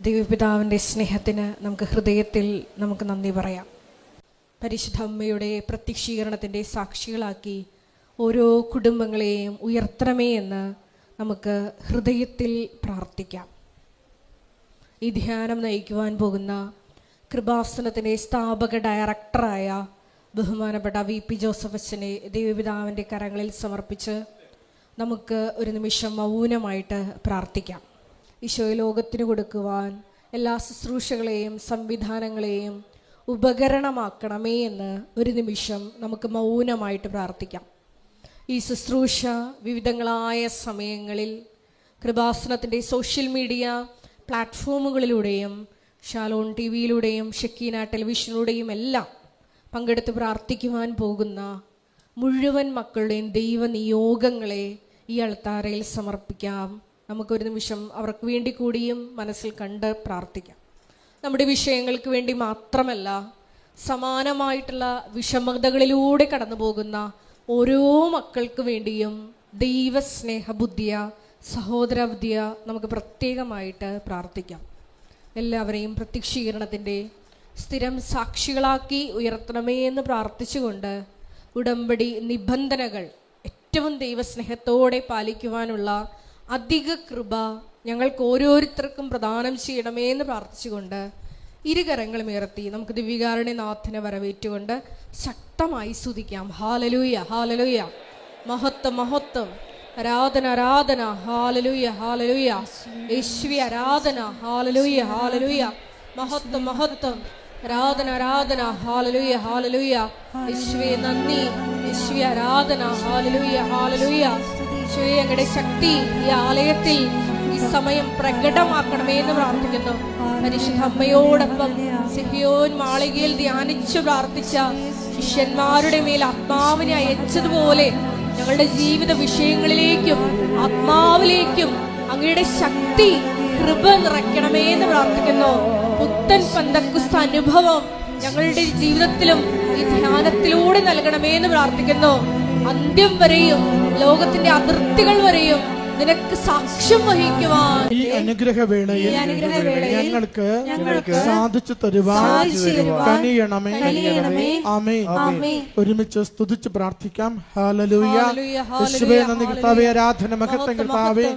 ദൈവപിതാവിൻ്റെ സ്നേഹത്തിന് നമുക്ക് ഹൃദയത്തിൽ നന്ദി പറയാം. പരിശുദ്ധ അമ്മയുടെ പ്രത്യക്ഷീകരണത്തിൻ്റെ സാക്ഷികളാക്കി ഓരോ കുടുംബങ്ങളെയും ഉയർത്തണമേ എന്ന് നമുക്ക് ഹൃദയത്തിൽ പ്രാർത്ഥിക്കാം. ഈ ധ്യാനം നയിക്കുവാൻ പോകുന്ന കൃപാസനത്തിൻ്റെ സ്ഥാപക ഡയറക്ടറായ ബഹുമാനപ്പെട്ട VP ജോസഫ് അച്ഛനെ ദൈവപിതാവിൻ്റെ കരങ്ങളിൽ സമർപ്പിച്ച് നമുക്ക് ഒരു നിമിഷം മൗനമായിട്ട് പ്രാർത്ഥിക്കാം. ഈശോയെ ലോകത്തിന് കൊടുക്കുവാൻ എല്ലാ ശുശ്രൂഷകളെയും സംവിധാനങ്ങളെയും ഉപകരണമാക്കണമേ എന്ന് ഒരു നിമിഷം നമുക്ക് മൗനമായിട്ട് പ്രാർത്ഥിക്കാം. ഈ ശുശ്രൂഷ വിവിധങ്ങളായ സമയങ്ങളിൽ കൃപാസനത്തിൻ്റെ സോഷ്യൽ മീഡിയ പ്ലാറ്റ്ഫോമുകളിലൂടെയും ഷാലോൺ TV-യിലൂടെയും ഷെക്കീന ടെലിവിഷനിലൂടെയും എല്ലാം പങ്കെടുത്ത് പ്രാർത്ഥിക്കുവാൻ പോകുന്ന മുഴുവൻ മക്കളുടെയും ദൈവനിയോഗങ്ങളെ ഈ അൾത്താരയിൽ സമർപ്പിക്കാം. നമുക്കൊരു നിമിഷം അവർക്ക് വേണ്ടി കൂടിയും മനസ്സിൽ കണ്ട് പ്രാർത്ഥിക്കാം. നമ്മുടെ വിഷയങ്ങൾക്ക് വേണ്ടി മാത്രമല്ല, സമാനമായിട്ടുള്ള വിഷമതകളിലൂടെ കടന്നു പോകുന്ന ഓരോ മക്കൾക്ക് വേണ്ടിയും ദൈവസ്നേഹബുദ്ധിയ സഹോദരബുദ്ധിയ നമുക്ക് പ്രത്യേകമായിട്ട് പ്രാർത്ഥിക്കാം. എല്ലാവരെയും പ്രത്യക്ഷീകരണത്തിൻ്റെ സ്ഥിരം സാക്ഷികളാക്കി ഉയർത്തണമേ എന്ന് പ്രാർത്ഥിച്ചുകൊണ്ട് ഉടമ്പടി നിബന്ധനകൾ ഏറ്റവും ദൈവസ്നേഹത്തോടെ പാലിക്കുവാനുള്ള അധിക കൃപ ഞങ്ങൾക്ക് ഓരോരുത്തർക്കും പ്രദാനം ചെയ്യണമേ എന്ന് പ്രാർത്ഥിച്ചുകൊണ്ട് ഇരുകരങ്ങളും ഉയർത്തി നമുക്ക് ദിവ്യകാരുണ്യനാഥനെ വരവേറ്റുകൊണ്ട് ശക്തമായി സ്തുതിക്കാം. ഹാലലൂയ ഹാലലൂയ, മഹത്വം മഹത്വം, ആരാധന ആരാധന, ഹാലലൂയ ഹാലലൂയ, യേശുവേ ആരാധന, ഹാലലൂയ ഹാലലൂയ, മഹത്വം മഹത്വം, ആരാധന ആരാധന, ഹാലലൂയ ഹാലലൂയ, യേശുവേ നന്ദി, യേശുവേ ആരാധന, ഹാലലൂയ ഹാലലൂയ. യേശുവേ അങ്ങയുടെ ശക്തി ഈ ആലയത്തിൽ ഈ സമയം പ്രകടമാക്കണമേ എന്ന് പ്രാർത്ഥിക്കുന്നു. പരിശുദ്ധ അമ്മയോടൊപ്പം സിഹിയോൻ മാളികയിൽ ധ്യാനിച്ചു പ്രാർത്ഥിച്ച ശിഷ്യന്മാരുടെ മേൽ ആത്മാവിനെ അയച്ചതുപോലെ ഞങ്ങളുടെ ജീവിത വിഷയങ്ങളിലേക്കും ആത്മാവിലേക്കും അങ്ങയുടെ ശക്തി കൃപ നിറയ്ക്കണമേ എന്ന് പ്രാർത്ഥിക്കുന്നു. പുത്തൻ പെന്തക്കോസ്ത് അനുഭവം ഞങ്ങളുടെ ജീവിതത്തിലും ഈ ധ്യാനത്തിലൂടെ നൽകണമേ എന്ന് പ്രാർത്ഥിക്കുന്നു. അന്ത്യം വരെയും ലോകത്തിന്റെ അതിർത്തികൾ വരെയും നിനക്ക് സാക്ഷ്യം വഹിക്കുവാൻ ഈ അനുഗ്രഹവേളയിൽ ഞങ്ങൾക്ക് സാധിച്ചു തരുവാൻ കനിയണമേ. ആമേൻ. ഒരുമിച്ച് സ്തുതിച്ച് പ്രാർത്ഥിക്കാം. ഹല്ലേലൂയ. യേശുവേ നന്ദി കർത്താവേ, ആരാധന മഹത്വം കർത്താവേ.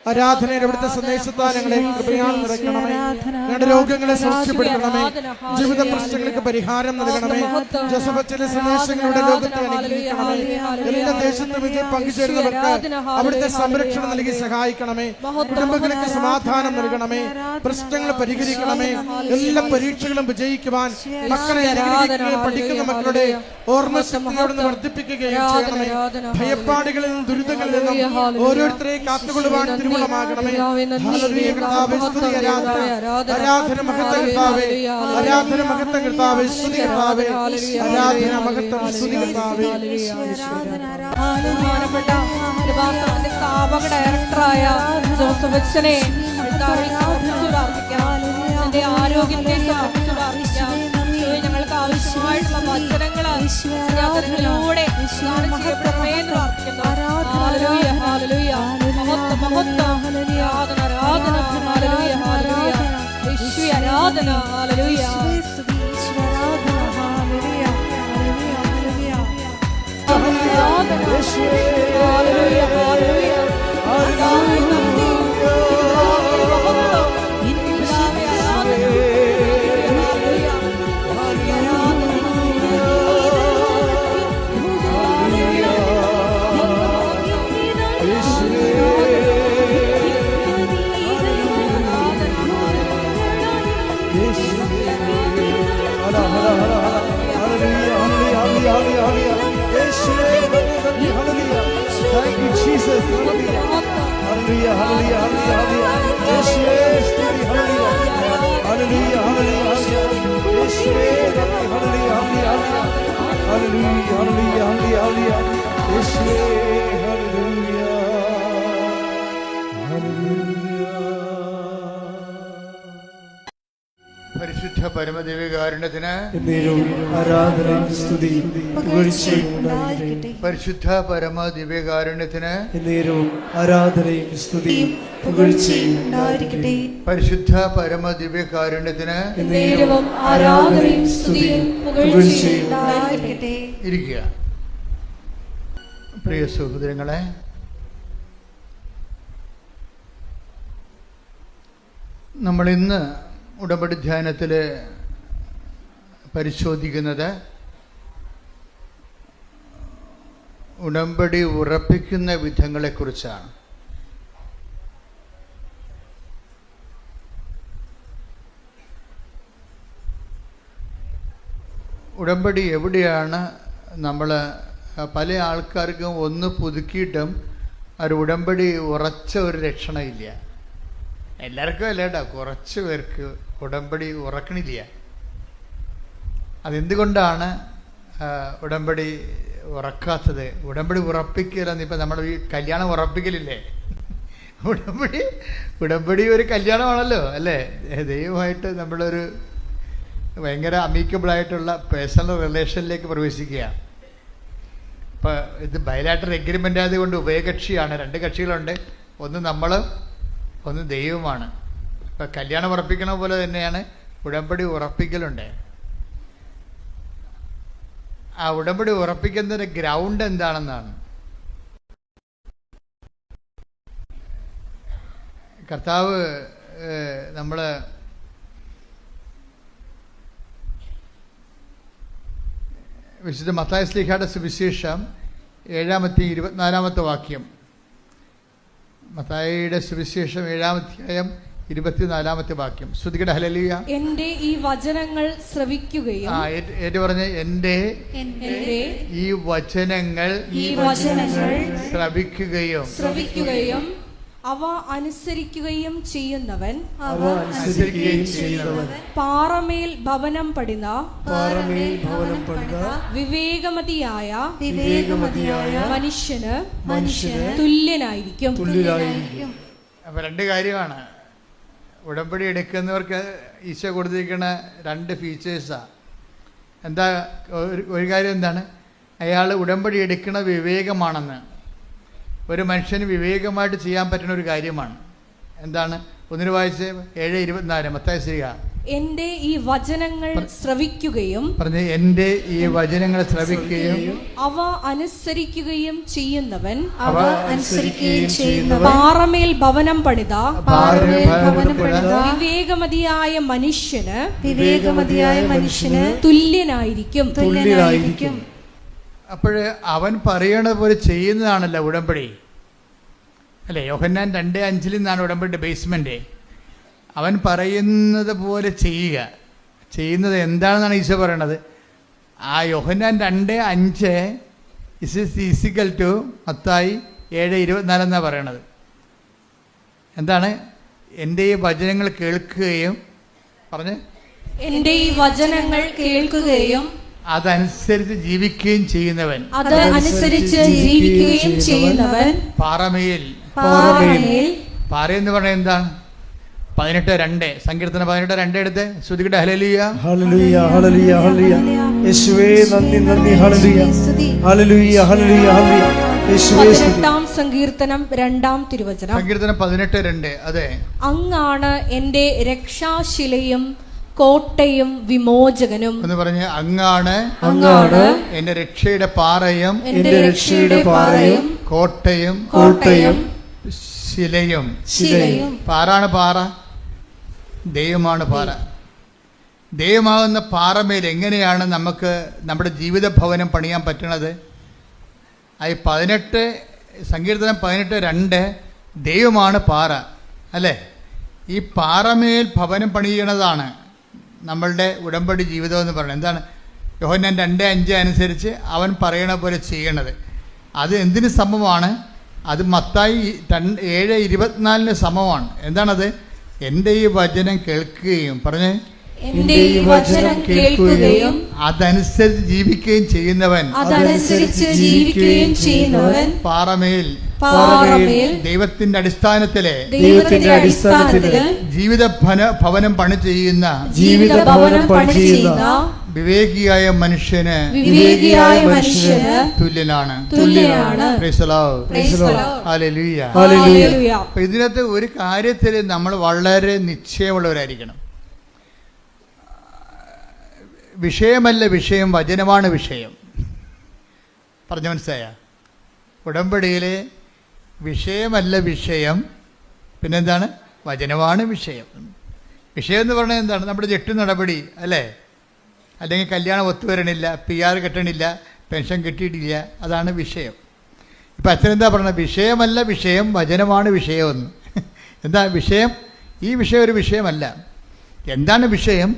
ആരാധനയുടെ അവിടുത്തെ സന്ദേശത്താൽ ഞങ്ങളെ കൃപയാൽ നിറയ്ക്കണമേ. ഞങ്ങളുടെ രോഗങ്ങളെ സൗഖ്യപ്പെടുത്തണമേ. ജീവിത പ്രശ്നങ്ങൾക്ക് പരിഹാരം നൽകണമേ. ജോസഫ് അച്ഛന്റെ സന്ദേശങ്ങളുടെ ലോകത്തെ അനുഗ്രഹിക്കണമേ. എല്ലാ ദേശത്തും ഇതിൽ പങ്കുചേരുന്നവർക്ക് അവിടുത്തെ സംരക്ഷണം നൽകി സഹായിക്കണമേ. കുടുംബങ്ങൾക്ക് സമാധാനം നൽകണമേ. പ്രശ്നങ്ങൾ പരിഹരിക്കണമേ. എല്ലാ പരീക്ഷകളും വിജയിക്കുവാൻ മക്കളെ അനുഗ്രഹിക്കുകയും പഠിക്കുന്ന മക്കളുടെ ഓർമ്മശക്തിയോട് വർദ്ധിപ്പിക്കുകയും ചെയ്യണമേ. ഭയപ്പാടുകളിൽ നിന്നും ദുരിതങ്ങളിൽ നിന്നും ഓരോരുത്തരെയും കാത്തുകൊള്ളുവാൻ തിരുമണമാകണമേ. ഹല്ലേലൂയ കർത്താവേ, സ്തുതി ആരാധന. ആരാധന മഹത്വം കർത്താവേ, ആരാധന മഹത്വം കർത്താവേ, സ്തുതി കർത്താവേ, ആരാധന മഹത്വം സ്തുതി കർത്താവേ. ബഹുമാനപ്പെട്ട കൃപാസനത്തിന്റെ സ്ഥാപക ഡയറക്ടറായ ജോസഫ് അച്ഛനെ പ്രാർത്ഥിക്കാം. എന്റെ ആരോഗ്യത്തെ സംബന്ധിച്ച് പ്രാർത്ഥിക്കാം. ഞങ്ങൾക്ക് ആവശ്യമായിട്ടുള്ള വചനങ്ങള് യാത്രകളിലൂടെ ചെയ്യപ്പെടണമേ എന്ന് പ്രാർത്ഥിക്കുന്നു. ഹല്ലേലൂയ ഹല്ലേലൂയ, മഹത്വം മഹത്വം, ആരാധന ആരാധന, ഹല്ലേലൂയ ഹല്ലേലൂയ, യേശുവേ ആരാധന, hallelujah Thank you, Jesus. Hallelujah. Hallelujah. Hallelujah. Hallelujah. Hallelujah. Hallelujah. Hallelujah. പരിശുദ്ധ പരമദിവ്യകാരുണ്യത്തിന് ആരാധനയും സ്തുതിയും പുകഴ്ചയും ഉണ്ടായിരിക്കട്ടെ. പരിശുദ്ധ പരമദിവ്യകാരുണ്യത്തിന് ആരാധനയും സ്തുതിയും പുകഴ്ചയും ഉണ്ടായിരിക്കട്ടെ. പരിശുദ്ധ പരമദിവ്യകാരുണ്യത്തിന് ആരാധനയും സ്തുതിയും പുകഴ്ചയും ഉണ്ടായിരിക്കട്ടെ. ഇരിക്കുക. പ്രിയ സഹോദരങ്ങളെ, നമ്മൾ ഇന്ന് ഉടമ്പടി ധ്യാനത്തിൽ പരിശോധിക്കുന്നത് ഉടമ്പടി ഉറപ്പിക്കുന്ന വിധങ്ങളെക്കുറിച്ചാണ്. ഉടമ്പടി എവിടെയാണ് നമ്മൾ പല ആൾക്കാർക്കും ഒന്ന് പുതുക്കിയിട്ടും ഒരു ഉടമ്പടി ഉറച്ച ഒരു ലക്ഷണമില്ല. എല്ലാവർക്കും അല്ല കേട്ടോ, കുറച്ച് പേർക്ക് ഉടമ്പടി ഉറക്കണില്ല. അതെന്തുകൊണ്ടാണ് ഉടമ്പടി ഉറക്കാത്തത്? ഉടമ്പടി ഉറപ്പിക്കലെന്ന് ഇപ്പം നമ്മൾ ഈ കല്യാണം ഉറപ്പിക്കലില്ലേ, ഉടമ്പടി ഒരു കല്യാണമാണല്ലോ അല്ലേ? ദൈവമായിട്ട് നമ്മളൊരു ഭയങ്കര അമീക്കബിളായിട്ടുള്ള പേഴ്സണൽ റിലേഷനിലേക്ക് പ്രവേശിക്കുക. ഇപ്പം ഇത് ബയലാറ്ററൽ എഗ്രിമെൻ്റ് ആയതുകൊണ്ട് ഉഭയകക്ഷിയാണ്, രണ്ട് കക്ഷികളുണ്ട്, ഒന്ന് നമ്മൾ ഒന്ന് ദൈവമാണ്. ഇപ്പം കല്യാണം ഉറപ്പിക്കണ പോലെ തന്നെയാണ് ഉടമ്പടി ഉറപ്പിക്കലുണ്ട്. ആ ഉടമ്പടി ഉറപ്പിക്കുന്നതിൻ്റെ ഗ്രൗണ്ട് എന്താണെന്നാണ് കർത്താവ് നമ്മൾ വിശുദ്ധ മത്തായി ശ്ലീഹായുടെ സുവിശേഷം 7-24 വാക്യം. മത്തായിയുടെ സുവിശേഷം 7-24 വാക്യം. ശ്രുതികട ഹല്ലേലൂയ. എന്റെ ഈ വചനങ്ങൾ ശ്രവിക്കുകയും ഏറ്റു പറഞ്ഞ എന്റെ ഈ വചനങ്ങൾ ശ്രവിക്കുകയും അവ അനുസരിക്കുകയും ചെയ്യുന്നവൻ പാറമേൽ ഭവനം പണിത വിവേകമതിയായ മനുഷ്യന് തുല്യനായിരിക്കും. അപ്പൊ രണ്ട് കാര്യമാണ് ഉടമ്പടി എടുക്കുന്നവർക്ക് ഈശോ കൊടുത്തിരിക്കുന്ന രണ്ട് ഫീച്ചേഴ്സാ. എന്താ ഒരു കാര്യം എന്താണ്? അയാൾ ഉടമ്പടി എടുക്കുന്ന വിവേകമാണെന്ന്. ഒരു മനുഷ്യന് വിവേകമായിട്ട് ചെയ്യാൻ പറ്റുന്ന ഒരു കാര്യമാണ്. എന്താണ്? ഒന്നിന് വായിച്ച് 7:24 മത്തായി ശ്രീക. എന്റെ ഈ വചനങ്ങൾ ശ്രവിക്കുകയും പറഞ്ഞ എന്റെ ഈ വചനങ്ങൾ ശ്രവിക്കുകയും അവ അനുസരിക്കുകയും ചെയ്യുന്നവൻ പാറമേൽ ഭവനം പണിത വിവേകമതിയായ മനുഷ്യന് തുല്യനായിരിക്കും. അപ്പോഴ് അവൻ പറയണ പോലെ ചെയ്യുന്നതാണല്ലോ ഉടമ്പടി അല്ലേ? യോഹന്നാൻ 2:5 നിന്നാണ് ഉടമ്പടി ബേസ്മെന്റ്. അവൻ പറയുന്നത് പോലെ ചെയ്യുന്നത് എന്താണെന്നാണ് ഈശോ പറയണത്. ആ യോഹന്നാൻ 2:5 ഈസിക്കൽ ടു മത്തായി 7:24 എന്നാണ് പറയണത്. എന്താണ്? എൻ്റെ ഈ വചനങ്ങൾ കേൾക്കുകയും പറഞ്ഞ് എൻ്റെ ഈ വചനങ്ങൾ കേൾക്കുകയും അതനുസരിച്ച് ജീവിക്കുകയും ചെയ്യുന്നവൻ പാറമേൽ പാറയെന്ന് പറഞ്ഞാൽ എന്താണ്? 18:2 സങ്കീർത്തനം 18:2 എടുത്ത് ശ്രുതികട ഹല്ലേലൂയ. ഹല്ലേലൂയ ഹല്ലേലൂയ ഹല്ലേലൂയ. യേശുവേ നന്ദി നന്ദി. ഹല്ലേലൂയ ഹല്ലേലൂയ ഹല്ലേലൂയ ഹല്ലേലൂയ. യേശുവേ 18-ാം സങ്കീർത്തനം 2-ാം തിരുവചനം. സങ്കീർത്തനം 18:2. അതെ, അങ്ങാണ് എൻ്റെ രക്ഷാശിലയും കോട്ടയും വിമോചകനും എന്ന് പറഞ്ഞ് അങ്ങാണ് എന്റെ രക്ഷയുടെ പാറയും കോട്ടയും ശിലയും. പാറാണ് പാറ, ദൈവമാണ് പാറ. ദൈവമാകുന്ന പാറമേൽ എങ്ങനെയാണ് നമുക്ക് നമ്മുടെ ജീവിത ഭവനം പണിയാൻ പറ്റണത്? ഈ 18 സങ്കീർത്തനം 18:2 ദൈവമാണ് പാറ അല്ലേ? ഈ പാറമേൽ ഭവനം പണിയണതാണ് നമ്മളുടെ ഉടമ്പടി ജീവിതം എന്ന് പറയുന്നത്. എന്താണ്? യോഹന്നാൻ 2:5 അനുസരിച്ച് അവൻ പറയണ പോലെ ചെയ്യണത്. അത് എന്തിന് സമമാണ്? അത് മത്തായി 7:24 സമമാണ്. എന്താണത്? എൻ്റെ ഈ വചനം കേൾക്കുകയും പറഞ്ഞ് അതനുസരിച്ച് ജീവിക്കുകയും ചെയ്യുന്നവൻ പാറമേൽ പാറമേൽ ദൈവത്തിന്റെ അടിസ്ഥാനത്തിലെ ദൈവത്തിന്റെ അടിസ്ഥാനത്തിൽ ജീവിത ഭവനം പണി ചെയ്യുന്ന ജീവിത ഭവനം പണി ചെയ്യുന്ന വിവേകിയായ മനുഷ്യന് തുല്യനാണ്. Praise the Lord. Hallelujah. Hallelujah. അപ്പൊ ഇതിനകത്ത് ഒരു കാര്യത്തിൽ നമ്മൾ വളരെ നിശ്ചയമുള്ളവരായിരിക്കണം. വിഷയമല്ല വിഷയം, വചനമാണ് വിഷയം. പറഞ്ഞു മനസ്സിലായ? ഉടമ്പടിയിലെ വിഷയമല്ല വിഷയം, പിന്നെന്താണ്? വചനമാണ് വിഷയം. വിഷയം എന്ന് പറഞ്ഞാൽ എന്താണ്? നമ്മുടെ ജെട്ട് നടപടി അല്ലേ, അല്ലെങ്കിൽ കല്യാണം ഒത്തുവരണില്ല, PR കിട്ടണില്ല, പെൻഷൻ കിട്ടിയിട്ടില്ല, അതാണ് വിഷയം. ഇപ്പം അച്ഛനെന്താ പറഞ്ഞത്? വിഷയമല്ല വിഷയം, വചനമാണ് വിഷയമെന്ന്. എന്താ വിഷയം? ഈ വിഷയം ഒരു വിഷയമല്ല. എന്താണ് വിഷയം?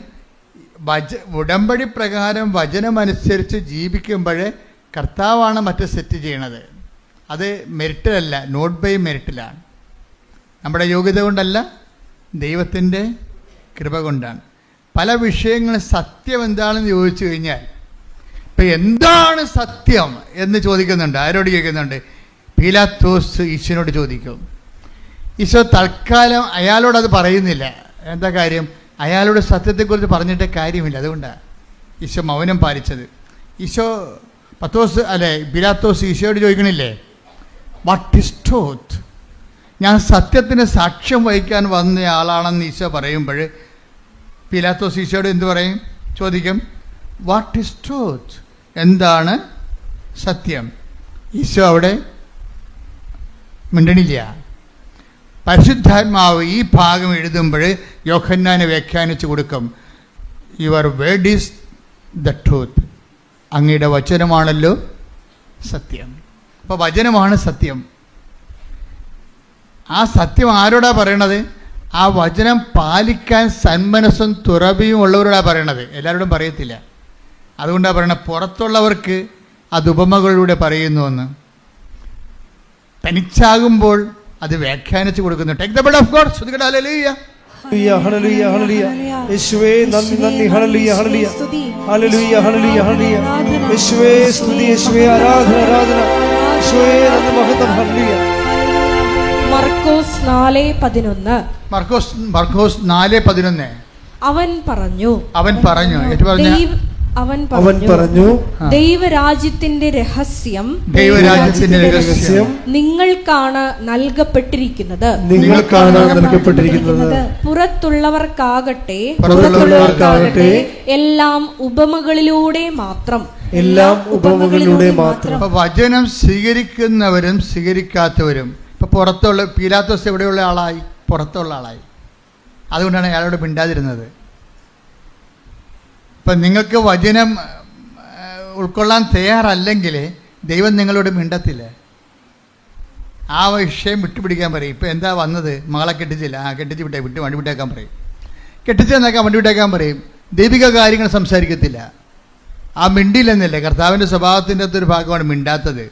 ഉടമ്പടി പ്രകാരം വചനമനുസരിച്ച് ജീവിക്കുമ്പോൾ കർത്താവാണ് മറ്റ് സെറ്റ് ചെയ്യണത്. അത് മെറിറ്റിലല്ല, നോട്ട് ബൈ മെറിറ്റിലാണ്. നമ്മുടെ യോഗ്യത കൊണ്ടല്ല, ദൈവത്തിൻ്റെ കൃപ കൊണ്ടാണ്. പല വിഷയങ്ങളും സത്യം എന്താണെന്ന് ചോദിച്ചു കഴിഞ്ഞാൽ, ഇപ്പം എന്താണ് സത്യം എന്ന് ചോദിക്കുന്നുണ്ട്. ആരോട് ചോദിക്കുന്നുണ്ട്? പീലാത്തോസ് ഈശോനോട് ചോദിക്കും. ഈശോ തൽക്കാലം അയാളോടത് പറയുന്നില്ല. എന്താ കാര്യം? അയാളോട് സത്യത്തെക്കുറിച്ച് പറഞ്ഞിട്ട് കാര്യമില്ല. അതുകൊണ്ടാണ് ഈശോ മൗനം പാലിച്ചത്. ഈശോ പീലാത്തോസ് ഈശോയോട് ചോദിക്കണില്ലേ, വാട്ട് ഈസ് ട്രൂത്ത്? ഞാൻ സത്യത്തിന് സാക്ഷ്യം വഹിക്കാൻ വന്ന ആളാണെന്ന് ഈശോ പറയുമ്പോൾ പീലാത്തോസ് ഈശോയോട് എന്ത് പറയും? ചോദിക്കും, വാട്ട് ഈസ് ട്രൂത്ത്? എന്താണ് സത്യം? ഈശോ അവിടെ മിണ്ടണില്ല. പരിശുദ്ധാത്മാവ് ഈ ഭാഗം എഴുതുമ്പോൾ യോഹന്നാനെ വ്യാഖ്യാനിച്ചു കൊടുക്കും. Your word is the truth. അങ്ങയുടെ വചനമാണല്ലോ സത്യം. അപ്പോൾ വചനമാണ് സത്യം. ആ സത്യം ആരോടാ പറയണത്? ആ വചനം പാലിക്കാൻ സന്മനസ്സും തുറവിയും ഉള്ളവരോടാണ് പറയണത്. എല്ലാവരോടും പറയത്തില്ല. അതുകൊണ്ടാണ് പറയണത് പുറത്തുള്ളവർക്ക് അത് ഉപമകളിലൂടെ പറയുന്നുവെന്ന്. തനിച്ചാകുമ്പോൾ അത് വ്യാഖ്യാനിച്ചു കൊടുക്കുന്നു. Take the blood of God. ശ്രുതികട ഹല്ലേലൂയ. ഹല്ലേലൂയ ഹല്ലേലൂയ. യേശുവേ നന്ദി നന്ദി. ഹല്ലേലൂയ ഹല്ലേലൂയ. ഹല്ലേലൂയ ഹല്ലേലൂയ ഹല്ലേലൂയ. യേശുവേ സ്തുതി, യേശുവേ ആരാധന ആരാധന. യേശുവേ നന്ദി മഹത്വം. ഹല്ലേലൂയ. മർക്കോസ് 4:11. മർക്കോസ് 4:11. അവൻ പറഞ്ഞു ദൈവരാജ്യത്തിന്റെ രഹസ്യം നിങ്ങൾക്കാണ് നൽകപ്പെട്ടിരിക്കുന്നത്. പുറത്തുള്ളവർക്കാകട്ടെ എല്ലാം ഉപമകളിലൂടെ മാത്രം. വചനം സ്വീകരിക്കുന്നവരും സ്വീകരിക്കാത്തവരും. ഇപ്പൊ പുറത്തുള്ള പീലാത്തോസ് എവിടെയുള്ള ആളായി? പുറത്തുള്ള ആളായി. അതുകൊണ്ടാണ് അയാളോട് മിണ്ടാതിരുന്നത്. ഇപ്പം നിങ്ങൾക്ക് വചനം ഉൾക്കൊള്ളാൻ തയ്യാറല്ലെങ്കിൽ ദൈവം നിങ്ങളോട് മിണ്ടത്തില്ല. ആ വിഷയം വിട്ടുപിടിക്കാൻ പറയും. ഇപ്പം എന്താ വന്നത്? മകളെ കെട്ടിച്ചില്ല, കെട്ടിച്ച് വണ്ടി വിട്ടേക്കാൻ പറയും. കെട്ടിച്ചെന്നേക്കാൻ വണ്ടി വിട്ടേക്കാൻ പറയും. ദൈവിക കാര്യങ്ങൾ സംസാരിക്കത്തില്ല. ആ മിണ്ടിയില്ലെന്നല്ലേ? കർത്താവിൻ്റെ സ്വഭാവത്തിൻ്റെ അകത്തൊരു ഭാഗമാണ് മിണ്ടാത്തത്.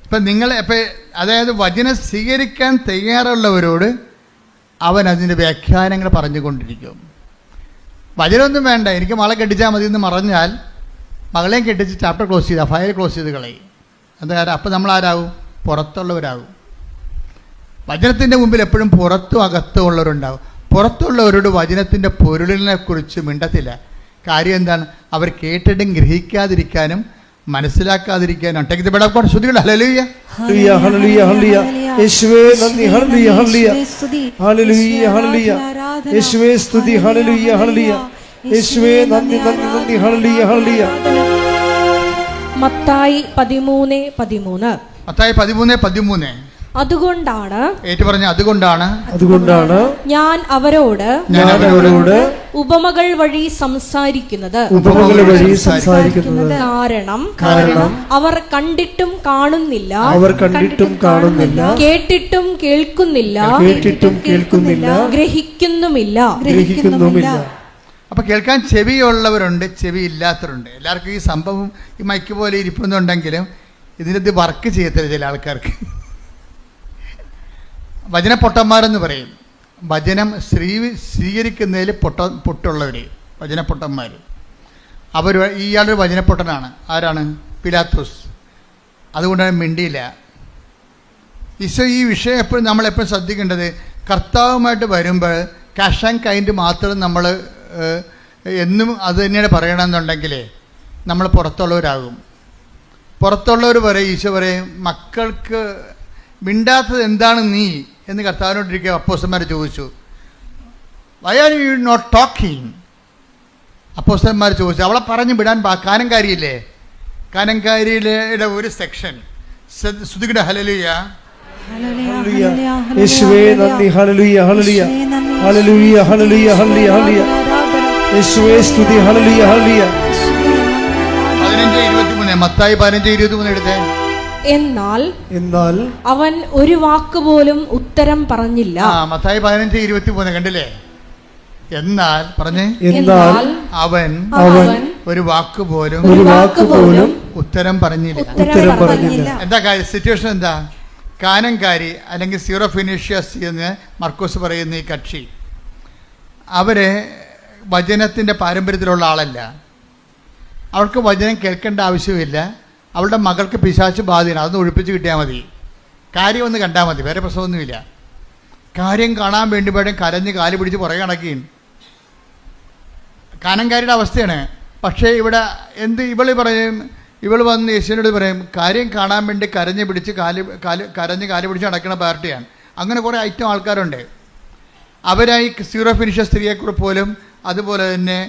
ഇപ്പം അതായത് വചനം സ്വീകരിക്കാൻ തയ്യാറുള്ളവരോട് അവൻ അതിൻ്റെ വ്യാഖ്യാനങ്ങൾ പറഞ്ഞുകൊണ്ടിരിക്കും. വചനമൊന്നും വേണ്ട, എനിക്ക് മകളെ കെട്ടിച്ചാൽ മതി എന്ന് പറഞ്ഞാൽ മകളെയും കെട്ടിച്ച് ചാപ്റ്റർ ക്ലോസ് ചെയ്താൽ ഫയൽ ക്ലോസ് ചെയ്ത് കളയും. എന്താ കാര്യം? അപ്പം നമ്മൾ ആരാകും? പുറത്തുള്ളവരാകും. വചനത്തിൻ്റെ മുമ്പിൽ എപ്പോഴും പുറത്തും അകത്തും ഉള്ളവരുണ്ടാകും. പുറത്തുള്ളവരോട് വചനത്തിൻ്റെ പൊരുളിനെ കുറിച്ച് മിണ്ടത്തില്ല. കാര്യം എന്താണ്? അവർ കേട്ടിട്ടും ഗ്രഹിക്കാതിരിക്കാനും മനസ്സിലാക്കാതിരിക്കാനും. Take the blood of God. ശ്രുതികട ഹല്ലേലൂയ. ഹല്ലേലൂയ ഹല്ലേലൂയ ഹല്ലേലൂയ. യേശുവേ നന്ദി. ഹല്ലേലൂയ ഹല്ലേലൂയ. ഹല്ലേലൂയ ഹല്ലേലൂയ. യേശുവേ സ്തുതി. ഹല്ലേലൂയ ഹല്ലേലൂയ. യേശുവേ നന്ദി നന്ദി നന്ദി. ഹല്ലേലൂയ ഹല്ലേലൂയ. മത്തായി 13:13. മത്തായി 13:13. അതുകൊണ്ടാണ് ഞാൻ അവരോട് ഉപമകൾ വഴി സംസാരിക്കുന്നത്. കാരണം അവർ കണ്ടിട്ടും കാണുന്നില്ല, കേട്ടിട്ടും കേൾക്കുന്നില്ല, ഗ്രഹിക്കുന്നുമില്ല. അപ്പൊ കേൾക്കാൻ ചെവിയുള്ളവരുണ്ട്, ചെവി ഇല്ലാത്തവരുണ്ട്. എല്ലാവർക്കും ഈ സംഭവം ഈ മൈക്ക് പോലെ ഇരിപ്പുന്നുണ്ടെങ്കിലും ഇതിനകത്ത് വർക്ക് ചെയ്യത്തില്ല ചില ആൾക്കാർക്ക്. വചനപ്പൊട്ടന്മാരെന്ന് പറയും. വചനം സ്വീകരിക്കുന്നതിൽ പൊട്ടുള്ളവർ, വചനപ്പൊട്ടന്മാർ. ഇയാളൊരു വചനപ്പൊട്ടനാണ്. ആരാണ്? പീലാത്തോസ്. അതുകൊണ്ടാണ് മിണ്ടിയില്ല. ഈശോ ഈ വിഷയം എപ്പോഴും നമ്മളെപ്പോഴും ശ്രദ്ധിക്കേണ്ടത്, കർത്താവുമായിട്ട് വരുമ്പോൾ ക്യാഷ് ആൻഡ് കൈൻഡ് മാത്രം നമ്മൾ എന്നും അത് തന്നെയാണ് പറയണമെന്നുണ്ടെങ്കിൽ നമ്മൾ പുറത്തുള്ളവരാകും. പുറത്തുള്ളവർ പറയും, ഈശോ പറയും, മക്കൾക്ക് മിണ്ടാത്തത് എന്താണ് നീ എന്ന് കർത്താവിനോട്ടിരിക്കുക അപ്പോസ്തലന്മാർ ചോദിച്ചു. Why are you not talking? അപ്പോസ്തലന്മാർ ചോദിച്ചു. അവളെ പറഞ്ഞു വിടാൻ കാനംകാരിയില്ലേ, കാനംകാരിയുടെ ഒരു സെക്ഷൻ ശ്രുതിയുടെ ഹല്ലേലൂയ യേശുവേ നന്ദി, ഹല്ലേലൂയ ഹല്ലേലൂയ ഹല്ലേലൂയ ഹല്ലേലൂയ ഹല്ലേലൂയ ഹല്ലേലൂയ യേശുവേ സ്തുതി, ഹല്ലേലൂയ ഹല്ലേലൂയ. 15:23 മത്തായി 15:23 എടുത്തേ. എന്നാൽ അവൻ ഒരു വാക്കുപോലും ഉത്തരം പറഞ്ഞില്ല. മത്തായി 15:23 കണ്ടില്ലേ? എന്നാൽ പറഞ്ഞേ, എന്നാൽ അവൻ ഒരു വാക്കുപോലും ഉത്തരം പറഞ്ഞില്ല. എന്താ കാര്യം? സിറ്റുവേഷൻ എന്താ? കാനംകാരി അല്ലെങ്കിൽ സീറോ ഫിനീഷ്യസ് എന്ന് മർക്കോസ് പറയുന്ന ഈ കക്ഷി, അവര് വചനത്തിൻ്റെ പാരമ്പര്യത്തിലുള്ള ആളല്ല. അവൾക്ക് വചനം കേൾക്കേണ്ട ആവശ്യമില്ല. അവളുടെ മകൾക്ക് പിശാച് ബാധയാണ്, അതൊന്ന് ഒഴിപ്പിച്ച് കിട്ടിയാൽ മതി. കാര്യം ഒന്ന് കണ്ടാൽ മതി, വേറെ പ്രശ്നമൊന്നുമില്ല. കാര്യം കാണാൻ വേണ്ടി വേണം കരഞ്ഞ് കാല് പിടിച്ച് പുറകെ നടക്കുകയും. കാനംകാരിയുടെ അവസ്ഥയാണ്. പക്ഷേ ഇവിടെ ഇവള് പറയും, ഇവള് വന്ന് യേശുവിനോട് പറയും, കാര്യം കാണാൻ വേണ്ടി കരഞ്ഞ് കാല് പിടിച്ച് നടക്കുന്ന പാർട്ടിയാണ്. അങ്ങനെ കുറേ ഐറ്റം ആൾക്കാരുണ്ട്. അവരായി സീറോ ഫിനിഷർ സ്ത്രീയെക്കുറിച്ച് പോലും അതുപോലെ തന്നെ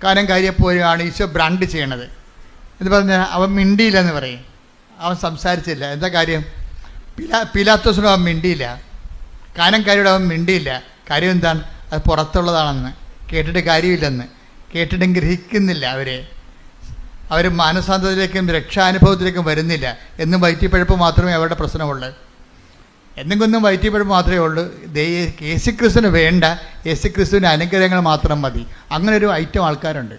കാനംകാരിയെപ്പോലെയാണ് ഈശോ ബ്രാൻഡ് ചെയ്യണത്. എന്ന് പറഞ്ഞാൽ അവൻ മിണ്ടിയില്ലെന്ന് പറയും, അവൻ സംസാരിച്ചില്ല. എന്താ കാര്യം? പിലാത്തോസിനും അവൻ മിണ്ടിയില്ല, കാനംകാരിയോട് അവൻ മിണ്ടിയില്ല. കാര്യം എന്താണ്? അത് പുറത്തുള്ളതാണെന്ന്, കേട്ടിട്ട് കാര്യമില്ലെന്ന്, കേട്ടിട്ടും ഗ്രഹിക്കുന്നില്ല. അവർ മാനസാന്തരത്തിലേക്കും രക്ഷാനുഭവത്തിലേക്കും വരുന്നില്ല. എന്നും വയറ്റിപ്പഴപ്പ് മാത്രമേ അവരുടെ പ്രശ്നമുള്ളൂ. എന്തെങ്കിലും വയറ്റിപ്പഴപ്പ് മാത്രമേ ഉള്ളൂ. യേശുക്രിസ്തുവിന് വേണ്ട, യേശുക്രിസ്തുവിൻ്റെ അനുഗ്രഹങ്ങൾ മാത്രം മതി. അങ്ങനെ ഒരു ഐറ്റം ആൾക്കാരുണ്ട്.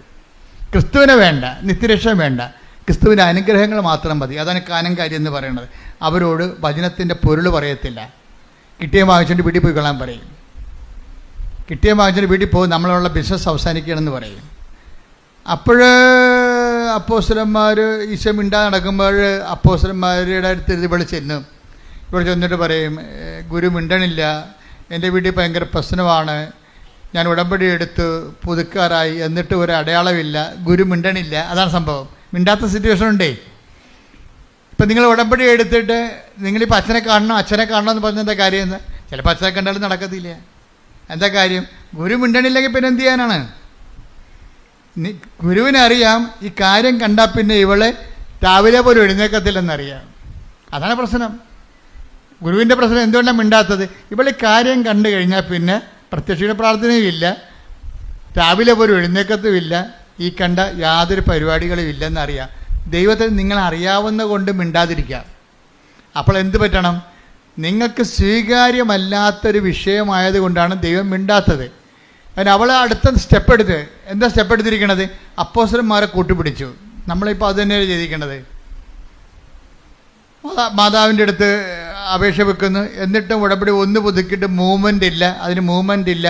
ക്രിസ്തുവിനെ വേണ്ട, നിത്യരക്ഷ വേണ്ട, ക്രിസ്തുവിൻ്റെ അനുഗ്രഹങ്ങൾ മാത്രം മതി. അതാണ് കാനംകാരി എന്ന് പറയുന്നത്. അവരോട് വചനത്തിൻ്റെ പൊരുൾ പറയത്തില്ല. കിട്ടിയ വാങ്ങിച്ചിട്ട് വീട്ടിൽ പോയി കൊള്ളാൻ പറയും. കിട്ടിയ വാങ്ങിച്ചിട്ട് വീട്ടിൽ പോകും, നമ്മളുള്ള ബിസിനസ് അവസാനിക്കണമെന്ന് പറയും. അപ്പോൾ അപ്പോസ്തലന്മാർ ഈശോ മിണ്ടാതെ നടക്കുമ്പോൾ അപ്പോസ്തലന്മാരുടെ അടുത്ത് ഇവൾ ചെല്ലും. ഇവിടെ ചെന്നിട്ട് പറയും, ഗുരു മിണ്ടണില്ല, എൻ്റെ വീട്ടിൽ ഭയങ്കര പ്രശ്നമാണ്, ഞാൻ ഉടമ്പടി എടുത്ത് പുതുക്കാറായി, എന്നിട്ട് ഒരു അടയാളമില്ല, ഗുരു മിണ്ടണില്ല. അതാണ് സംഭവം. മിണ്ടാത്ത സിറ്റുവേഷൻ ഉണ്ടേ. ഇപ്പം നിങ്ങൾ ഉടമ്പടി എടുത്തിട്ട് നിങ്ങളിപ്പോൾ അച്ഛനെ കാണണം എന്ന് പറഞ്ഞ എന്താ കാര്യം? എന്ന് ചിലപ്പോൾ അച്ഛനെ കണ്ടാലും നടക്കത്തില്ല. എന്താ കാര്യം? ഗുരു മിണ്ടണില്ലെങ്കിൽ പിന്നെ എന്ത് ചെയ്യാനാണ്? ഗുരുവിനറിയാം ഈ കാര്യം കണ്ടാൽ പിന്നെ ഇവളെ രാവിലെ പോലും എഴുന്നേക്കത്തില്ലെന്നറിയാം. അതാണ് പ്രശ്നം. ഗുരുവിൻ്റെ പ്രശ്നം എന്തുകൊണ്ടാണ് മിണ്ടാത്തത്? ഇവളെ കാര്യം കണ്ടു കഴിഞ്ഞാൽ പിന്നെ പ്രത്യക്ഷ പ്രാർത്ഥനയും ഇല്ല, രാവിലെ പോലും എഴുന്നേക്കത്തുമില്ല, ഈ കണ്ട യാതൊരു പരിപാടികളും ഇല്ലെന്നറിയാം. ദൈവത്തെ നിങ്ങൾ അറിയാവുന്ന കൊണ്ട് മിണ്ടാതിരിക്കാം. അപ്പോൾ എന്ത് പറ്റണം? നിങ്ങൾക്ക് സ്വീകാര്യമല്ലാത്തൊരു വിഷയമായതുകൊണ്ടാണ് ദൈവം മിണ്ടാത്തത്. അതിന് അവളെ അടുത്ത സ്റ്റെപ്പ് എടുത്ത് എന്താ സ്റ്റെപ്പ് എടുത്തിരിക്കണത്? അപ്പോസ്തലന്മാരെ കൂട്ടുപിടിച്ചു. നമ്മളിപ്പോൾ അത് തന്നെയാണ് ചെയ്തിരിക്കണത്. മാതാവിൻ്റെ അടുത്ത് അപേക്ഷ വെക്കുന്നു, എന്നിട്ടും ഉടമ്പടി ഒന്ന് പുതുക്കിയിട്ട് മൂവ്മെൻ്റ് ഇല്ല, അതിന് മൂവ്മെൻ്റ് ഇല്ല.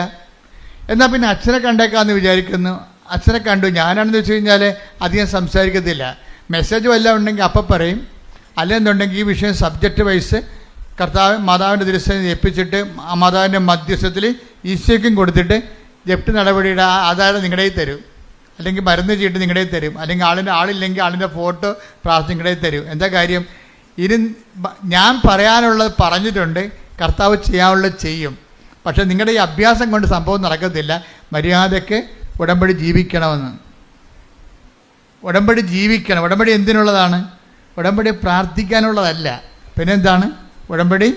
എന്നാൽ പിന്നെ അച്ഛനെ കണ്ടേക്കാമെന്ന് വിചാരിക്കുന്നു. അച്ഛനെ കണ്ടു. ഞാനാണെന്ന് വെച്ച് കഴിഞ്ഞാൽ അധികം സംസാരിക്കത്തില്ല. മെസ്സേജ് വല്ലതും ഉണ്ടെങ്കിൽ അപ്പം പറയും, അല്ലെന്നുണ്ടെങ്കിൽ ഈ വിഷയം സബ്ജക്റ്റ് വൈസ് മാതാവിൻ്റെ തിരുസേന ഏൽപ്പിച്ചിട്ട് ആ മാതാവിൻ്റെ മധ്യസ്ഥത്തിൽ ഈശോയ്ക്കും കൊടുത്തിട്ട് ജപ്തി നടപടിയുടെ ആധാരം നിങ്ങളുടെ തരും, അല്ലെങ്കിൽ മരുന്ന് ചീട്ട് നിങ്ങളുടെ തരും, അല്ലെങ്കിൽ ആളില്ലെങ്കിൽ ആളിൻ്റെ ഫോട്ടോ പ്രാർത്ഥന നിങ്ങളുടെ തരും. എന്താ കാര്യം? ഞാൻ പറയാനുള്ളത് പറഞ്ഞിട്ടുണ്ട്, കർത്താവ് ചെയ്യാനുള്ളത് ചെയ്യും. പക്ഷെ നിങ്ങളുടെ ഈ അഭ്യാസം കൊണ്ട് സംഭവം നടക്കത്തില്ല. മര്യാദയ്ക്ക് ഉടമ്പടി ജീവിക്കണമെന്ന്. ഉടമ്പടി ജീവിക്കണം. ഉടമ്പടി എന്തിനുള്ളതാണ്? ഉടമ്പടി പ്രാർത്ഥിക്കാനുള്ളതല്ല. പിന്നെന്താണ്? ഉടമ്പടി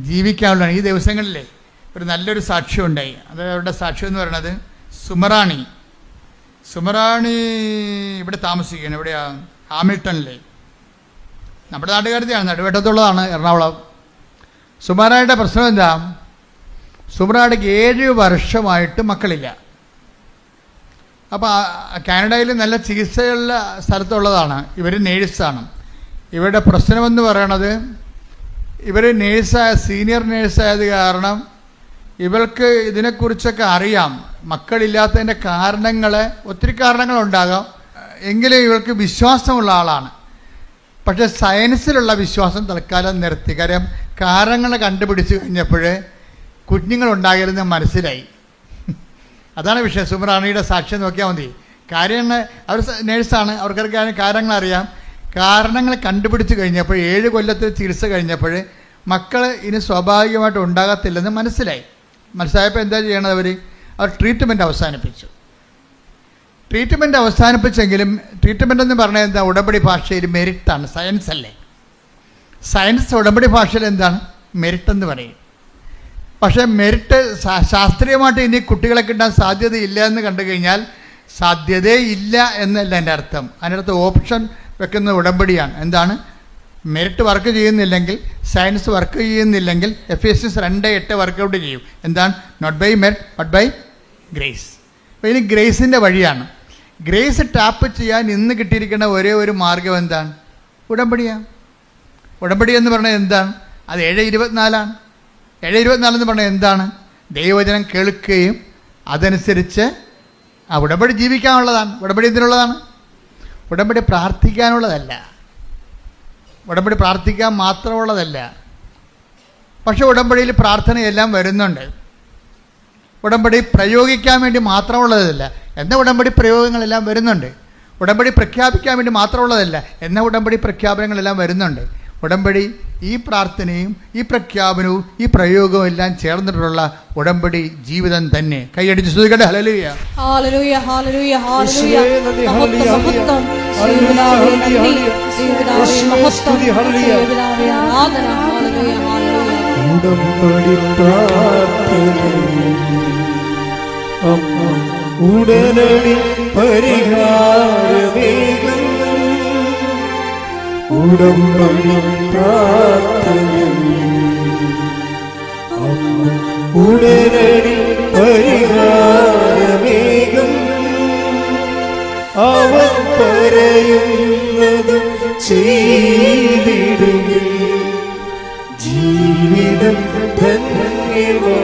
ജീവിക്കാനുള്ളതാണ്. ഈ ദിവസങ്ങളിലെ ഒരു നല്ലൊരു സാക്ഷ്യം ഉണ്ടായി. അത് അവരുടെ സാക്ഷ്യം എന്ന് പറയുന്നത് സുമറാണി ഇവിടെ താമസിക്കുകയാണ്. എവിടെയാ? ഹാമിൽട്ടണിലെ. നമ്മുടെ നാട്ടുകാരത്തെയാണ്, നടുവേട്ടത്തുള്ളതാണ്, എറണാകുളം. സുമറായുടെ പ്രശ്നം എന്താ? സുമറായിക്ക് 7 വർഷമായിട്ട് മക്കളില്ല. അപ്പോൾ കാനഡയിൽ നല്ല ചികിത്സയുള്ള സ്ഥലത്തുള്ളതാണ്. ഇവർ നേഴ്സാണ്. ഇവരുടെ പ്രശ്നമെന്ന് പറയണത്, ഇവർ സീനിയർ നേഴ്സായത് കാരണം ഇവൾക്ക് ഇതിനെക്കുറിച്ചൊക്കെ അറിയാം. മക്കളില്ലാത്തതിൻ്റെ ഒത്തിരി കാരണങ്ങളുണ്ടാകാം, എങ്കിലും ഇവൾക്ക് വിശ്വാസമുള്ള ആളാണ്. പക്ഷേ സയൻസിലുള്ള വിശ്വാസം തൽക്കാലം നിർത്തി. കാര്യം കാരണങ്ങൾ കണ്ടുപിടിച്ച് കഴിഞ്ഞപ്പോൾ കുഞ്ഞുങ്ങളുണ്ടാകരുതെന്ന് മനസ്സിലായി. അതാണ് വിഷയം. സുമറാണിയുടെ സാക്ഷ്യം നോക്കിയാൽ മതി. കാര്യങ്ങൾ അവർ നേഴ്സാണ്, അവർക്കൊക്കെ കാര്യങ്ങൾ അറിയാം. കാരണങ്ങൾ കണ്ടുപിടിച്ച് കഴിഞ്ഞപ്പോൾ 7 കൊല്ലത്തെ ചികിത്സ കഴിഞ്ഞപ്പോൾ മക്കൾ ഇനി സ്വാഭാവികമായിട്ട് ഉണ്ടാകത്തില്ലെന്ന് മനസ്സിലായപ്പോൾ എന്താ ചെയ്യണത്? അവർ ട്രീറ്റ്മെൻറ്റ് അവസാനിപ്പിച്ചു. ട്രീറ്റ്മെൻറ്റ് അവസാനിപ്പിച്ചെങ്കിലും ട്രീറ്റ്മെൻ്റ് എന്ന് പറഞ്ഞാൽ എന്താ? ഉടമ്പടി ഭാഷയിൽ മെരിറ്റാണ്, സയൻസ് അല്ലേ. സയൻസ് ഉടമ്പടി ഭാഷയിൽ എന്താണ്? മെരിറ്റ് എന്ന് പറയും. പക്ഷേ മെരിറ്റ് ശാസ്ത്രീയമായിട്ട് ഇനി കുട്ടികളെ കിട്ടാൻ സാധ്യതയില്ല എന്ന് കണ്ടു കഴിഞ്ഞാൽ സാധ്യതയില്ല എന്നല്ല എൻ്റെ അർത്ഥം. അതിനകത്ത് ഓപ്ഷൻ വെക്കുന്ന ഉടമ്പടിയാണ്. എന്താണ്? മെരിറ്റ് വർക്ക് ചെയ്യുന്നില്ലെങ്കിൽ, സയൻസ് വർക്ക് ചെയ്യുന്നില്ലെങ്കിൽ Ephesians 2:8 വർക്കൗട്ട് ചെയ്യും. എന്താണ്? Not by merit but by grace. അപ്പോൾ ഇനി ഗ്രേസിൻ്റെ വഴിയാണ്. ഗ്രേസ് ടാപ്പ് ചെയ്യാൻ ഇന്ന് കിട്ടിയിരിക്കുന്ന ഒരേ ഒരു മാർഗം എന്താണ്? ഉടമ്പടിയാണ്. ഉടമ്പടി എന്ന് പറഞ്ഞാൽ എന്താണ്? അത് 7:24 7:24 എന്ന് പറഞ്ഞാൽ എന്താണ്? ദൈവവചനം കേൾക്കുകയും അതനുസരിച്ച് ആ ഉടമ്പടി ജീവിക്കാനുള്ളതാണ്. ഉടമ്പടി എന്തിനുള്ളതാണ്? ഉടമ്പടി പ്രാർത്ഥിക്കാനുള്ളതല്ല. ഉടമ്പടി പ്രാർത്ഥിക്കാൻ മാത്രമുള്ളതല്ല. പക്ഷെ ഉടമ്പടിയിൽ പ്രാർത്ഥനയെല്ലാം വരുന്നുണ്ട്. ഉടമ്പടി പ്രയോഗിക്കാൻ വേണ്ടി മാത്രമുള്ളതല്ല. എന്നാൽ ഉടമ്പടി പ്രയോഗങ്ങളെല്ലാം വരുന്നുണ്ട്. ഉടമ്പടി പ്രഖ്യാപിക്കാൻ വേണ്ടി മാത്രമുള്ളതല്ല. എന്നാൽ ഉടമ്പടി പ്രഖ്യാപനങ്ങളെല്ലാം വരുന്നുണ്ട്. ഉടമ്പടി ഈ പ്രാർത്ഥനയും ഈ പ്രഖ്യാപനവും ഈ പ്രയോഗവും എല്ലാം ചേർന്നിട്ടുള്ള ഉടമ്പടി ജീവിതം തന്നെ. കൈയടിച്ച് സ്തുതിക്കട്ടെ. ഹല്ലേലൂയ, ഹല്ലേലൂയ, ഹല്ലേലൂയ, ഹല്ലേലൂയ. മഹത്വം, ഉടമ്പടി പ്രാർത്ഥനയിൽ ഉടനടി പരിഹാരമേകും. ഉടമ്പടി പ്രാർത്ഥനയിൽ ഉടനടി പരിഹാരമേകും. അവൻ പറയുന്നത് ചെയ്തിടുകിൽ ജീവിതം ധന്യമാക്കിയിടും.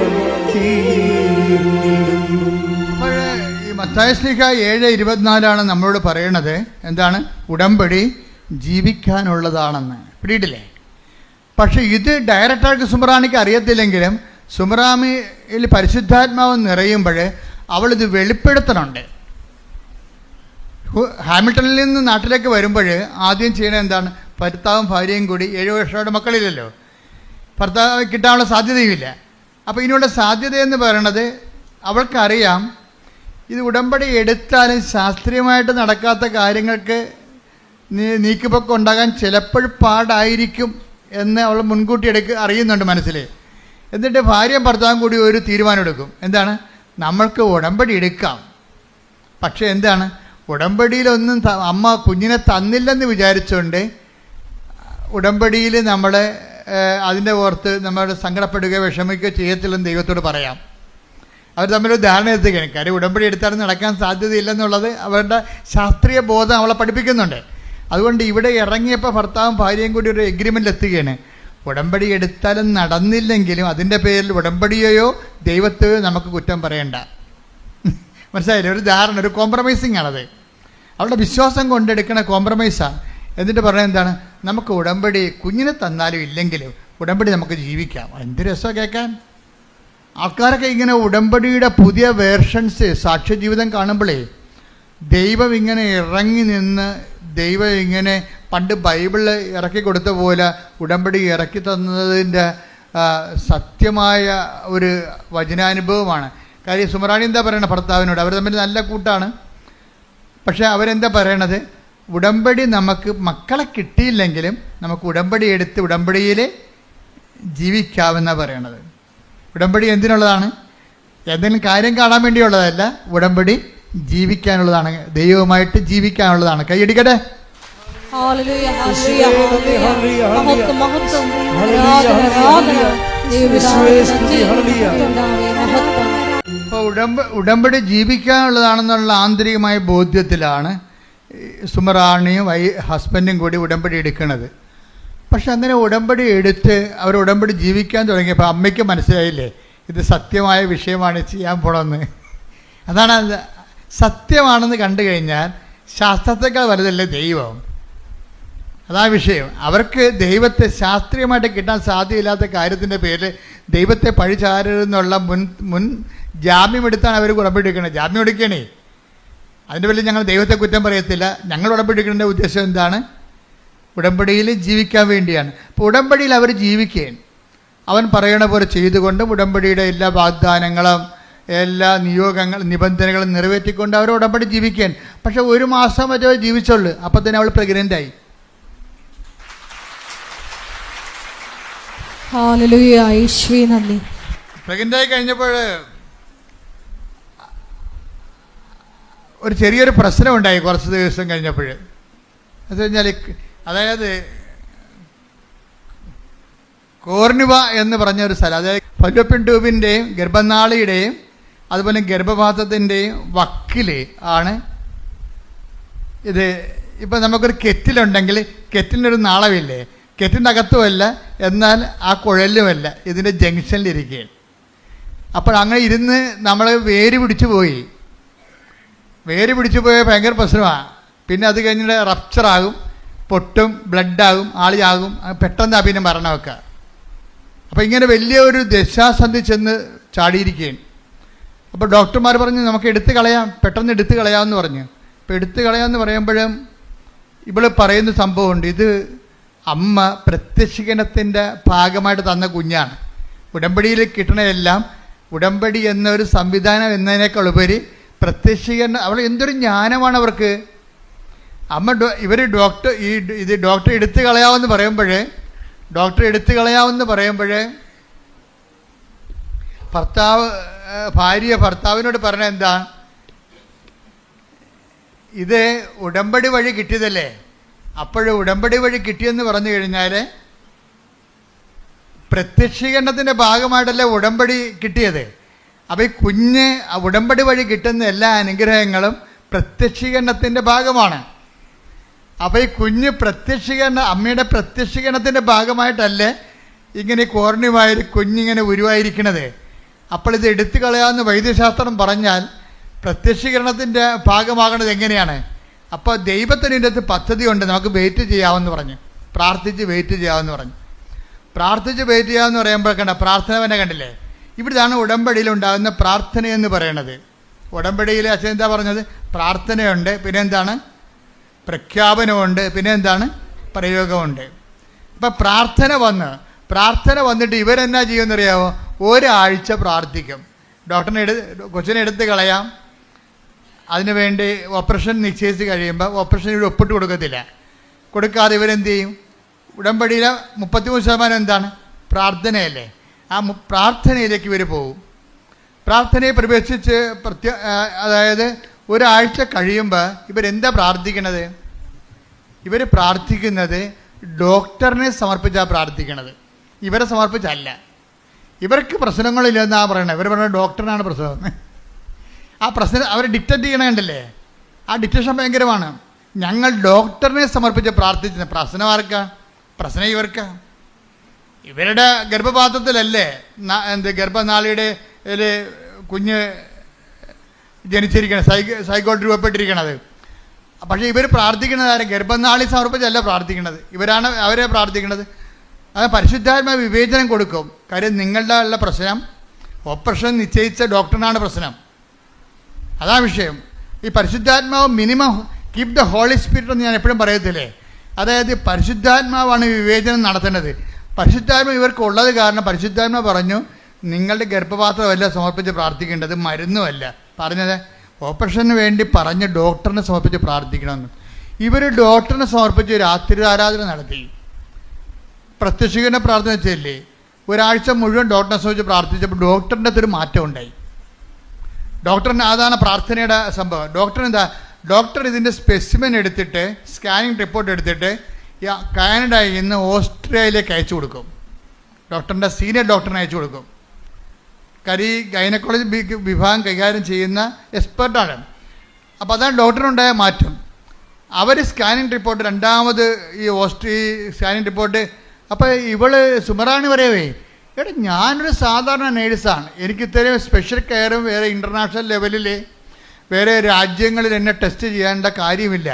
ഈ മത്തായി ശ്ലീഹ 7:24 നമ്മളോട് പറയണത് എന്താണ്? ഉടമ്പടി ജീവിക്കാനുള്ളതാണെന്ന്. പിടിയിട്ടില്ലേ? പക്ഷെ ഇത് ഡയറക്റ്റായിട്ട് സുമറാണിക്ക് അറിയത്തില്ലെങ്കിലും സുമറാമിയിൽ പരിശുദ്ധാത്മാവ് നിറയുമ്പോൾ അവളിത് വെളിപ്പെടുത്തണുണ്ട്. ഹാമിൽട്ടണിൽ നിന്ന് നാട്ടിലേക്ക് വരുമ്പോൾ ആദ്യം ചെയ്യണത് എന്താണ്? ഭർത്താവും ഭാര്യയും കൂടി 7 വർഷമായിട്ട് മക്കളില്ലല്ലോ, ഭർത്താവ് കിട്ടാനുള്ള സാധ്യതയുമില്ല. അപ്പോൾ ഇതിനുള്ള സാധ്യതയെന്ന് പറയണത് അവൾക്കറിയാം ഇത് ഉടമ്പടി എടുത്താലും ശാസ്ത്രീയമായിട്ട് നടക്കാത്ത കാര്യങ്ങൾക്ക് നീക്കുപോക്ക് ഉണ്ടാകാൻ ചിലപ്പോൾ പാടായിരിക്കും എന്ന് അവൾ മുൻകൂട്ടി അറിയുന്നുണ്ട് മനസ്സിൽ. എന്നിട്ട് ഭാര്യയും ഭർത്താവും കൂടി ഒരു തീരുമാനം എടുക്കും. എന്താണ്? നമ്മൾക്ക് ഉടമ്പടി എടുക്കാം. പക്ഷേ എന്താണ്? ഉടമ്പടിയിലൊന്നും അമ്മ കുഞ്ഞിനെ തന്നില്ലെന്ന് വിചാരിച്ചുകൊണ്ട് ഉടമ്പടിയിൽ നമ്മൾ അതിൻ്റെ ഓർത്ത് നമ്മൾ സങ്കടപ്പെടുകയോ വിഷമിക്കുകയോ ചെയ്യത്തില്ലെന്ന് ദൈവത്തോട് പറയാം. അവർ തമ്മിലൊരു ധാരണ എത്തുകയാണ്. കാര്യം ഉടമ്പടി എടുത്താലും നടക്കാൻ സാധ്യതയില്ലെന്നുള്ളത് അവരുടെ ശാസ്ത്രീയ ബോധം അവളെ പഠിപ്പിക്കുന്നുണ്ട്. അതുകൊണ്ട് ഇവിടെ ഇറങ്ങിയപ്പോൾ ഭർത്താവും ഭാര്യയും കൂടി ഒരു എഗ്രിമെൻ്റ് എത്തുകയാണ്. ഉടമ്പടി എടുത്താലും നടന്നില്ലെങ്കിലും അതിൻ്റെ പേരിൽ ഉടമ്പടിയെയോ ദൈവത്തെയോ നമുക്ക് കുറ്റം പറയണ്ട. മനസ്സിലായില്ലേ? ഒരു ധാരണ, ഒരു കോംപ്രമൈസിങ് ആണത്. അവളുടെ വിശ്വാസം കൊണ്ടെടുക്കണ കോംപ്രമൈസാണ്. എന്നിട്ട് പറയുന്നത് എന്താണ്? നമുക്ക് ഉടമ്പടി കുഞ്ഞിനെ തന്നാലും ഇല്ലെങ്കിലും ഉടമ്പടി നമുക്ക് ജീവിക്കാം. എന്ത് രസമാണ് കേൾക്കാൻ. ആൾക്കാരൊക്കെ ഇങ്ങനെ ഉടമ്പടിയുടെ പുതിയ വേർഷൻസ് സാക്ഷ്യജീവിതം കാണുമ്പോഴേ ദൈവം ഇങ്ങനെ ഇറങ്ങി നിന്ന് ദൈവം ഇങ്ങനെ പണ്ട് ബൈബിളിൽ ഇറക്കി കൊടുത്ത പോലെ ഉടമ്പടി ഇറക്കി തന്നതിൻ്റെ സത്യമായ ഒരു വചനാനുഭവമാണ്. കാര്യം സുമറാണി എന്താ പറയണത് ഭർത്താവിനോട്? അവർ തമ്മിൽ നല്ല കൂട്ടാണ്. പക്ഷേ അവരെന്താ പറയണത്? ഉടമ്പടി നമുക്ക് മക്കളെ കിട്ടിയില്ലെങ്കിലും നമുക്ക് ഉടമ്പടി എടുത്ത് ഉടമ്പടിയിൽ ജീവിക്കാമെന്നാണ് പറയണത്. ഉടമ്പടി എന്തിനുള്ളതാണ്? എന്തെങ്കിലും കാര്യം കാണാൻ വേണ്ടിയുള്ളതല്ല. ഉടമ്പടി ജീവിക്കാനുള്ളതാണ്, ദൈവവുമായിട്ട് ജീവിക്കാനുള്ളതാണ്. കൈയടിക്കട്ടെ. ഇപ്പോൾ ഉടമ്പടി ജീവിക്കാനുള്ളതാണെന്നുള്ള ആന്തരികമായ ബോധ്യത്തിലാണ് സുമറാണിയും ഹസ്ബൻഡും കൂടി ഉടമ്പടി എടുക്കുന്നത്. പക്ഷെ അങ്ങനെ ഉടമ്പടി എടുത്ത് അവർ ഉടമ്പടി ജീവിക്കാൻ തുടങ്ങിയപ്പോൾ അമ്മയ്ക്ക് മനസ്സിലായില്ലേ ഇത് സത്യമായ വിഷയമാണ് ചെയ്യാൻ പോണമെന്ന്. അതാണ് സത്യമാണെന്ന് കണ്ടു കഴിഞ്ഞാൽ ശാസ്ത്രത്തെക്കാൾ വലുതല്ലേ ദൈവം. അതാ വിഷയം. അവർക്ക് ദൈവത്തെ ശാസ്ത്രീയമായിട്ട് കിട്ടാൻ സാധ്യതയില്ലാത്ത കാര്യത്തിൻ്റെ പേരിൽ ദൈവത്തെ പഴിചാരരുന്നുള്ള മുൻ ജാമ്യമെടുത്താണ് അവർ ഉടമ്പടിക്കുന്നത്. ജാമ്യം എടുക്കണേ, അതിൻ്റെ പേരിൽ ഞങ്ങൾ ദൈവത്തെ കുറ്റം പറയത്തില്ല. ഞങ്ങൾ ഉടമ്പടിക്കേണ്ട ഉദ്ദേശം എന്താണ്? ഉടമ്പടിയിൽ ജീവിക്കാൻ വേണ്ടിയാണ്. അപ്പോൾ ഉടമ്പടിയിൽ അവർ ജീവിക്കുകയാണ്. അവൻ പറയണ പോലെ ചെയ്തുകൊണ്ടും ഉടമ്പടിയുടെ എല്ലാ വാഗ്ദാനങ്ങളും എല്ലാ നിബന്ധനകളും നിറവേറ്റിക്കൊണ്ട് അവർ ഉടമ്പടി ജീവിക്കാൻ. പക്ഷെ 1 മാസം വരെ ജീവിച്ചുള്ളൂ. അപ്പം തന്നെ അവൾ പ്രഗ്നൻ്റായി. ഹല്ലേലൂയ, യേശുവേ നന്ദി. പ്രഗ്നൻ്റായി കഴിഞ്ഞപ്പോൾ ഒരു ചെറിയൊരു പ്രശ്നം ഉണ്ടായി കുറച്ച് ദിവസം കഴിഞ്ഞപ്പോൾ. അത് കഴിഞ്ഞാൽ അതായത് കോർണിവ എന്ന് പറഞ്ഞ ഒരു സ്ഥലം, അതായത് ഫലോപ്പിൻ ട്യൂബിൻ്റെയും ഗർഭനാളിയുടെയും അതുപോലെ ഗർഭപാത്രത്തിൻ്റെയും വക്കിൽ ആണ് ഇത്. ഇപ്പം നമുക്കൊരു കെറ്റിലുണ്ടെങ്കിൽ കെറ്റിലിനൊരു നാളമില്ലേ, കെറ്റിൻ്റെ അകത്തുമല്ല എന്നാൽ ആ കുഴലുമല്ല, ഇതിൻ്റെ ജംഗ്ഷനിലിരിക്കുകയാണ്. അപ്പോൾ അങ്ങനെ ഇരുന്ന് നമ്മൾ വേര് പിടിച്ചു പോയി ഭയങ്കര പ്രശ്നമാണ്. പിന്നെ അത് കഴിഞ്ഞിട്ട് റപ്ചറാകും, പൊട്ടും, ബ്ലഡാകും, ആളിയാകും, പെട്ടെന്ന് പിന്നെ മരണമൊക്കെ. അപ്പോൾ ഇങ്ങനെ വലിയ ഒരു ദശാസന്ധി ചെന്ന് ചാടിയിരിക്കുകയാണ്. അപ്പോൾ ഡോക്ടർമാർ പറഞ്ഞു നമുക്ക് എടുത്തു കളയാം, പെട്ടെന്ന് എടുത്തു കളയാമെന്ന് പറഞ്ഞു. അപ്പോൾ എടുത്തു കളയാമെന്ന് പറയുമ്പോഴും ഇവൾ പറയുന്ന സംഭവമുണ്ട്, ഇത് അമ്മ പ്രത്യക്ഷീകരണത്തിൻ്റെ ഭാഗമായിട്ട് തന്ന കുഞ്ഞാണ്. ഉടമ്പടിയിൽ കിട്ടണതെല്ലാം ഉടമ്പടി എന്നൊരു സംവിധാനം എന്നതിനേക്കാൾ ഉപരി പ്രത്യക്ഷീകരണം. അവൾ എന്തൊരു ജ്ഞാനമാണ് അവർക്ക്. അമ്മ ഇവർ ഡോക്ടർ എടുത്തു കളയാമെന്ന് പറയുമ്പോഴേ ഭാര്യ ഭർത്താവിനോട് പറഞ്ഞ എന്താ, ഇത് ഉടമ്പടി വഴി കിട്ടിയതല്ലേ. അപ്പോൾ ഉടമ്പടി വഴി കിട്ടിയെന്ന് പറഞ്ഞു കഴിഞ്ഞാൽ പ്രത്യക്ഷീകരണത്തിൻ്റെ ഭാഗമായിട്ടല്ലേ ഉടമ്പടി കിട്ടിയത്. അപ്പോൾ ഈ കുഞ്ഞ് ഉടമ്പടി വഴി കിട്ടുന്ന എല്ലാ അനുഗ്രഹങ്ങളും പ്രത്യക്ഷീകരണത്തിൻ്റെ ഭാഗമാണ്. അപ്പോൾ ഈ കുഞ്ഞ് അമ്മയുടെ പ്രത്യക്ഷീകരണത്തിൻ്റെ ഭാഗമായിട്ടല്ലേ ഇങ്ങനെ കോർണിവായൊരു കുഞ്ഞിങ്ങനെ ഉരുവായിരിക്കണത്. അപ്പോൾ ഇത് എടുത്തു കളയാമെന്ന് വൈദ്യശാസ്ത്രം പറഞ്ഞാൽ പ്രത്യക്ഷീകരണത്തിൻ്റെ ഭാഗമാകണത് എങ്ങനെയാണ്? അപ്പോൾ ദൈവത്തിന് ഇതിൻ്റെ അകത്ത് പദ്ധതിയുണ്ട്, നമുക്ക് വെയിറ്റ് ചെയ്യാമെന്ന് പറഞ്ഞു, പ്രാർത്ഥിച്ച് വെയിറ്റ് ചെയ്യാമെന്ന് പറയുമ്പോൾ പ്രാർത്ഥന തന്നെ കണ്ടില്ലേ. ഇവിടെയാണ് ഉടമ്പടിയിൽ ഉണ്ടാകുന്ന പ്രാർത്ഥന എന്ന് പറയണത്. ഉടമ്പടിയിൽ അച്ഛൻ എന്താ പറഞ്ഞത്? പ്രാർത്ഥനയുണ്ട്, പിന്നെ എന്താണ്? പ്രഖ്യാപനമുണ്ട്, പിന്നെ എന്താണ്? പ്രയോഗമുണ്ട്. അപ്പം പ്രാർത്ഥന വന്നിട്ട് ഇവരെന്നാ ചെയ്യുമെന്നറിയാമോ? ഒരാഴ്ച പ്രാർത്ഥിക്കും. കൊച്ചിനെ എടുത്ത് കളയാം, അതിനുവേണ്ടി ഓപ്പറേഷൻ നിശ്ചയിച്ച് കഴിയുമ്പോൾ ഓപ്പറേഷൻ ഇവിടെ ഒപ്പിട്ട് കൊടുക്കാതെ ഇവരെന്ത് ചെയ്യും? ഉടമ്പടിയിലെ 33% എന്താണ്? പ്രാർത്ഥനയല്ലേ. ആ പ്രാർത്ഥനയിലേക്ക് ഇവർ പോകും. പ്രാർത്ഥനയെ പ്രവേശിച്ച് അതായത് ഒരാഴ്ച കഴിയുമ്പോൾ ഇവരെന്താ പ്രാർത്ഥിക്കണത്? ഇവർ പ്രാർത്ഥിക്കുന്നത് ഡോക്ടറിനെ സമർപ്പിച്ചാണ് പ്രാർത്ഥിക്കണത്, ഇവരെ സമർപ്പിച്ചല്ല. ഇവർക്ക് പ്രശ്നങ്ങളില്ലെന്നാണ് പറയണത്. ഇവർ പറയുന്നത് ഡോക്ടറിനാണ് പ്രശ്നം. ആ പ്രശ്നം അവർ ഡിക്റ്റേറ്റ് ചെയ്യണണ്ടല്ലേ, ആ ഡിക്റ്റേഷൻ ഭയങ്കരമാണ്. ഞങ്ങൾ ഡോക്ടറിനെ സമർപ്പിച്ച് പ്രാർത്ഥിച്ചത്. പ്രശ്നം ആർക്കാ? പ്രശ്നം ഇവർക്കാ. ഇവരുടെ ഗർഭപാത്രത്തിലല്ലേ ഗർഭനാളിയുടെ കുഞ്ഞ് ജനിച്ചിരിക്കണത്, സൈക്കോട്ട് രൂപപ്പെട്ടിരിക്കണത്. പക്ഷേ ഇവർ പ്രാർത്ഥിക്കുന്നത് ആരെ? ഗർഭനാളി സമർപ്പിച്ചല്ല പ്രാർത്ഥിക്കുന്നത്, അവരെ പ്രാർത്ഥിക്കുന്നത്. അത് പരിശുദ്ധാത്മ വിവേചനം കൊടുക്കും. കാര്യം നിങ്ങളുടെ ഉള്ള പ്രശ്നം ഓപ്പറേഷൻ നിശ്ചയിച്ച ഡോക്ടറിനാണ് പ്രശ്നം, അതാ വിഷയം. ഈ പരിശുദ്ധാത്മാവ് minimum keep the holy spirit എന്ന് ഞാൻ എപ്പോഴും പറയത്തില്ലേ. അതായത് പരിശുദ്ധാത്മാവാണ് വിവേചനം നടത്തേണ്ടത്. പരിശുദ്ധാത്മാവ് ഇവർക്ക് ഉള്ളത് കാരണം പരിശുദ്ധാത്മാവ് പറഞ്ഞു നിങ്ങളുടെ ഗർഭപാത്രമല്ല സമർപ്പിച്ച് പ്രാർത്ഥിക്കേണ്ടത്, മരുന്നുമല്ല പറഞ്ഞത്. ഓപ്പറേഷന് വേണ്ടി പറഞ്ഞ് ഡോക്ടറിനെ സമർപ്പിച്ച് പ്രാർത്ഥിക്കണമെന്ന്. ഇവർ ഡോക്ടറിനെ സമർപ്പിച്ച് രാത്രി ആരാധന നടത്തി, പ്രത്യക്ഷീകരണ പ്രാർത്ഥന വെച്ചല്ലേ. ഒരാഴ്ച മുഴുവൻ ഡോക്ടറിനെ സമർപ്പിച്ച് പ്രാർത്ഥിച്ചപ്പോൾ ഡോക്ടറിൻ്റെ ഒരു മാറ്റം ഉണ്ടായി. ഡോക്ടറിന് അതാണ് പ്രാർത്ഥനയുടെ സംഭവം. ഡോക്ടർ ഇതിൻ്റെ സ്പെസിമെൻ എടുത്തിട്ട് സ്കാനിങ് റിപ്പോർട്ട് എടുത്തിട്ട് കാനഡയിൽ നിന്ന് ഓസ്ട്രേലിയയിലേക്ക് അയച്ചു കൊടുക്കും. ഡോക്ടറിൻ്റെ സീനിയർ ഡോക്ടറിനെ അയച്ചു കൊടുക്കും. കാര്യം ഈ ഗൈനക്കോളജി വിഭാഗം കൈകാര്യം ചെയ്യുന്ന എക്സ്പെർട്ടാണ്. അപ്പോൾ അതാണ് ഡോക്ടറിനുണ്ടായ മാറ്റം. അവർ സ്കാനിങ് റിപ്പോർട്ട് രണ്ടാമത് ഈ സ്കാനിങ് റിപ്പോർട്ട് അപ്പോൾ ഇവള് സുമറാണി പറയവേ, എടാ ഞാനൊരു സാധാരണ നേഴ്സാണ്, എനിക്ക് ഇത്രയും സ്പെഷ്യൽ കെയറും വേറെ ഇൻ്റർനാഷണൽ ലെവലിൽ വേറെ രാജ്യങ്ങളിൽ എന്നെ ടെസ്റ്റ് ചെയ്യേണ്ട കാര്യമില്ല.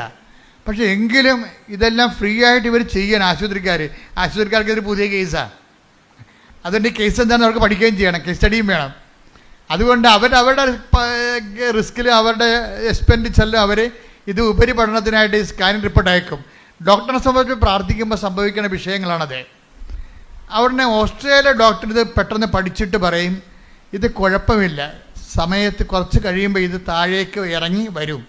പക്ഷെ എങ്കിലും ഇതെല്ലാം ഫ്രീ ആയിട്ട് ഇവർ ചെയ്യാൻ ആശുപത്രിക്കാർക്ക് ഇതൊരു പുതിയ കേസാണ്. അതുകൊണ്ട് കേസ് എന്താണെന്ന് അവർക്ക് പഠിക്കുകയും ചെയ്യണം, കേസ് സ്റ്റഡിയും വേണം. അതുകൊണ്ട് അവരുടെ റിസ്കിലും അവരുടെ എക്സ്പെൻഡിച്ചറിലും അവർ ഇത് ഉപരിപഠനത്തിനായിട്ട് സ്കാനിങ് റിപ്പോർട്ട് അയക്കും. ഡോക്ടറിനെ സംബന്ധിച്ച് പ്രാർത്ഥിക്കുമ്പോൾ സംഭവിക്കുന്ന വിഷയങ്ങളാണത്. അവിടെ ഓസ്ട്രേലിയ ഡോക്ടർ ഇത് പെട്ടെന്ന് പഠിച്ചിട്ട് പറയും, ഇത് കുഴപ്പമില്ല, സമയത്ത് കുറച്ച് കഴിയുമ്പോൾ ഇത് താഴേക്ക് ഇറങ്ങി വരും.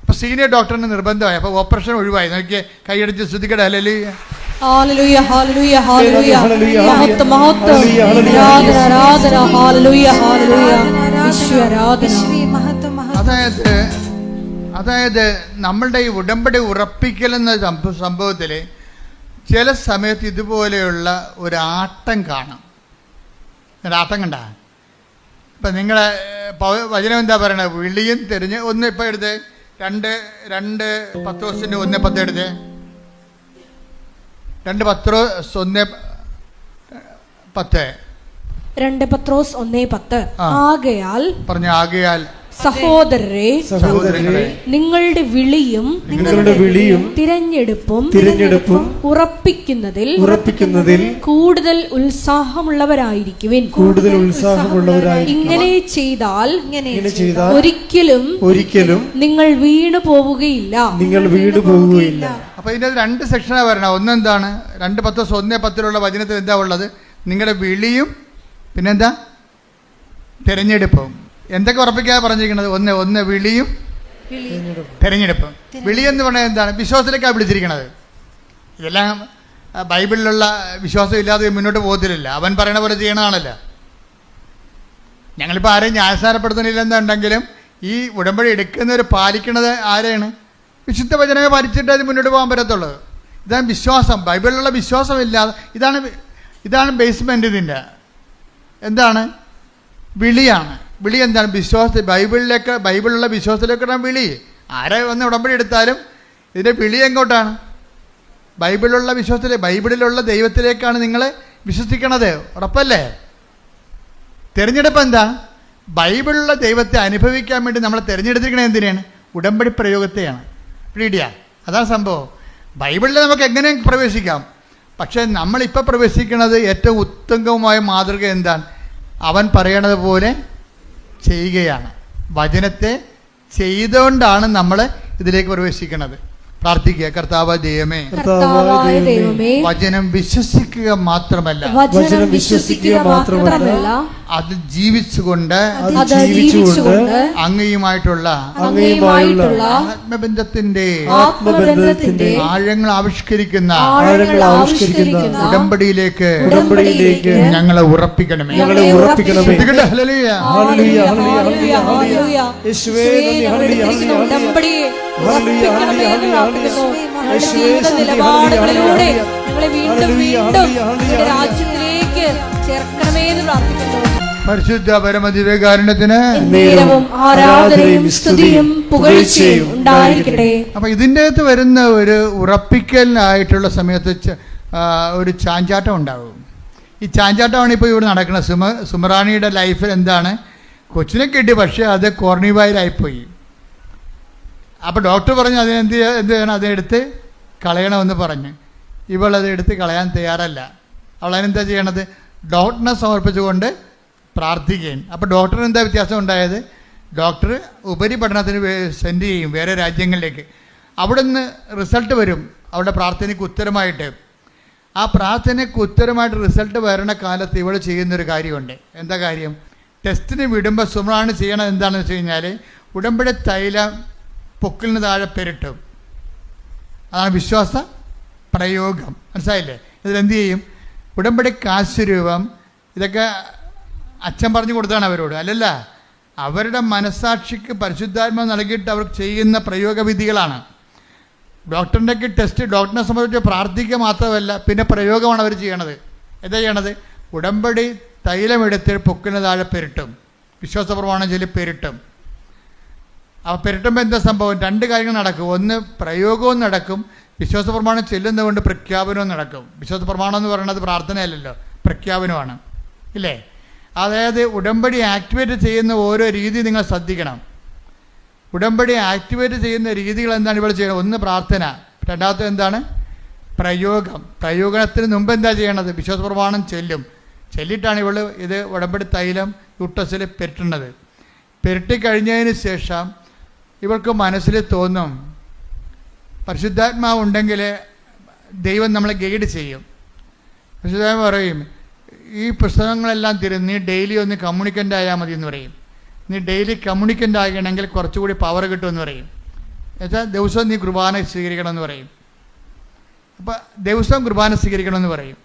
അപ്പോൾ സീനിയർ ഡോക്ടറിന് നിർബന്ധമായി. അപ്പോൾ ഓപ്പറേഷൻ ഒഴിവായി. നോക്കിയേ, കൈയടിച്ച് ശ്രദ്ധിക്കട്ടെ. ഹല്ലേലൂയ, ഹല്ലേലൂയ, ഹല്ലേലൂയ, ഹല്ലേലൂയ, മഹത്വം, മഹത്വം, ആരാധന, ആരാധന, ഹല്ലേലൂയ, ഹല്ലേലൂയ, യേശുവേ ആരാധന. അതായത് നമ്മളുടെ ഈ ഉടമ്പടി ഉറപ്പിക്കൽ എന്ന സംഭവത്തിൽ ചില സമയത്ത് ഇതുപോലെയുള്ള ഒരു ആട്ടം കാണാം. ആട്ടം കണ്ട ഇപ്പം നിങ്ങളെ വചനം എന്താ പറയണത്? വിളിയും തിരിഞ്ഞ് ഒന്ന് ഇപ്പം എടുത്ത് 2 പത്രോസിൻ്റെ 1:10 എടുത്ത് 2 പത്രോസ് 1:10 2 പത്രോസ് 1:10 ആകയാൽ സഹോദരരെ നിങ്ങളുടെ വിളിയും തിരഞ്ഞെടുപ്പും ഉറപ്പിക്കുന്നതിൽ കൂടുതൽ ഉത്സാഹമുള്ളവരായിരിക്കുവിൻ. ഇങ്ങനെ ചെയ്താൽ ഒരിക്കലും നിങ്ങൾ വീണു പോവുകയില്ല. അപ്പൊ ഇതിന്റെ 2 സെക്ഷനാണ് വരണം. ഒന്നെന്താണ്? 2 പത്രോസ് 1:10 വചനത്തിൽ എന്താ ഉള്ളത്? നിങ്ങളുടെ വിളിയും പിന്നെന്താ? തിരഞ്ഞെടുപ്പും. എന്തൊക്കെ ഉറപ്പിക്കാതെ പറഞ്ഞിരിക്കുന്നത്? ഒന്ന് വിളിയും തിരഞ്ഞെടുപ്പും. വിളി എന്ന് പറഞ്ഞാൽ എന്താണ്? വിശ്വാസത്തിലേക്കാണ് വിളിച്ചിരിക്കുന്നത്. ഇതെല്ലാം ബൈബിളിലുള്ള വിശ്വാസം ഇല്ലാതെ മുന്നോട്ട് പോകത്തില്ല. അവൻ പറയണ പോലെ ചെയ്യണതാണല്ലോ. ഞങ്ങളിപ്പോൾ ആരെയും ന്യായസ്ഥാനപ്പെടുത്തുന്നില്ലെന്നുണ്ടെങ്കിലും ഈ ഉടമ്പടി എടുക്കുന്നവർ പാലിക്കണത് ആരെയാണ്? വിശുദ്ധ വചനമേ പാലിച്ചിട്ട് അത് മുന്നോട്ട് പോകാൻ പറ്റത്തുള്ളൂ. ഇതാണ് വിശ്വാസം. ബൈബിളിലുള്ള വിശ്വാസമില്ലാതെ ഇതാണ് ബേസ്മെൻ്റ്. ഇതിൻ്റെ എന്താണ്? വിളിയാണ്. വിളി എന്താണ്? വിശ്വാസത്തിൽ ബൈബിളിലുള്ള വിശ്വാസത്തിലേക്കാണ് വിളി. ആരെ വന്ന് ഉടമ്പടി എടുത്താലും ഇതിൻ്റെ വിളി എങ്ങോട്ടാണ്? ബൈബിളിലുള്ള ബൈബിളിലുള്ള ദൈവത്തിലേക്കാണ് നിങ്ങളെ വിശ്വസിക്കണത്. ഉറപ്പല്ലേ? തിരഞ്ഞെടുപ്പ് എന്താ? ബൈബിളിലുള്ള ദൈവത്തെ അനുഭവിക്കാൻ വേണ്ടി നമ്മളെ തിരഞ്ഞെടുത്തിരിക്കണത് എന്തിനാണ്? ഉടമ്പടി പ്രയോഗത്തെയാണ്. പീഡിയ അതാണ് സംഭവം. ബൈബിളിൽ നമുക്ക് എങ്ങനെ പ്രവേശിക്കാം. പക്ഷേ നമ്മളിപ്പോൾ പ്രവേശിക്കുന്നത് ഏറ്റവും ഉത്തമമായ മാതൃക എന്താണ്? അവൻ പറയണത് പോലെ ചെയ്യുകയാണ്. വചനത്തെ ചെയ്തുകൊണ്ടാണ് നമ്മൾ ഇതിലേക്ക് പ്രവേശിക്കുന്നത്. പ്രാർത്ഥിക്കുക. കർത്താവായ ദൈവമേ, വചനം വിശ്വസിക്കുക മാത്രമല്ല അത് ജീവിച്ചുകൊണ്ട് അങ്ങയുമായിട്ടുള്ള ആത്മബന്ധത്തിന്റെ ആഴങ്ങൾ ആവിഷ്കരിക്കുന്ന ഉടമ്പടിയിലേക്ക് ഞങ്ങളെ ഉറപ്പിക്കണമേ. നിലപാടുകളിലൂടെ ഞങ്ങളെ വീണ്ടും രാജ്യത്തിലേക്ക് ചേർക്കണമേ എന്ന് പ്രാർത്ഥിക്കുന്നു. പരിശുദ്ധ പരമദിവ്യകാരുണ്യത്തിന് ആരാധനയും സ്തുതിയും പുകഴ്ചയും ഉണ്ടായിരിക്കട്ടെ. അപ്പൊ ഇതിൻ്റെ അകത്ത് വരുന്ന ഒരു ഉറപ്പിക്കലിനായിട്ടുള്ള സമയത്ത് ഒരു ചാഞ്ചാട്ടം ഉണ്ടാകും. ഈ ചാഞ്ചാട്ടമാണ് ഇപ്പോൾ ഇവിടെ നടക്കുന്നത്. സുമറാണിയുടെ ലൈഫിൽ എന്താണ്? കൊച്ചിനെ കിട്ടി, പക്ഷേ അത് കോർണിവായിലായിപ്പോയി. അപ്പോൾ ഡോക്ടർ പറഞ്ഞു എന്ത് ചെയ്യണം? അതെടുത്ത് കളയണമെന്ന് പറഞ്ഞ്. ഇവളത് എടുത്ത് കളയാൻ തയ്യാറല്ല. അവളതിനെന്താ ചെയ്യണത്? ഡോക്ടറിനെ സമർപ്പിച്ചുകൊണ്ട് പ്രാർത്ഥിക്കുകയും. അപ്പോൾ ഡോക്ടറിന് എന്താ വ്യത്യാസം ഉണ്ടായത്? ഡോക്ടർ ഉപരിപഠനത്തിന് സെൻഡ് ചെയ്യും വേറെ രാജ്യങ്ങളിലേക്ക്. അവിടെ നിന്ന് റിസൾട്ട് വരും അവളുടെ പ്രാർത്ഥനയ്ക്ക് ഉത്തരമായിട്ട്. ആ പ്രാർത്ഥനയ്ക്ക് ഉത്തരമായിട്ട് റിസൾട്ട് വരണ കാലത്ത് ഇവൾ ചെയ്യുന്നൊരു കാര്യമുണ്ട്. എന്താ കാര്യം? ടെസ്റ്റിന് വിടുമ്പോൾ സുമറാണി ചെയ്യണത് എന്താണെന്ന് വെച്ച് കഴിഞ്ഞാൽ ഉടമ്പടി തൈലം പൊക്കിലിന് താഴെ പെരട്ടും. അതാണ് വിശ്വാസ പ്രയോഗം. മനസ്സിലായില്ലേ? ഇതിലെന്ത് ചെയ്യും? ഉടമ്പടി കാശുരൂപം ഇതൊക്കെ അച്ഛൻ പറഞ്ഞു കൊടുത്താണ് അവരോട്. അല്ലല്ല, അവരുടെ മനസ്സാക്ഷിക്ക് പരിശുദ്ധാത്മ നൽകിയിട്ട് അവർ ചെയ്യുന്ന പ്രയോഗവിധികളാണ്. ഡോക്ടറിൻ്റെയൊക്കെ ടെസ്റ്റ് ഡോക്ടറിനെ സംബന്ധിച്ച് പ്രാർത്ഥിക്കുക മാത്രമല്ല, പിന്നെ പ്രയോഗമാണ് അവർ ചെയ്യണത്. എന്താ ചെയ്യണത്? ഉടമ്പടി തൈലമെടുത്ത് പൊക്കിന് താഴെ പെരട്ടും. വിശ്വാസപ്രമാണം ചൊല്ലി പെരട്ടും. അപ്പോൾ പെരട്ടുമ്പോൾ എന്താ സംഭവം? 2 കാര്യങ്ങൾ നടക്കും. ഒന്ന്, പ്രയോഗവും നടക്കും. വിശ്വാസപ്രമാണം ചെല്ലുന്നതുകൊണ്ട് പ്രഖ്യാപനവും നടക്കും. വിശ്വാസപ്രമാണം എന്ന് പറയുന്നത് പ്രാർത്ഥനയല്ലല്ലോ, പ്രഖ്യാപനമാണ്. ഇല്ലേ? അതായത് ഉടമ്പടി ആക്ടിവേറ്റ് ചെയ്യുന്ന ഓരോ രീതി നിങ്ങൾ ശ്രദ്ധിക്കണം. ഉടമ്പടി ആക്ടിവേറ്റ് ചെയ്യുന്ന രീതികൾ എന്താണ് ഇവിടെ ചെയ്യുന്നത്? ഒന്ന് പ്രാർത്ഥന, രണ്ടാമത്തെ എന്താണ്? പ്രയോഗം. പ്രയോഗത്തിന് മുമ്പ് എന്താ ചെയ്യണത്? വിശ്വാസ പ്രമാണം ചൊല്ലിയിട്ടാണ് ഇവൾ ഇത് ഉടമ്പടി തൈലം യൂട്ടസിൽ പെരട്ടുന്നത്. പെരട്ടിക്കഴിഞ്ഞതിന് ശേഷം ഇവൾക്ക് മനസ്സിൽ തോന്നും, പരിശുദ്ധാത്മാവ് ഉണ്ടെങ്കിൽ ദൈവം നമ്മളെ ഗൈഡ് ചെയ്യും. പരിശുദ്ധാത്മാവ് പറയും, ഈ പുസ്തകങ്ങളെല്ലാം തരും, നീ ഡെയിലി ഒന്ന് കമ്മ്യൂണിക്കൻ്റ് ആയാൽ മതി എന്ന് പറയും. നീ ഡെയിലി കമ്മ്യൂണിക്കൻ്റ് ആകണമെങ്കിൽ കുറച്ചുകൂടി പവർ കിട്ടുമെന്ന് പറയും. എന്നുവെച്ചാൽ ദിവസവും നീ കുർബാന സ്വീകരിക്കണമെന്ന് പറയും. അപ്പോൾ ദിവസവും കുർബാന സ്വീകരിക്കണമെന്ന് പറയും.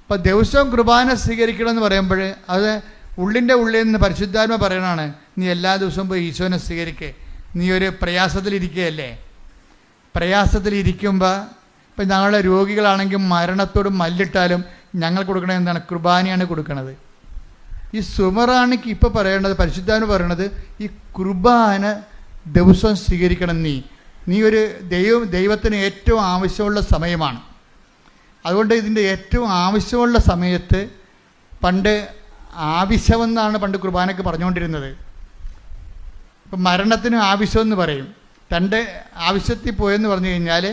അപ്പോൾ ദിവസവും കുർബാന സ്വീകരിക്കണമെന്ന് പറയുമ്പോൾ അത് ഉള്ളിൻ്റെ ഉള്ളിൽ നിന്ന് പരിശുദ്ധാത്മ പറയണതാണ്, നീ എല്ലാ ദിവസവും പോയി ഈശോനെ സ്വീകരിക്കുക. നീ ഒരു പ്രയാസത്തിലിരിക്കുകയല്ലേ. പ്രയാസത്തിലിരിക്കുമ്പോൾ ഇപ്പം ഞങ്ങളുടെ രോഗികളാണെങ്കിൽ മരണത്തോട് മല്ലിട്ടാലും ഞങ്ങൾ കൊടുക്കണത് എന്താണ്? കുർബാനയാണ് കൊടുക്കണത്. ഈ സുമറാണിക്ക് ഇപ്പോൾ പറയേണ്ടത്, പരിശുദ്ധാത്മ പറയണത്, ഈ കുർബാന ദിവസവും സ്വീകരിക്കണം. നീ ഒരു ദൈവത്തിന് ഏറ്റവും ആവശ്യമുള്ള സമയമാണ്. അതുകൊണ്ട് ഇതിൻ്റെ ഏറ്റവും ആവശ്യമുള്ള സമയത്ത് പണ്ട് ആവശ്യമെന്നാണ് പണ്ട് കുർബാനയ്ക്ക് പറഞ്ഞുകൊണ്ടിരുന്നത്. ഇപ്പം മരണത്തിനും ആവശ്യമെന്ന് പറയും. രണ്ട് ആവശ്യത്തിൽ പോയെന്ന് പറഞ്ഞു കഴിഞ്ഞാൽ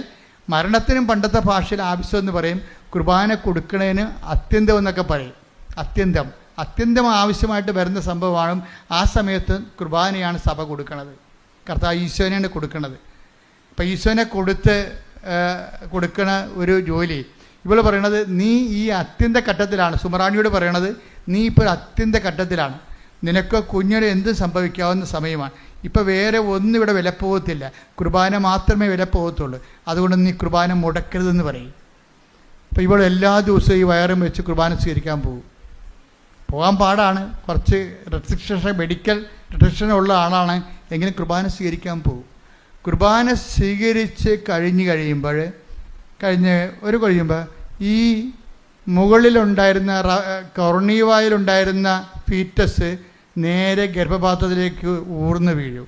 മരണത്തിനും പണ്ടത്തെ ഭാഷയിൽ ആവശ്യമെന്ന് പറയും. കുർബാന കൊടുക്കണതിന് അത്യന്തം എന്നൊക്കെ പറയും. അത്യന്തം ആവശ്യമായിട്ട് വരുന്ന സംഭവമാണ്. ആ സമയത്ത് കുർബാനയാണ് സഭ കൊടുക്കുന്നത്. കർത്താവ് ഈശോനെയാണ് കൊടുക്കുന്നത്. അപ്പം ഈശോനെ കൊടുക്കണ ഒരു ജോലി ഇവൾ പറയണത്, നീ ഈ അത്യന്ത ഘട്ടത്തിലാണ്. സുമറാണിയോട് പറയണത്, നീ ഇപ്പോൾ അത്യന്ത ഘട്ടത്തിലാണ്. നിനക്ക് കുഞ്ഞിന് എന്തും സംഭവിക്കാവുന്ന സമയമാണ്. ഇപ്പോൾ വേറെ ഒന്നും ഇവിടെ വിലപ്പോകത്തില്ല, കുർബാന മാത്രമേ വിലപ്പോകത്തുള്ളൂ. അതുകൊണ്ട് നീ കുർബാന മുടക്കരുതെന്ന് പറയും. അപ്പോൾ ഇവൾ എല്ലാ ദിവസവും ഈ വയറും വെച്ച് കുർബാന സ്വീകരിക്കാൻ പോകാൻ പാടാണ്. കുറച്ച് മെഡിക്കൽ റെസ്ട്രിക്ഷൻ ഉള്ള ആളാണ്, എങ്കിലും കുർബാന സ്വീകരിക്കാൻ പോകും. കുർബാന സ്വീകരിച്ച് കഴിയുമ്പോൾ ഈ മുകളിലുണ്ടായിരുന്ന കൊർണീവായിലുണ്ടായിരുന്ന ഫീറ്റസ് നേരെ ഗർഭപാത്രത്തിലേക്ക് ഊർന്നു വീഴും.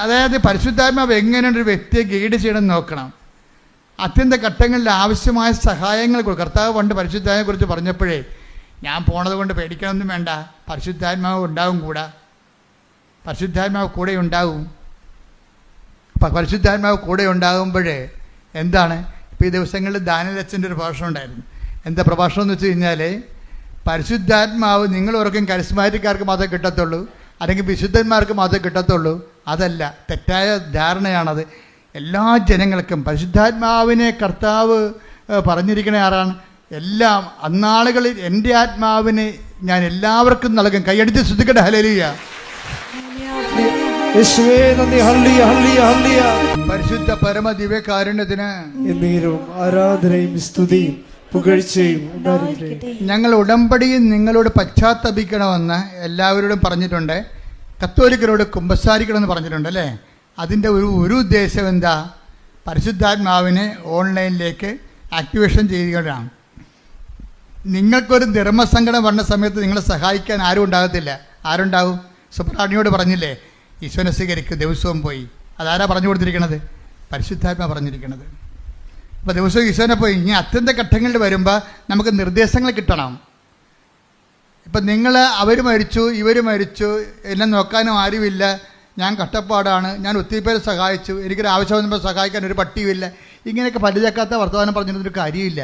അതായത് പരിശുദ്ധാത്മാവ് എങ്ങനെയാണ് ഒരു വ്യക്തിയെ ഗൈഡ് ചെയ്യണമെന്ന് നോക്കണം. അത്യന്ത ഘട്ടങ്ങളിൽ ആവശ്യമായ സഹായങ്ങൾ കൊടുക്കും. കർത്താവ് പണ്ട് പരിശുദ്ധാത്മാവിനെ കുറിച്ച് പറഞ്ഞപ്പോഴേ, ഞാൻ പോണത് കൊണ്ട് പേടിക്കണമെന്നും വേണ്ട, പരിശുദ്ധാത്മാവ് ഉണ്ടാവും കൂടെ, പരിശുദ്ധാത്മാവ് കൂടെ ഉണ്ടാവും. പരിശുദ്ധാത്മാവ് കൂടെ ഉണ്ടാകുമ്പോഴേ എന്താണ്? ഇപ്പോൾ ഈ ദിവസങ്ങളിൽ ദാനിയലച്ഛൻ്റെ ഒരു പ്രഭാഷണം ഉണ്ടായിരുന്നു. എന്താ പ്രഭാഷണം എന്ന് വെച്ച് കഴിഞ്ഞാൽ, പരിശുദ്ധാത്മാവ് നിങ്ങൾ ഓർക്കും കരിസ്മാറ്റിക്കാർക്ക് മാത്രമേ കിട്ടത്തുള്ളൂ, അല്ലെങ്കിൽ വിശുദ്ധന്മാർക്ക് മാത്രമേ കിട്ടത്തുള്ളൂ. അതല്ല, തെറ്റായ ധാരണയാണത്. എല്ലാ ജനങ്ങൾക്കും പരിശുദ്ധാത്മാവിനെ കർത്താവ് പറഞ്ഞിരിക്കണ ആരാണ്? എല്ലാം അന്നാളുകളിൽ എൻ്റെ ആത്മാവിനെ ഞാൻ എല്ലാവർക്കും നൽകും. കൈയടിച്ച് ശ്രദ്ധിക്കട്ടെ. ഹല്ലേലൂയ. പരിശുദ്ധ പരമ ദിവ്യകാരുണ്യത്തിന് ആരാധനയും സ്തുതിയും പുകഴ്ചയും ഉണ്ടായിരിക്കട്ടെ. ഞങ്ങൾ ഉടമ്പടിയിൽ നിങ്ങളോട് പശ്ചാത്തപിക്കണമെന്ന് എല്ലാവരോടും പറഞ്ഞിട്ടുണ്ട്. കത്തോലിക്കരോട് കുമ്പസാരിക്കണമെന്ന് പറഞ്ഞിട്ടുണ്ട് അല്ലേ? അതിൻ്റെ ഒരു ഉദ്ദേശം എന്താ? പരിശുദ്ധാത്മാവിനെ ഓൺലൈനിലേക്ക് ആക്ടിവേഷൻ ചെയ്യുകയാണ്. നിങ്ങൾക്കൊരു ധർമ്മസങ്കടം വന്ന സമയത്ത് നിങ്ങളെ സഹായിക്കാൻ ആരും ഉണ്ടാകത്തില്ല. ആരുണ്ടാവും? സുബ്രാണിയോട് പറഞ്ഞില്ലേ, ഈശോനെ സ്വീകരിക്കും, ദിവസവും പോയി. അതാരാ പറഞ്ഞു കൊടുത്തിരിക്കണത്? പരിശുദ്ധാത്മാ പറഞ്ഞിരിക്കണത്. അപ്പോൾ ദിവസവും ഈശോനെ പോയി. ഇനി അത്യന്ത ഘട്ടങ്ങളിൽ വരുമ്പോൾ നമുക്ക് നിർദ്ദേശങ്ങൾ കിട്ടണം. ഇപ്പം അവർ മരിച്ചു, ഇവർ മരിച്ചു, എന്നെ നോക്കാനും ആരുമില്ല, ഞാൻ കഷ്ടപ്പാടാണ്, ഞാൻ ഒത്തിരി പേര് സഹായിച്ചു, എനിക്കൊരു ആവശ്യം വന്നപ്പോൾ സഹായിക്കാൻ ഒരു പട്ടിയുമില്ല, ഇങ്ങനെയൊക്കെ പരിചയക്കാത്ത വർത്തമാനം പറഞ്ഞിട്ടൊരു കാര്യമില്ല.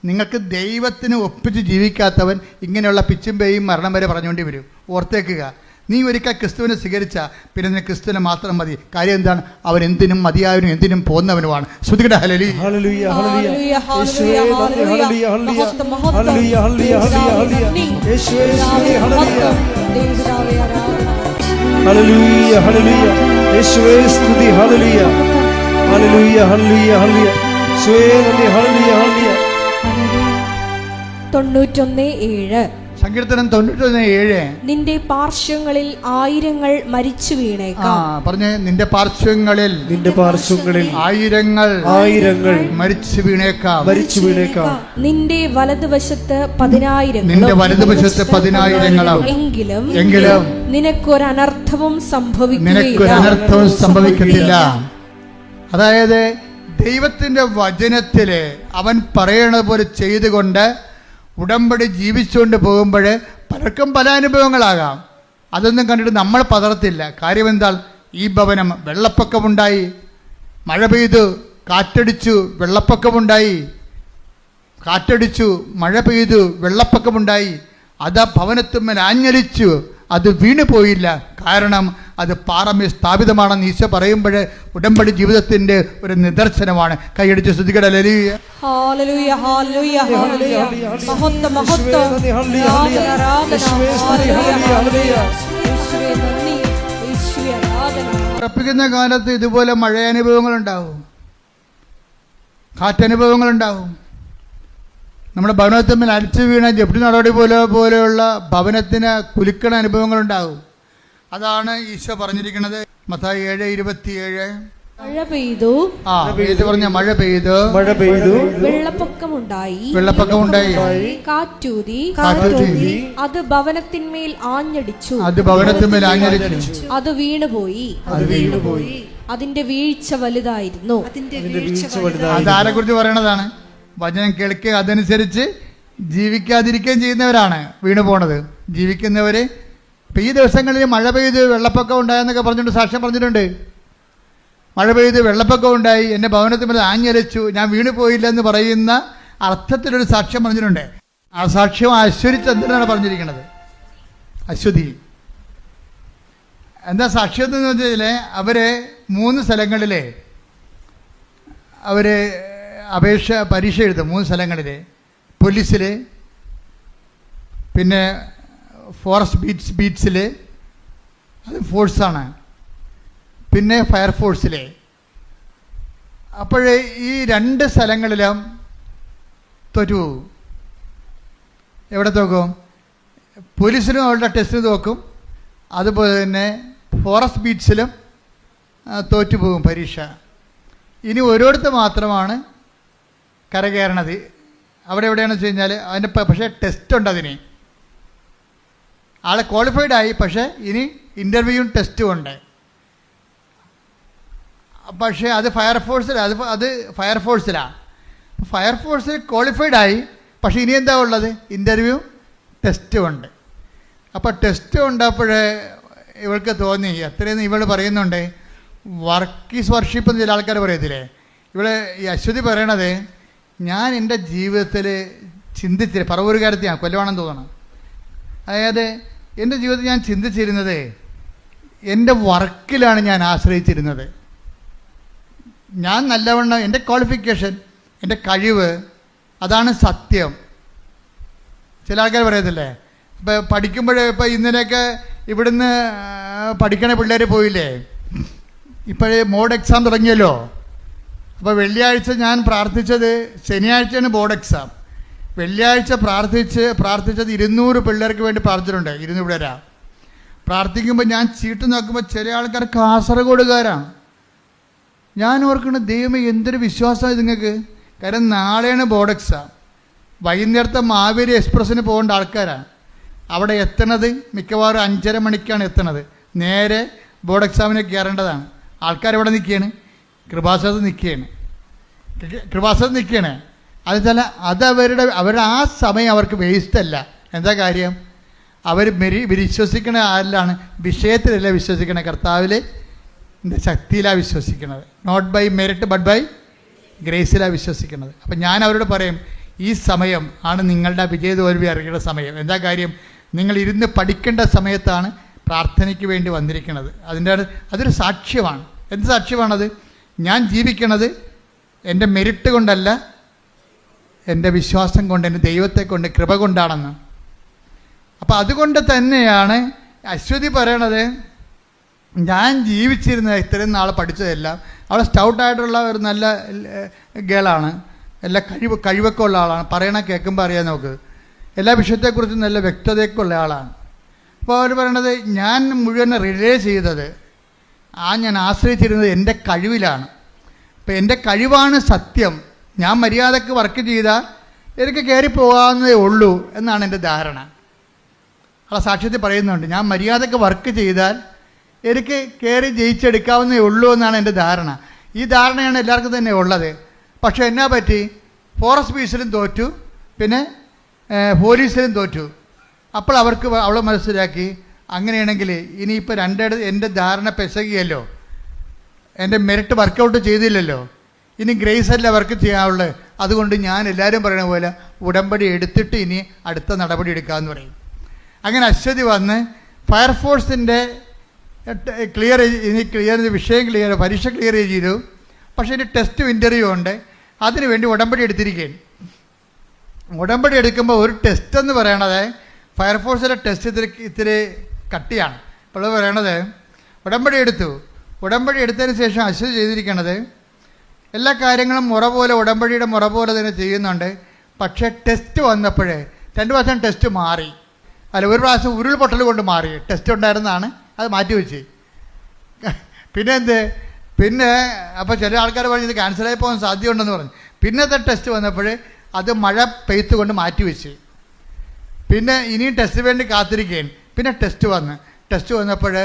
നിങ്ങൾക്ക് ദൈവത്തിന് ഒപ്പിച്ച് ജീവിക്കാത്തവൻ ഇങ്ങനെയുള്ള പിച്ചും പേയും മരണം വരെ പറഞ്ഞുകൊണ്ടേ വരും. ഓർത്തേക്കുക, നീ ഒരിക്കൽ ക്രിസ്തുവിനെ സ്വീകരിച്ച പിന്നെ നിനക്ക് ക്രിസ്തുവിനെ മാത്രം മതി. കാര്യം എന്താണ്? അവൻ എന്തിനും മതിയായവനും എന്തിനും പോന്നവനുമാണ്. ശ്രുതികട ഹല്ലേലൂയ. ഹല്ലേലൂയ ഹല്ലേലൂയ യേശുവേ നന്ദി. ഹല്ലേലൂയ ഹല്ലേലൂയ ഹല്ലേലൂയ ഹല്ലേലൂയ ഹല്ലേലൂയ യേശുവേ സ്തുതി. ഹല്ലേലൂയ ഹല്ലേലൂയ ഹല്ലേലൂയ യേശുവേ സ്തുതി. ഹല്ലേലൂയ ഹല്ലേലൂയ ഹല്ലേലൂയ ഹല്ലേലൂയ യേശുവേ നന്ദി. ഹല്ലേലൂയ ഹല്ലേലൂയ. 91:7 സങ്കീർത്തനം 91:7. നിന്റെ പാർശ്വങ്ങളിൽ ആയിരങ്ങൾ മരിച്ചു വീണേക്കാം. പറഞ്ഞേ, നിന്റെ പാർശ്വങ്ങളിൽ ആയിരങ്ങൾ മരിച്ചു വീണേക്കാം. നിന്റെ വലതുവശത്ത് 10,000 എങ്കിലും നിനക്കൊരനർത്ഥവും സംഭവിക്കത്തില്ല. അതായത് ദൈവത്തിന്റെ വചനത്തില് അവൻ പറയണ പോലെ ചെയ്തുകൊണ്ട് ഉടമ്പടി ജീവിച്ചുകൊണ്ട് പോകുമ്പോൾ പല പലർക്കും പല അനുഭവങ്ങളാകാം. അതൊന്നും കണ്ടിട്ട് നമ്മൾ പതറത്തില്ല. കാര്യം എന്താ? ഈ ഭവനം വെള്ളപ്പൊക്കമുണ്ടായി, മഴ പെയ്തു, കാറ്റടിച്ചു, വെള്ളപ്പൊക്കമുണ്ടായി, കാറ്റടിച്ചു, മഴ പെയ്തു, വെള്ളപ്പൊക്കമുണ്ടായി, അത് ആ ഭവനത്തിന്മേൽ ആഞ്ഞടിച്ചു, അത് വീണു പോയില്ല. കാരണം അത് പാറമേൽ സ്ഥാപിതമാണെന്ന് ഈശോ പറയുമ്പോൾ ഉടമ്പടി ജീവിതത്തിന്റെ ഒരു നിദർശനമാണ്. കൈയടിച്ച് സ്തുതിക്കട്ടെ. ഹല്ലേലൂയ, ഹല്ലേലൂയ, ഹല്ലേലൂയ, ഹല്ലേലൂയ. മഹത്വം, മഹത്വം, ആരാധന, ഹല്ലേലൂയ. യേശുവേ നന്ദി, യേശുവേ ആരാധന. ഉറപ്പിക്കുന്ന കാലത്ത് ഇതുപോലെ മഴ അനുഭവങ്ങളുണ്ടാവും, കാറ്റനുഭവങ്ങളുണ്ടാവും. നമ്മുടെ ഭവനത്തിന്മേൽ അടിച്ചു വീണ ജപ്തി നടപടി പോലെയുള്ള ഭവനത്തിന് കുലുക്കണ അനുഭവങ്ങളുണ്ടാവും. അതാണ് ഈശോ പറഞ്ഞിരിക്കുന്നത്. മത്തായി 7:27. മഴ പെയ്തു, പറഞ്ഞ മഴ പെയ്തു, വെള്ളപ്പൊക്കമുണ്ടായി, കാറ്റൂതി, അത് ഭവനത്തിന്മേൽ ആഞ്ഞടിച്ചു, അത് വീണുപോയി, അതിന്റെ വീഴ്ച വലുതായിരുന്നു. അതാരെ കുറിച്ച് പറയണതാണ്? വചനം കേൾക്കുക, അതനുസരിച്ച് ജീവിക്കാതിരിക്കുകയും ചെയ്യുന്നവരാണ് വീണു പോണത്. ജീവിക്കുന്നവര് ഇപ്പം ഈ ദിവസങ്ങളിൽ മഴ പെയ്ത് വെള്ളപ്പൊക്കം ഉണ്ടായെന്നൊക്കെ പറഞ്ഞിട്ടുണ്ട്, സാക്ഷ്യം പറഞ്ഞിട്ടുണ്ട്. മഴ പെയ്ത് വെള്ളപ്പൊക്കം ഉണ്ടായി, എൻ്റെ ഭവനത്തിൽ ആഞ്ഞരച്ചു, ഞാൻ വീണു പോയില്ല എന്ന് പറയുന്ന അർത്ഥത്തിലൊരു സാക്ഷ്യം പറഞ്ഞിട്ടുണ്ട്. ആ സാക്ഷ്യം അശ്വതി ചന്ദ്രനാണ് പറഞ്ഞിരിക്കുന്നത്. അശ്വതി എന്താ സാക്ഷ്യം എന്ന് വെച്ചാൽ അവര് 3 സ്ഥലങ്ങളിൽ അവർ പരീക്ഷ എഴുതും. 3 സ്ഥലങ്ങളിൽ, പോലീസിൽ, പിന്നെ ഫോറസ്റ്റ് ബീറ്റ്സിൽ, അത് ഫോഴ്സാണ്, പിന്നെ ഫയർഫോഴ്സിൽ. അപ്പോൾ ഈ 2 സ്ഥലങ്ങളിലും തോറ്റു. എവിടെ തോക്കും? പോലീസിലും അവരുടെ ടെസ്റ്റിന് തോക്കും, അതുപോലെ തന്നെ ഫോറസ്റ്റ് ബീറ്റ്സിലും തോറ്റുപോകും പരീക്ഷ. ഇനി ഒരിടത്ത് മാത്രമാണ് കരകയറണത്. അവിടെ എവിടെയാണെന്ന് വെച്ച് കഴിഞ്ഞാൽ അതിൻ്റെ പക്ഷേ ടെസ്റ്റ് ഉണ്ട്. അതിന് ആളെ ക്വാളിഫൈഡ് ആയി, പക്ഷേ ഇനി ഇൻ്റർവ്യൂവും ടെസ്റ്റും ഉണ്ട്. പക്ഷേ അത് ഫയർഫോഴ്സിലാണ്. അത് ഫയർഫോഴ്സിലാണ്. ഫയർഫോഴ്സിൽ ക്വാളിഫൈഡ് ആയി, പക്ഷേ ഇനി എന്താ ഉള്ളത്? ഇൻ്റർവ്യൂ ടെസ്റ്റും ഉണ്ട്. അപ്പോൾ ടെസ്റ്റ് ഉണ്ടപ്പോഴേ ഇവൾക്ക് തോന്നി, എത്രയെന്ന് ഇവൾ പറയുന്നുണ്ട്, വർക്ക് ഈസ് വർഷിപ്പ് എന്ന് ചില ആൾക്കാർ പറയത്തില്ലേ. ഇവള് ഈ അശ്വതി പറയണത്, ഞാൻ എൻ്റെ ജീവിതത്തിൽ ചിന്തിച്ചില്ല, പറവൂരുകാരത്തെയാണ്, കൊല്ലവാണെന്ന് തോന്നണം. അതായത് എൻ്റെ ജീവിതത്തിൽ ഞാൻ ചിന്തിച്ചിരുന്നത് എൻ്റെ വർക്കിലാണ് ഞാൻ ആശ്രയിച്ചിരുന്നത്. ഞാൻ നല്ലവണ്ണം എൻ്റെ ക്വാളിഫിക്കേഷൻ, എൻ്റെ കഴിവ്, അതാണ് സത്യം. ചില ആൾക്കാർ പറയത്തില്ലേ, ഇപ്പം പഠിക്കുമ്പോഴേ, ഇപ്പം ഇന്നലെയൊക്കെ ഇവിടുന്ന് പഠിക്കണ പിള്ളേർ പോയില്ലേ, ഇപ്പോഴേ മോഡ് എക്സാം തുടങ്ങിയല്ലോ. അപ്പോൾ വെള്ളിയാഴ്ച ഞാൻ പ്രാർത്ഥിച്ചത്, ശനിയാഴ്ചയാണ് ബോർഡ് എക്സാം. വെള്ളിയാഴ്ച പ്രാർത്ഥിച്ചത് 200 പിള്ളേർക്ക് വേണ്ടി പ്രാർത്ഥിച്ചിട്ടുണ്ട്. 200 പിള്ളേരാ പ്രാർത്ഥിക്കുമ്പോൾ ഞാൻ ചീട്ട് നോക്കുമ്പോൾ ചില ആൾക്കാർ കാസർഗോഡുകാരാണ്. ഞാൻ ഓർക്കണം, ദൈവമേ എന്തൊരു വിശ്വാസമാണ് നിങ്ങൾക്ക്. കാരണം നാളെയാണ് ബോർഡ് എക്സാം. വൈകുന്നേരത്തെ മാവേലി എക്സ്പ്രസ്സിന് പോകേണ്ട ആൾക്കാരാണ്. അവിടെ എത്തണത് മിക്കവാറും 5:30 മണിക്കാണ് എത്തണത്. നേരെ ബോർഡ് എക്സാമിന് കയറേണ്ടതാണ്. ആൾക്കാരെവിടെ നിൽക്കുകയാണ്? കൃപാസനത്ത് നിൽക്കുകയാണ്. അത് അവരുടെ ആ സമയം അവർക്ക് വേസ്റ്റല്ല. എന്താ കാര്യം? അവർ വിശ്വസിക്കണ ആരിലാണ്? വിഷയത്തിലല്ല വിശ്വസിക്കണ, കർത്താവിൽ ശക്തിയിലാണ് വിശ്വസിക്കുന്നത്. Not by merit but by ഗ്രേസിലാണ് വിശ്വസിക്കുന്നത്. അപ്പം ഞാൻ അവരോട് പറയും, ഈ സമയം ആണ് നിങ്ങളുടെ വിജയതോൽവി അറിയേണ്ട സമയം. എന്താ കാര്യം? നിങ്ങൾ ഇരുന്ന് പഠിക്കേണ്ട സമയത്താണ് പ്രാർത്ഥനയ്ക്ക് വേണ്ടി വന്നിരിക്കുന്നത്. അതൊരു സാക്ഷ്യമാണ്. എന്ത് സാക്ഷ്യമാണത്? ഞാൻ ജീവിക്കണത് എൻ്റെ മെറിറ്റ് കൊണ്ടല്ല, എൻ്റെ വിശ്വാസം കൊണ്ട്, എൻ്റെ ദൈവത്തെ കൊണ്ട്, കൃപ കൊണ്ടാണെന്ന്. അപ്പം അതുകൊണ്ട് തന്നെയാണ് അശ്വതി പറയണത്, ഞാൻ ജീവിച്ചിരുന്ന ഇത്രയും നാൾ പഠിച്ചതെല്ലാം, അവൾ സ്റ്റൗട്ടായിട്ടുള്ള ഒരു നല്ല ഗേളാണ്, എല്ലാ കഴിവൊക്കെ ഉള്ള ആളാണ്, പറയണ കേൾക്കുമ്പോൾ അറിയാൻ നമുക്ക്, എല്ലാ വിഷയത്തെക്കുറിച്ചും നല്ല വ്യക്തതയൊക്കെ ഉള്ള ആളാണ്. അപ്പോൾ അവർ പറയണത്, ഞാൻ മുഴുവൻ റിലേ ചെയ്തത്, ഞാൻ ആശ്രയിച്ചിരുന്നത് എൻ്റെ കഴിവിലാണ്. അപ്പം എൻ്റെ കഴിവാണ് സത്യം. ഞാൻ മര്യാദക്ക് വർക്ക് ചെയ്താൽ എനിക്ക് കയറി പോകാവുന്നതേ ഉള്ളൂ എന്നാണ് എൻ്റെ ധാരണ. ആ സാക്ഷ്യത്തിൽ പറയുന്നുണ്ട്, ഞാൻ മര്യാദക്ക് വർക്ക് ചെയ്താൽ എനിക്ക് കയറി ജയിച്ചെടുക്കാവുന്നതേ ഉള്ളൂ എന്നാണ് എൻ്റെ ധാരണ. ഈ ധാരണയാണ് എല്ലാവർക്കും തന്നെ ഉള്ളത്. പക്ഷേ എന്നാ പറ്റി? ഫോറസ്റ്റ് ബീസിലും തോറ്റു, പിന്നെ പോലീസിലും തോറ്റു. അപ്പോൾ അവൾ മനസ്സിലാക്കി, അങ്ങനെയാണെങ്കിൽ ഇനിയിപ്പോൾ എൻ്റെ ധാരണ പെസകിയല്ലോ, എൻ്റെ മെറിറ്റ് വർക്കൗട്ട് ചെയ്തില്ലല്ലോ, ഇനി ഗ്രേസ് അല്ല വർക്ക് ചെയ്യാനുള്ളത്. അതുകൊണ്ട് ഞാൻ എല്ലാവരും പറയുന്ന പോലെ ഉടമ്പടി എടുത്തിട്ട് ഇനി അടുത്ത നടപടി എടുക്കാമെന്ന് പറയും. അങ്ങനെ അശ്വതി വന്ന് ഫയർഫോഴ്സിൻ്റെ പരീക്ഷ ക്ലിയർ ചെയ്തു. പക്ഷേ ഇനി ടെസ്റ്റ് ഇൻ്റർവ്യൂ ഉണ്ട്, അതിനു വേണ്ടി ഉടമ്പടി എടുത്തിരിക്കുകയാണ്. ഉടമ്പടി എടുക്കുമ്പോൾ ഒരു ടെസ്റ്റ് എന്ന് പറയണത്, ഫയർഫോഴ്സിൻ്റെ ടെസ്റ്റ് ഇത്തിരി കട്ടിയാണ്. അപ്പോൾ പറയണത് ഉടമ്പടി എടുത്തതിന് ശേഷം അശ്വതി ചെയ്തിരിക്കണത് എല്ലാ കാര്യങ്ങളും ഉടമ്പടിയുടെ മുറ പോലെ തന്നെ ചെയ്യുന്നുണ്ട്. പക്ഷേ ടെസ്റ്റ് വന്നപ്പോഴേ 2 പ്രാവശ്യം ടെസ്റ്റ് മാറി. അല്ല, ഒരു പ്രാവശ്യം ഉരുൾപൊട്ടൽ കൊണ്ട് മാറി. ടെസ്റ്റ് ഉണ്ടായിരുന്നതാണ്, അത് മാറ്റിവെച്ച്. പിന്നെ അപ്പോൾ ചില ആൾക്കാർ പറഞ്ഞു ഇത് ക്യാൻസലായി പോകാൻ സാധ്യതയുണ്ടെന്ന് പറഞ്ഞു. പിന്നത്തെ ടെസ്റ്റ് വന്നപ്പോൾ അത് മഴ പെയ്ത്ത് കൊണ്ട് മാറ്റിവെച്ച്. പിന്നെ ഇനിയും ടെസ്റ്റ് വേണ്ടി കാത്തിരിക്കുകയാണ്. പിന്നെ ടെസ്റ്റ് വന്നപ്പോൾ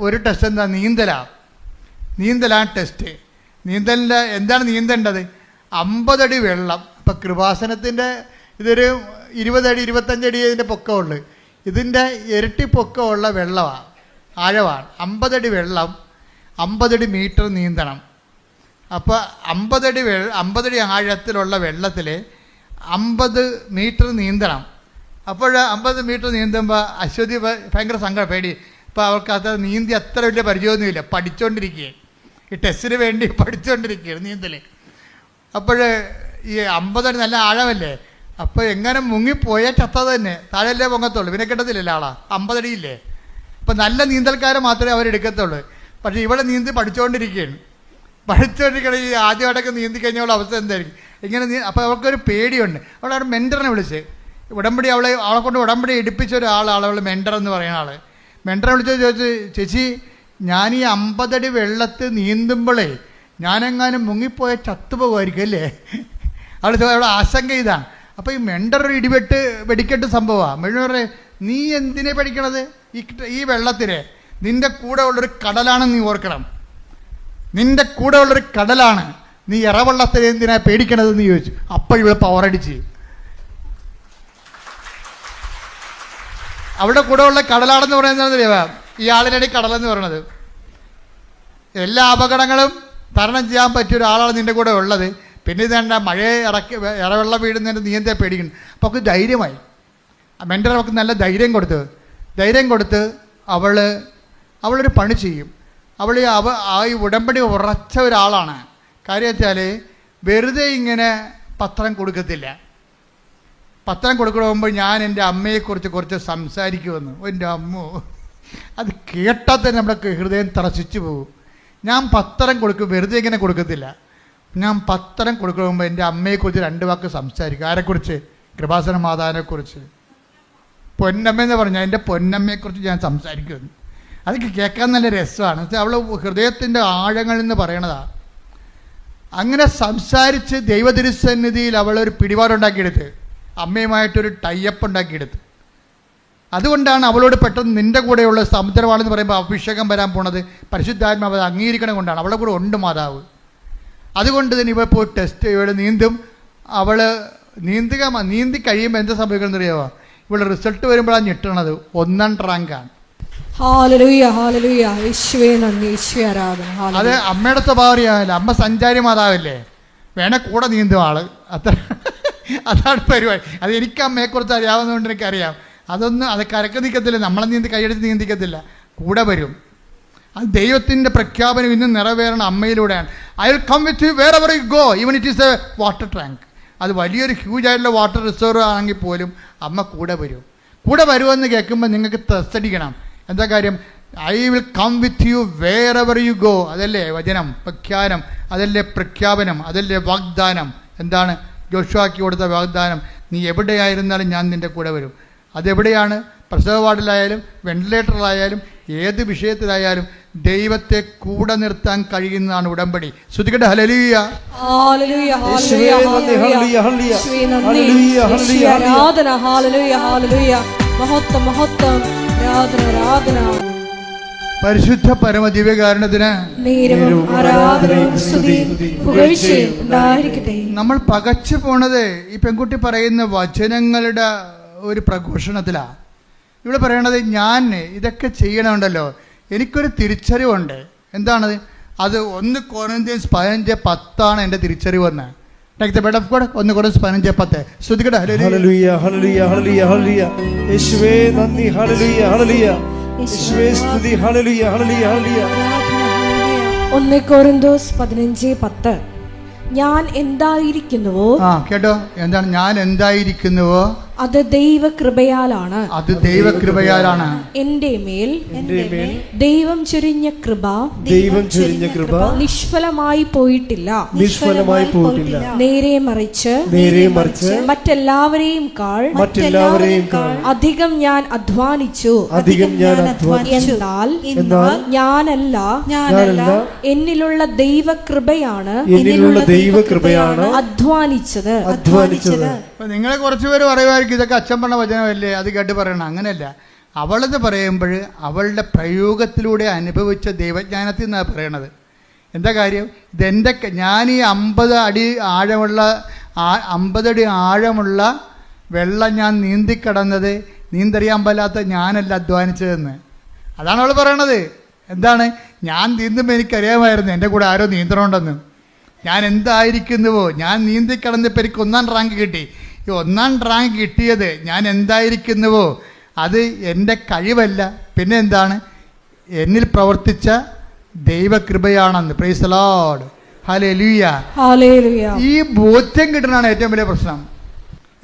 ഒരു ടെസ്റ്റ് എന്താ, നീന്തലാണ് ടെസ്റ്റ്. നീന്തലിൻ്റെ എന്താണ് നീന്തേണ്ടത്? 50 അടി വെള്ളം. അപ്പം കൃപാസനത്തിൻ്റെ ഇതൊരു 20 അടി 25 അടി ഇതിൻ്റെ പൊക്കമുള്ളു. ഇതിൻ്റെ ഇരട്ടി പൊക്കമുള്ള വെള്ളമാണ്, ആഴമാണ്. 50 അടി വെള്ളം, 50 അടി മീറ്റർ നീന്തണം. അപ്പോൾ 50 അടി ആഴത്തിലുള്ള വെള്ളത്തിൽ 50 മീറ്റർ നീന്തണം. അപ്പോൾ 50 മീറ്റർ നീന്തുമ്പോൾ അശ്വതി ഭയങ്കര പേടി. ഇപ്പോൾ അവൾക്ക് അത് നീന്തി അത്ര വലിയ പരിചയമൊന്നുമില്ല, പഠിച്ചുകൊണ്ടിരിക്കുകയാണ്. ഈ ടെസ്റ്റിന് വേണ്ടി പഠിച്ചുകൊണ്ടിരിക്കുകയാണ് നീന്തൽ. അപ്പോൾ ഈ 50 അടി നല്ല ആഴമല്ലേ, അപ്പോൾ എങ്ങനെ മുങ്ങിപ്പോയാൽ ചത്തത് തന്നെ, താഴെയല്ലേ പൊങ്ങത്തുള്ളൂ, പിന്നെ കിട്ടത്തില്ലല്ലോ ആളാ, 50 അടിയില്ലേ. അപ്പോൾ നല്ല നീന്തൽക്കാരെ മാത്രമേ അവരെടുക്കത്തുള്ളൂ. പക്ഷേ ഇവിടെ നീന്തി പഠിച്ചുകൊണ്ടിരിക്കുകയാണ്. ഈ ആദ്യമായിട്ടൊക്കെ നീന്തി കഴിഞ്ഞുള്ള അവസ്ഥ എന്തായിരിക്കും ഇങ്ങനെ അപ്പോൾ അവൾക്കൊരു പേടിയുണ്ട്. അവളവിടെ മെൻറ്ററിനെ വിളിച്ച് അവളെ കൊണ്ട് ഉടമ്പടി എടുപ്പിച്ച ഒരാളാണ് അവൾ മെൻറ്റർ എന്ന് പറയുന്ന ആൾ. മെൻറ്ററെ ചോദിച്ചു, ചേച്ചി ഞാൻ ഈ 50 അടി വെള്ളത്തിൽ നീന്തുമ്പോഴേ ഞാനെങ്ങാനും മുങ്ങിപ്പോയ ചത്തുപോകുമായിരിക്കും അല്ലേ? അവളുടെ ആശങ്ക ഇതാണ്. അപ്പോൾ ഈ മെൻറ്റർ വെടിക്കെട്ട് സംഭവമാണ്. മെൻറ്റർ നീ എന്തിനെ പഠിക്കണത്? ഈ വെള്ളത്തിൽ നിൻ്റെ കൂടെ ഉള്ളൊരു കടലാണെന്ന് നീ ഓർക്കണം. നിൻ്റെ കൂടെ ഉള്ളൊരു കടലാണ്, നീ ഇറവെള്ളത്തിൽ എന്തിനാ പേടിക്കണതെന്ന് ചോദിച്ചു. അപ്പോഴിവൾ പവറടിച്ച് അവിടെ കൂടെ ഉള്ള കടലാണെന്ന് പറയുന്നത് ഈ ആളിനടി കടലെന്ന് പറയുന്നത്. എല്ലാ അപകടങ്ങളും തരണം ചെയ്യാൻ പറ്റിയ ഒരാളാണ് നിൻ്റെ കൂടെ ഉള്ളത്. പിന്നെ ഇതേണ്ട മഴയെ ഇറവെള്ളം വീടുന്നതിൻ്റെ നീ എന്താ പേടിക്കുന്നു? അപ്പോൾ അവൾക്ക് ധൈര്യമായി. മെൻറ്റർ അവൾക്ക് നല്ല ധൈര്യം കൊടുത്ത് അവളൊരു പണി ചെയ്യും. ഈ ഉടമ്പടി ഉറച്ച ഒരാളാണ്. കാര്യം വെച്ചാൽ വെറുതെ ഇങ്ങനെ പത്രം കൊടുക്കത്തില്ല. പത്രം കൊടുക്കുമ്പോൾ ഞാൻ എൻ്റെ അമ്മയെക്കുറിച്ച് കുറച്ച് സംസാരിക്കുമെന്ന്. എൻ്റെ അമ്മോ, അത് കേട്ടാൽ തന്നെ നമ്മുടെ ഹൃദയം തറച്ചിച്ചു പോകും. ഞാൻ പത്രം വെറുതെ ഇങ്ങനെ കൊടുക്കത്തില്ല. ഞാൻ പത്രം കൊടുക്കുമ്പോൾ എൻ്റെ അമ്മയെക്കുറിച്ച് 2 വാക്ക് സംസാരിക്കും. ആരെക്കുറിച്ച്? കൃപാസന മാതാവിനെക്കുറിച്ച്. പൊന്നമ്മയെന്ന് പറഞ്ഞാൽ എൻ്റെ പൊന്നമ്മയെക്കുറിച്ച് ഞാൻ സംസാരിക്കുമെന്ന്. അതൊക്കെ കേൾക്കാൻ നല്ല രസമാണ്. അവൾ ഹൃദയത്തിൻ്റെ ആഴങ്ങളിൽ നിന്ന് പറയണതാണ്. അങ്ങനെ സംസാരിച്ച് ദൈവതിരുസന്നിധിയിൽ അവളൊരു പിടിപാടുണ്ടാക്കിയെടുത്ത്, അമ്മയുമായിട്ടൊരു ടൈപ്പ് ഉണ്ടാക്കിയെടുത്ത്. അതുകൊണ്ടാണ് അവളോട് പെട്ടെന്ന് നിൻ്റെ കൂടെയുള്ള സമുദ്രമാണെന്ന് പറയുമ്പോൾ അഭിഷേകം വരാൻ പോണത് പരിശുദ്ധാത്മാവ് അത് അംഗീകരിക്കണം കൊണ്ടാണ്. അവളുടെ കൂടെ ഉണ്ട് മാതാവ്. അതുകൊണ്ട് തന്നെ ഇവ പോയി ടെസ്റ്റ് ഇവൾ നീന്തും. അവൾ നീന്തി കഴിയുമ്പോൾ എന്താ സംഭവിക്കുന്നത് അറിയാമോ? ഇവിടെ റിസൾട്ട് വരുമ്പോഴാണ് ഞെട്ടണത്. 1ാം റാങ്കാണ്. അത് അമ്മയുടെ സ്വഭാവം അറിയാമല്ലോ. അമ്മ സഞ്ചാരി മാതാവല്ലേ, വേണേ കൂടെ നീന്തും ആള്. അതാണ് പരിപാടി. അത് എനിക്ക് അമ്മയെക്കുറിച്ച് അറിയാവുന്നതുകൊണ്ട് എനിക്കറിയാം. അത് കരക്ക് നിൽക്കത്തില്ല, നമ്മളെ കൈയെടുത്ത് നീന്തിക്കത്തില്ല, കൂടെ വരും. അത് ദൈവത്തിൻ്റെ പ്രഖ്യാപനം ഇന്ന് നിറവേറണം അമ്മയിലൂടെയാണ്. I will come with you wherever you go even it is a water tank. അത് വലിയൊരു ഹ്യൂജ് ആയിട്ടുള്ള വാട്ടർ റിസർവ് ആണെങ്കിൽ പോലും അമ്മ കൂടെ വരുമെന്ന് കേൾക്കുമ്പോൾ നിങ്ങൾക്ക് ത്രസ്തടിക്കണം. എന്താ കാര്യം? I will come with you wherever you go. അതല്ലേ വചനം, പ്രഖ്യാനം, അതല്ലേ പ്രഖ്യാപനം, അതല്ലേ വാഗ്ദാനം. എന്താണ് ജോഷുവാക്കി കൊടുത്ത വാഗ്ദാനം? നീ എവിടെയായിരുന്നാലും ഞാൻ നിൻ്റെ കൂടെ വരും. അതെവിടെയാണ്? പ്രസവ വാർഡിലായാലും വെന്റിലേറ്ററിലായാലും ഏത് വിഷയത്തിലായാലും ദൈവത്തെ കൂടെ നിർത്താൻ കഴിയുന്നതാണ് ഉടമ്പടി. ശ്രുതികട്ടെ ഹല്ലേലൂയ. പരിശുദ്ധ പരമ ദിവ്യകാരുണ്യത്തിന് നമ്മൾ പകച്ചു പോണത് ഈ പെൺകുട്ടി പറയുന്ന വചനങ്ങളുടെ ഒരു പ്രഘോഷണത്തിലാണ്. ഇവിടെ പറയണത് ഞാൻ ഇതൊക്കെ ചെയ്യണമുണ്ടല്ലോ, എനിക്കൊരു തിരിച്ചറിവുണ്ട്. എന്താണത്? അത് 1 കൊരിന്ത്യൻസ് 15:10 എൻ്റെ തിരിച്ചറിവെന്ന്. Take the bed of God. 1 Corinthians 15:10. ശ്രുതികട. ഹല്ലേലൂയ ഹല്ലേലൂയ ഹല്ലേലൂയ ഹല്ലേലൂയ. യേശുവേ നന്ദി. ഹല്ലേലൂയ ഹല്ലേലൂയ. യേശുവേ സ്തുതി. ഹല്ലേലൂയ ഹല്ലേലൂയ ഹല്ലേലൂയ. 1 കൊരിന്ത്യൻസ് 15:10. ഞാൻ എന്തായിരിക്കുന്നുവോ, കേട്ടോ, എന്താണ് ഞാൻ എന്തായിരിക്കുന്നുവോ അത് ദൈവകൃപയാലാണ്. അത് ദൈവകൃപയാലാണ്. എന്റെ മേൽ ദൈവം ചൊരിഞ്ഞ കൃപ നിഷ്ഫലമായി പോയിട്ടില്ല. നേരെ മറിച്ച് മറ്റെല്ലാവരെയും കാൾ അധികം ഞാൻ അധ്വാനിച്ചു. എന്നാൽ ഞാനല്ല, എന്നിലുള്ള ദൈവകൃപയാണ് അധ്വാനിച്ചത്. നിങ്ങളെ കുറച്ചുപേര് പറയുമായിരിക്കും ഇതൊക്കെ അച്ഛൻ പറഞ്ഞ വചനമല്ലേ, അത് കേട്ട് പറയണം. അങ്ങനെയല്ല. അവളത് പറയുമ്പോൾ അവളുടെ പ്രയോഗത്തിലൂടെ അനുഭവിച്ച ദൈവജ്ഞാനത്തിൽ നിന്നാണ് പറയണത്. എന്താ കാര്യം? ഇതെൻ്റെ ഞാൻ ഈ 50 അടി ആഴമുള്ള വെള്ളം ഞാൻ നീന്തിക്കടന്നത് നീന്തറിയാൻ പാലാത്ത ഞാനല്ല അധ്വാനിച്ചതെന്ന്. അതാണ് അവൾ പറയണത്. എന്താണ്? ഞാൻ നീന്തുമ്പോൾ എനിക്കറിയാമായിരുന്നു എൻ്റെ കൂടെ ആരോ നീന്തണമുണ്ടെന്ന്. ഞാൻ എന്തായിരിക്കുന്നുവോ, ഞാൻ നീന്തിക്കടന്നപ്പോൾ എനിക്ക് 1ാം റാങ്ക് കിട്ടി. ഈ 1ാം റാങ്ക് കിട്ടിയത് ഞാൻ എന്തായിരിക്കുന്നുവോ അത് എൻ്റെ കഴിവല്ല, പിന്നെ എന്താണ്? എന്നിൽ പ്രവർത്തിച്ച ദൈവകൃപയാണെന്ന്. Praise the Lord. ഹല്ലേലൂയ. ഈ ബോധ്യം കിട്ടുന്നതാണ് ഏറ്റവും വലിയ പ്രശ്നം.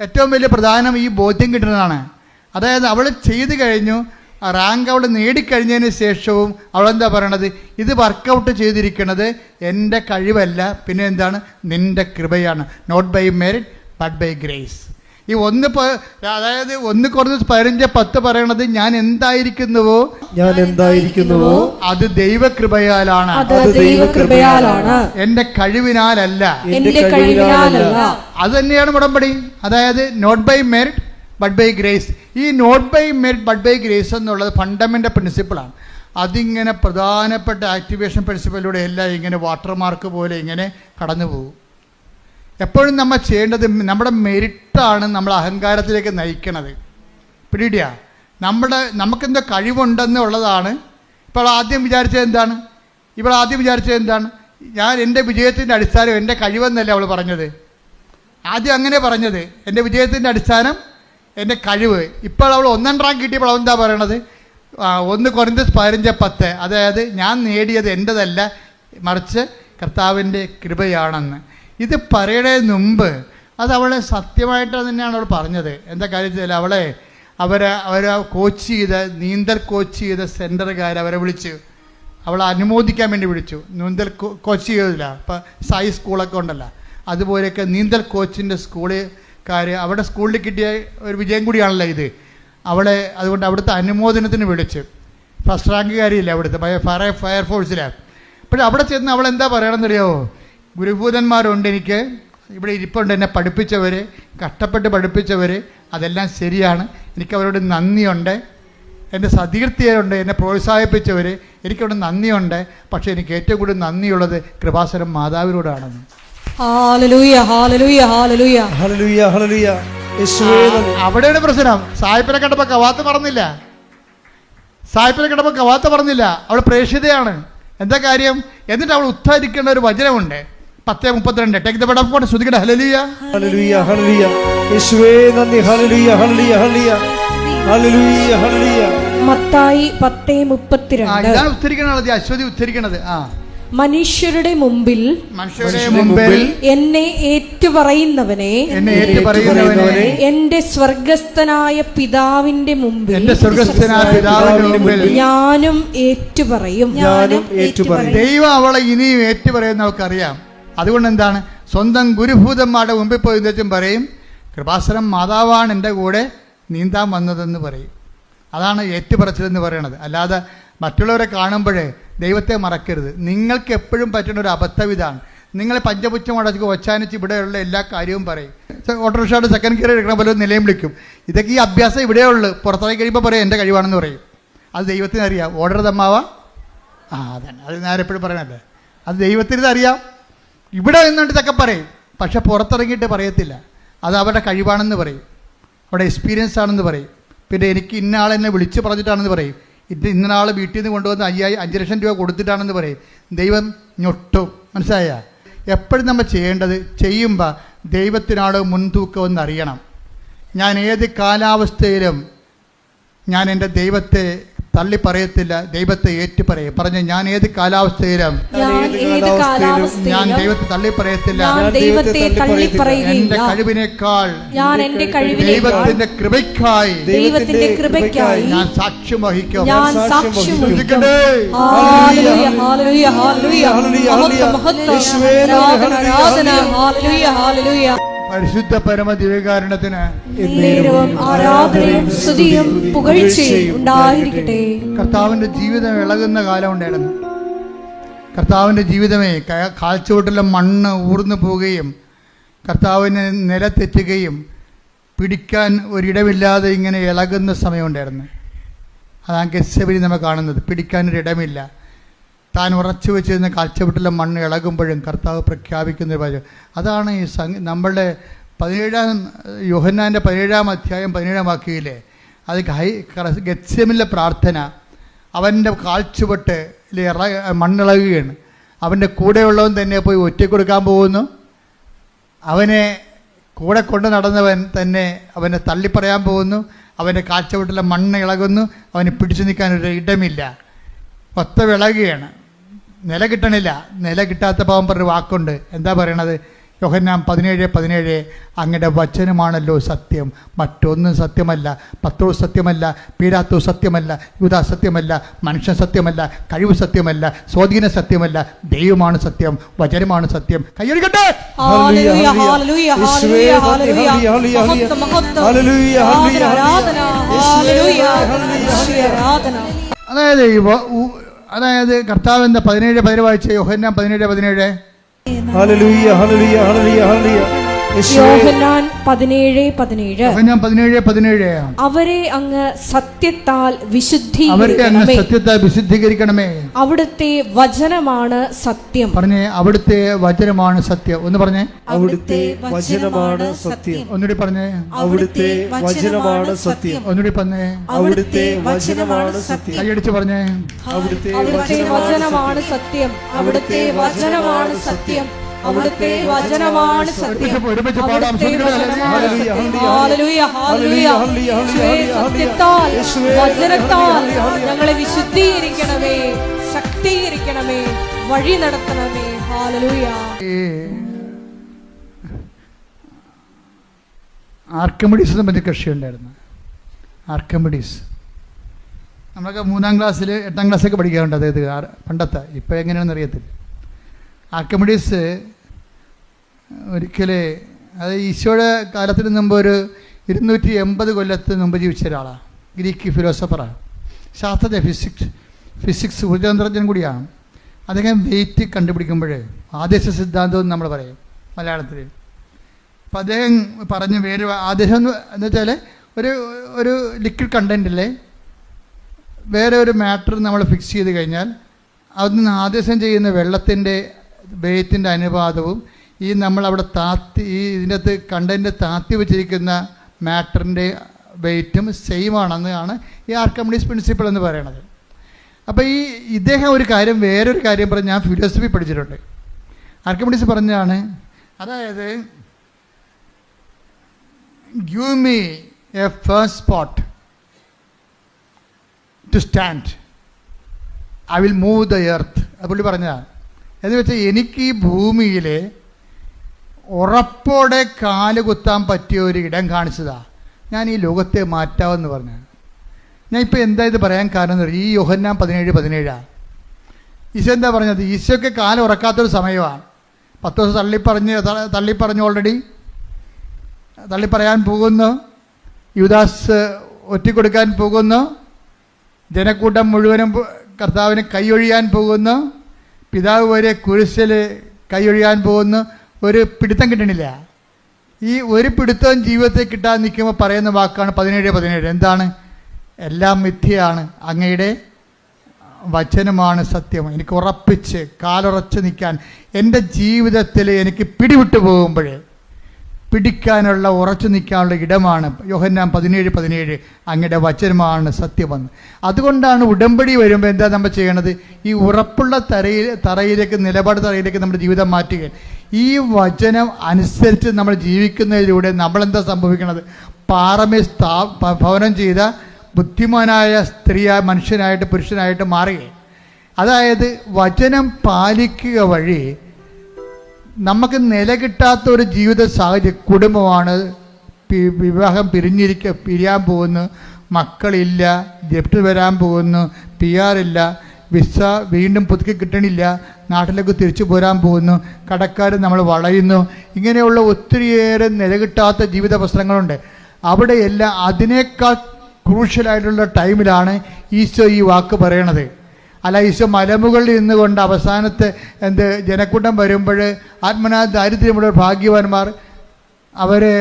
ഏറ്റവും വലിയ പ്രധാനം ഈ ബോധ്യം കിട്ടുന്നതാണ്. അതായത് അവൾ ചെയ്തു കഴിഞ്ഞു, റാങ്ക് അവൾ നേടിക്കഴിഞ്ഞതിന് ശേഷവും അവളെന്താ പറയണത്? ഇത് വർക്കൗട്ട് ചെയ്തിരിക്കുന്നത് എൻ്റെ കഴിവല്ല, പിന്നെ എന്താണ്? നിൻ്റെ കൃപയാണ്. Not by merit but by grace. ഈ 1 കൊരിന്ത്യൻസ് 15:10 പറയണത് ഞാൻ എന്തായിരിക്കുന്നുവോ അത് ദൈവകൃപയാലാണ്, എൻ്റെ കഴിവിനാലല്ല. അത് തന്നെയാണ് ഉടമ്പടി. അതായത് not by merit but by grace. ഈ not by merit but by grace എന്നുള്ളത് ഫണ്ടമെൻ്റൽ പ്രിൻസിപ്പിളാണ്. അതിങ്ങനെ പ്രധാനപ്പെട്ട ആക്ടിവേഷൻ പ്രിൻസിപ്പിലൂടെ എല്ലാം ഇങ്ങനെ വാട്ടർമാർക്ക് പോലെ ഇങ്ങനെ കടന്നു പോകും. എപ്പോഴും നമ്മൾ ചെയ്യേണ്ടത് നമ്മുടെ മെറിറ്റാണ് നമ്മൾ അഹങ്കാരത്തിലേക്ക് നയിക്കണത്. പിടിയ നമുക്കെന്തോ കഴിവുണ്ടെന്നുള്ളതാണ്. ഇപ്പോൾ ആദ്യം വിചാരിച്ചത് എന്താണ്? ഞാൻ എൻ്റെ വിജയത്തിൻ്റെ അടിസ്ഥാനം എൻ്റെ കഴിവെന്നല്ലേ അവൾ പറഞ്ഞത്. ആദ്യം അങ്ങനെ പറഞ്ഞത്, എൻ്റെ വിജയത്തിൻ്റെ അടിസ്ഥാനം എൻ്റെ കഴിവ്. ഇപ്പോൾ അവൾ 1ാം റാങ്ക് കിട്ടിയപ്പോൾ അവൾ എന്താ പറയണത്? 1 കൊരിന്ത്യൻസ് 15:10. അതായത് ഞാൻ നേടിയത് എൻ്റെതല്ല, മറിച്ച് കർത്താവിൻ്റെ കൃപയാണെന്ന്. ഇത് പറയണതിന് മുമ്പ് അത് അവളെ സത്യമായിട്ട് തന്നെയാണ് അവൾ പറഞ്ഞത്. എന്താ കാര്യത്തിൽ അവരെ നീന്തൽ കോച്ച് ചെയ്ത സെൻറ്ററുകാർ അവരെ വിളിച്ച് അവളെ അനുമോദിക്കാൻ വേണ്ടി വിളിച്ചു. നീന്തൽ കോച്ച് ചെയ്തില്ല. ഇപ്പം സായി സ്കൂളൊക്കെ ഉണ്ടല്ലോ, അതുപോലെയൊക്കെ നീന്തൽ കോച്ചിൻ്റെ സ്കൂളുകാർ അവിടെ സ്കൂളിൽ കിട്ടിയ ഒരു വിജയം കൂടിയാണല്ലോ ഇത്. അതുകൊണ്ട് അവിടുത്തെ അനുമോദനത്തിന് വിളിച്ച്. ഫസ്റ്റ് റാങ്കുകാരിയില്ല അവിടുത്തെ ഫയർഫോഴ്സിലാണ്. അപ്പോൾ അവിടെ ചെന്ന് അവൾ എന്താ പറയണമെന്നറിയാമോ? ഗുരുഭൂതന്മാരുണ്ട്, എനിക്ക് ഇവിടെ ഇരിപ്പുണ്ട്, എന്നെ പഠിപ്പിച്ചവർ, കഷ്ടപ്പെട്ട് പഠിപ്പിച്ചവർ, അതെല്ലാം ശരിയാണ്. എനിക്കവരോട് നന്ദിയുണ്ട്. എൻ്റെ സതീർത്ഥ്യരുണ്ട്, എന്നെ പ്രോത്സാഹിപ്പിച്ചവർ, എനിക്കവിടെ നന്ദിയുണ്ട്. പക്ഷേ എനിക്ക് ഏറ്റവും കൂടുതൽ നന്ദിയുള്ളത് കൃപാസനം മാതാവിനോടാണെന്ന്. അവിടെയാണ് പ്രശ്നം. സായിപ്പിനെ കണ്ടപ്പോൾ കവാത്ത് പറഞ്ഞില്ല. അവൾ പ്രേക്ഷിതയാണ്. എന്താ കാര്യം? എന്നിട്ട് അവൾ ഉദ്ധരിക്കേണ്ട ഒരു വചനമുണ്ട്. 10:32. Take the bed of God. ശ്രുതികട. ഹല്ലേലൂയ ഹല്ലേലൂയ ഹല്ലേലൂയ. യേശുവേ നന്ദി. ഹല്ലേലൂയ ഹല്ലേലൂയ ഹല്ലേലൂയ ഹല്ലേലൂയ ഹല്ലേലൂയ. മത്തായി 10:32. ഇതാണ് ഉദ്ധരിക്കണത്, അശ്വതി ഉദ്ധരിക്കണത്. മനുഷ്യരുടെ മുമ്പിൽ എന്നെ ഏറ്റുപറയുന്നവനെ എന്റെ സ്വർഗസ്ഥനായ പിതാവിന്റെ മുമ്പിൽ ഞാനും ഏറ്റുപറയും. ദൈവം അവളെ ഇനിയും ഏറ്റുപറയുന്ന നമുക്കറിയാം. അതുകൊണ്ട് എന്താണ്? സ്വന്തം ഗുരുഭൂതന്മാരുടെ മുമ്പിൽ പോയി എന്നുവെച്ചും പറയും, കൃപാസനം മാതാവാണ് എൻ്റെ കൂടെ നീന്താൻ വന്നതെന്ന് പറയും. അതാണ് ഏറ്റുപറച്ചിലെന്ന് പറയണത്. അല്ലാതെ മറ്റുള്ളവരെ കാണുമ്പോഴേ ദൈവത്തെ മറക്കരുത്. നിങ്ങൾക്ക് എപ്പോഴും പറ്റുന്ന ഒരു അബദ്ധം ഇതാണ്. നിങ്ങൾ പഞ്ചപുച്ഛം അടച്ച് ഒച്ചാനിച്ച് ഇവിടെയുള്ള എല്ലാ കാര്യവും പറയും. ഓട്ടോറിക്ഷയുടെ സെക്കൻഡ് ഗിയർ എടുക്കണ പോലെ നിലയും വിളിക്കും. ഇതൊക്കെ ഈ അഭ്യാസം ഇവിടെയുള്ളൂ. പുറത്തേക്ക് കഴിയുമ്പോൾ പറയും എൻ്റെ കഴിവാണെന്ന് പറയും. അത് ദൈവത്തിന് അറിയാം. ഓർഡർ തമ്മാവ അതന്നെ, അത് ഞാൻ എപ്പോഴും പറയണല്ലേ, അത് ദൈവത്തിന് അറിയാം. ഇവിടെ നിന്നുകൊണ്ട് ഇതൊക്കെ പറയും, പക്ഷെ പുറത്തിറങ്ങിയിട്ട് പറയത്തില്ല. അത് അവരുടെ കഴിവാണെന്ന് പറയും. അവിടെ എക്സ്പീരിയൻസ് ആണെന്ന് പറയും. പിന്നെ എനിക്ക് ഇന്ന ആളെന്നെ വിളിച്ച് പറഞ്ഞിട്ടാണെന്ന് പറയും. ഇന്ന ആൾ വീട്ടിൽ നിന്ന് കൊണ്ടുവന്ന് 5 ലക്ഷം രൂപ കൊടുത്തിട്ടാണെന്ന് പറയും. ദൈവം ഞൊട്ടും. മനസ്സിലായ? എപ്പോഴും നമ്മൾ ചെയ്യേണ്ടത്, ചെയ്യുമ്പോൾ ദൈവത്തിനാണ് മുൻതൂക്കമെന്ന് അറിയണം. ഞാൻ ഏത് കാലാവസ്ഥയിലും ഞാൻ എൻ്റെ ദൈവത്തെ തള്ളി പറയത്തില്ല, ദൈവത്തെ ഏറ്റു പറയും. പറഞ്ഞ ഞാൻ ഏത് കാലാവസ്ഥയിലും ഞാൻ ദൈവത്തെ തള്ളി പറയത്തില്ല. എന്റെ കഴിവിനേക്കാൾ ദൈവത്തിന്റെ കൃപയ്ക്കായി ഞാൻ സാക്ഷ്യം വഹിക്കും. പരിശുദ്ധ പരമ ദിവ്യകാരുണ്യത്തിന് ആരാധനയും സ്തുതിയും പുകഴ്ചയും ഉണ്ടായിരിക്കട്ടെ. കർത്താവിന്റെ ജീവിതം ഇളകുന്ന കാലം ഉണ്ടായിരുന്നു. കർത്താവിന്റെ ജീവിതമേ കാൽച്ചുവട്ടിലെ മണ്ണ് ഊർന്നു പോവുകയും കർത്താവിനെ നിലത്തെറ്റുകയും പിടിക്കാൻ ഒരിടമില്ലാതെ ഇങ്ങനെ ഇളകുന്ന സമയമുണ്ടായിരുന്നു. അതാണ് ഗെത്സമനി നമ്മൾ കാണുന്നത്. പിടിക്കാനൊരിടമില്ല. താൻ ഉറച്ചു വെച്ചിരുന്ന കാൽച്ചുവട്ടിലെ മണ്ണ് ഇളകുമ്പോഴും കർത്താവ് പ്രഖ്യാപിക്കുന്ന ഒരു അതാണ് ഈ നമ്മളുടെ 17 യോഹന്നാൻ്റെ 17 അധ്യായം 17 വാക്യയിലെ അത് ഗെത്സമനിലെ പ്രാർത്ഥന. അവൻ്റെ കാൽച്ചുവട്ട് മണ്ണിളകുകയാണ്. അവൻ്റെ കൂടെയുള്ളവൻ തന്നെ പോയി ഒറ്റ കൊടുക്കാൻ പോകുന്നു. അവനെ കൂടെ കൊണ്ട് നടന്നവൻ തന്നെ അവനെ തള്ളിപ്പറയാൻ പോകുന്നു. അവൻ്റെ കാൽച്ചുവട്ടിലെ മണ്ണ് ഇളകുന്നു. അവന് പിടിച്ചു നിൽക്കാനൊരു ഇടമില്ല. ഒത്ത വിളകുകയാണ്. നില കിട്ടണില്ല. നില കിട്ടാത്ത പാവം പറഞ്ഞൊരു വാക്കുണ്ട്. എന്താ പറയണത്? യോഹന്നാൻ 17:17 അങ്ങയുടെ വചനമാണല്ലോ സത്യം, മറ്റൊന്നും സത്യമല്ല. പത്രോസ് സത്യമല്ല, പീലാത്തോസ് സത്യമല്ല, യൂദാ സത്യമല്ല, മനുഷ്യൻ സത്യമല്ല, കഴിവ് സത്യമല്ല, സ്വാധീന സത്യമല്ല, ദൈവമാണ് സത്യം, വചനമാണ് സത്യം. കയ്യടിക്കട്ടെ. അതായത് കർത്താവിന്റെ 17 വായിച്ച യോഹന്നാൻ 17:17 ഹല്ലേലൂയ ഹല്ലേലൂയ ഹല്ലേലൂയ ഹല്ലേലൂയ. യോഹന്നാൻ 17:17 അവരെ അങ്ങ് സത്യത്താൽ വിശുദ്ധീകരിക്കണമേ. അവിടുത്തെ വചനമാണ് സത്യം. പറഞ്ഞേ, അവിടുത്തെ വചനമാണ് സത്യം. ഒന്ന് പറഞ്ഞേ, അവിടുത്തെ വചനമാണ് സത്യം. ഒന്നുകൂടി പറഞ്ഞേ, അവിടുത്തെ വചനമാണ് സത്യം. ഒന്നുകൂടി പറഞ്ഞേ, അവിടുത്തെ വചനമാണ് സത്യം. കൈയടിച്ച് പറഞ്ഞേ, അവിടുത്തെ വചനമാണ് സത്യം. അവിടുത്തെ വചനമാണ് സത്യം. അവിടുത്തെ വചനമാണ് സത്യം. സത്യത്താൽ വചനത്താൽ ഞങ്ങളെ വിശുദ്ധീകരിക്കണമേ, ശക്തീകരിക്കണമേ, വഴി നടത്തണമേ. ഹല്ലേലൂയ. ആർക്കിമിഡീസ് എന്ന് കക്ഷി ഉണ്ടായിരുന്നു. ആർക്കിമിഡീസ് നമ്മളൊക്കെ 3-ാം ക്ലാസ്സിൽ 8-ാം ക്ലാസ്സൊക്കെ പഠിക്കാറുണ്ട്. അതായത് പണ്ടത്തെ, ഇപ്പോൾ എങ്ങനെയാണെന്ന് അറിയത്തില്ല. ആർക്കിമിഡീസ് ഒരിക്കൽ അത് ഈശോയുടെ കാലത്തിന് മുമ്പ് ഒരു 280 കൊല്ലത്തിന് മുമ്പ് ജീവിച്ച ഒരാളാണ്. ഗ്രീക്ക് ഫിലോസഫറാണ്, ശാസ്ത്രജ്ഞ, ഫിസിക്സ് ഊർജ്ജതന്ത്രജ്ഞൻ കൂടിയാണ്. അദ്ദേഹം വെയിറ്റ് കണ്ടുപിടിക്കുമ്പോൾ ആദേശ സിദ്ധാന്തം എന്ന് നമ്മൾ പറയും മലയാളത്തിൽ. അപ്പം അദ്ദേഹം പറഞ്ഞു വേറെ ആദേശം എന്ന് വെച്ചാൽ ഒരു ലിക്വിഡ് കണ്ടൻറ്റിലെ വേറെ ഒരു മാറ്റർ നമ്മൾ ഫിക്സ് ചെയ്ത് കഴിഞ്ഞാൽ അതിന് ആദേശം ചെയ്യുന്ന വെള്ളത്തിൻ്റെ വെയിറ്റിൻ്റെ അനുപാതവും ഈ നമ്മളവിടെ ഇതിൻ്റെ അകത്ത് കണ്ടൻറ്റ് താത്തി വെച്ചിരിക്കുന്ന മാറ്ററിൻ്റെ വെയിറ്റും സെയിം ആണെന്നാണ് ഈ ആർക്കിമിഡീസ് പ്രിൻസിപ്പിൾ എന്ന് പറയുന്നത്. അപ്പോൾ ഇദ്ദേഹം വേറൊരു കാര്യം പറഞ്ഞ് ഞാൻ ഫിലോസഫി പഠിച്ചിട്ടുണ്ട്. ആർക്കിമിഡീസ് പറഞ്ഞാണ്, അതായത് give me a first spot to stand, I will move the earth. അത് പുള്ളി പറഞ്ഞതാണ്. എന്ന് വെച്ചാൽ എനിക്ക് ഈ ഭൂമിയിൽ ഉറപ്പോടെ കാല് കുത്താൻ പറ്റിയ ഒരു ഇടം കാണിച്ചതാണ്, ഞാൻ ഈ ലോകത്തെ മാറ്റാമെന്ന് പറഞ്ഞു. ഞാൻ ഇപ്പോൾ എന്താ ഇത് പറയാൻ കാരണം എന്ന് പറയും, ഈ യോഹന്നാൻ 17:17 ഈശോ എന്താ പറഞ്ഞത്? ഈശോയ്ക്ക് കാല് ഉറക്കാത്തൊരു സമയമാണ്. 10 ദിവസം തള്ളിപ്പറഞ്ഞു ഓൾറെഡി തള്ളിപ്പറയാൻ പോകുന്നു. യൂദാസ് ഒറ്റിക്കൊടുക്കാൻ പോകുന്നു. ജനക്കൂട്ടം മുഴുവനും കർത്താവിന് കൈയൊഴിയാൻ പോകുന്നു. പിതാവ് വരെ കുരിശിൽ കൈയൊഴിയാൻ പോകുന്നു. ഒരു പിടുത്തം കിട്ടണില്ല. ഈ ഒരു പിടുത്തവും ജീവിതത്തിൽ കിട്ടാൻ നിൽക്കുമ്പോൾ പറയുന്ന വാക്കാണ് 17:17. എന്താണ്? എല്ലാം മിഥ്യയാണ്, അങ്ങയുടെ വചനമാണ് സത്യം. എനിക്ക് ഉറപ്പിച്ച് കാലുറച്ച് നിൽക്കാൻ, എൻ്റെ ജീവിതത്തിൽ എനിക്ക് പിടിവിട്ടു പോകുമ്പോൾ പിടിക്കാനുള്ള, ഉറച്ചു നിൽക്കാനുള്ള ഇടമാണ്. യോഹന്നാൻ 17:17 അങ്ങയുടെ വചനമാണ് സത്യമെന്ന്. അതുകൊണ്ടാണ് ഉടമ്പടി വരുമ്പോൾ എന്താ നമ്മൾ ചെയ്യണത്? ഈ ഉറപ്പുള്ള തറയിലേക്ക്, നിലപാട് തറയിലേക്ക് നമ്മുടെ ജീവിതം മാറ്റുക. ഈ വചനം അനുസരിച്ച് നമ്മൾ ജീവിക്കുന്നതിലൂടെ നമ്മളെന്താ സംഭവിക്കുന്നത്? പാറമേ ഭവനം ചെയ്ത ബുദ്ധിമാനായ മനുഷ്യനായിട്ട്, പുരുഷനായിട്ട് മാറുകയും. അതായത് വചനം പാലിക്കുക വഴി നമുക്ക് നില കിട്ടാത്ത ഒരു ജീവിത സാഹചര്യം, കുടുംബമാണ്, വിവാഹം പിരിയാൻ പോകുന്നു, മക്കളില്ല, ജപ്റ്റ് വരാൻ പോകുന്നു, PR ഇല്ല, വിസ വീണ്ടും പുതുക്കി കിട്ടണില്ല, നാട്ടിലേക്ക് തിരിച്ചു പോരാൻ പോകുന്നു, കടക്കാർ നമ്മൾ വളയുന്നു, ഇങ്ങനെയുള്ള ഒത്തിരിയേറെ നില കിട്ടാത്ത ജീവിത പ്രശ്നങ്ങളുണ്ട്. അവിടെയെല്ലാം അതിനേക്കാൾ ക്രൂഷ്യലായിട്ടുള്ള ടൈമിലാണ് ഈശോ ഈ വാക്ക് പറയണത്. അല്ല, ഈശോ മലമുകളിൽ നിന്നുകൊണ്ട് അവസാനത്തെ ജനക്കൂട്ടം വരുമ്പോൾ ആത്മനാ ദാരിദ്ര്യമുള്ള ഭാഗ്യവാന്മാർ, അവരെ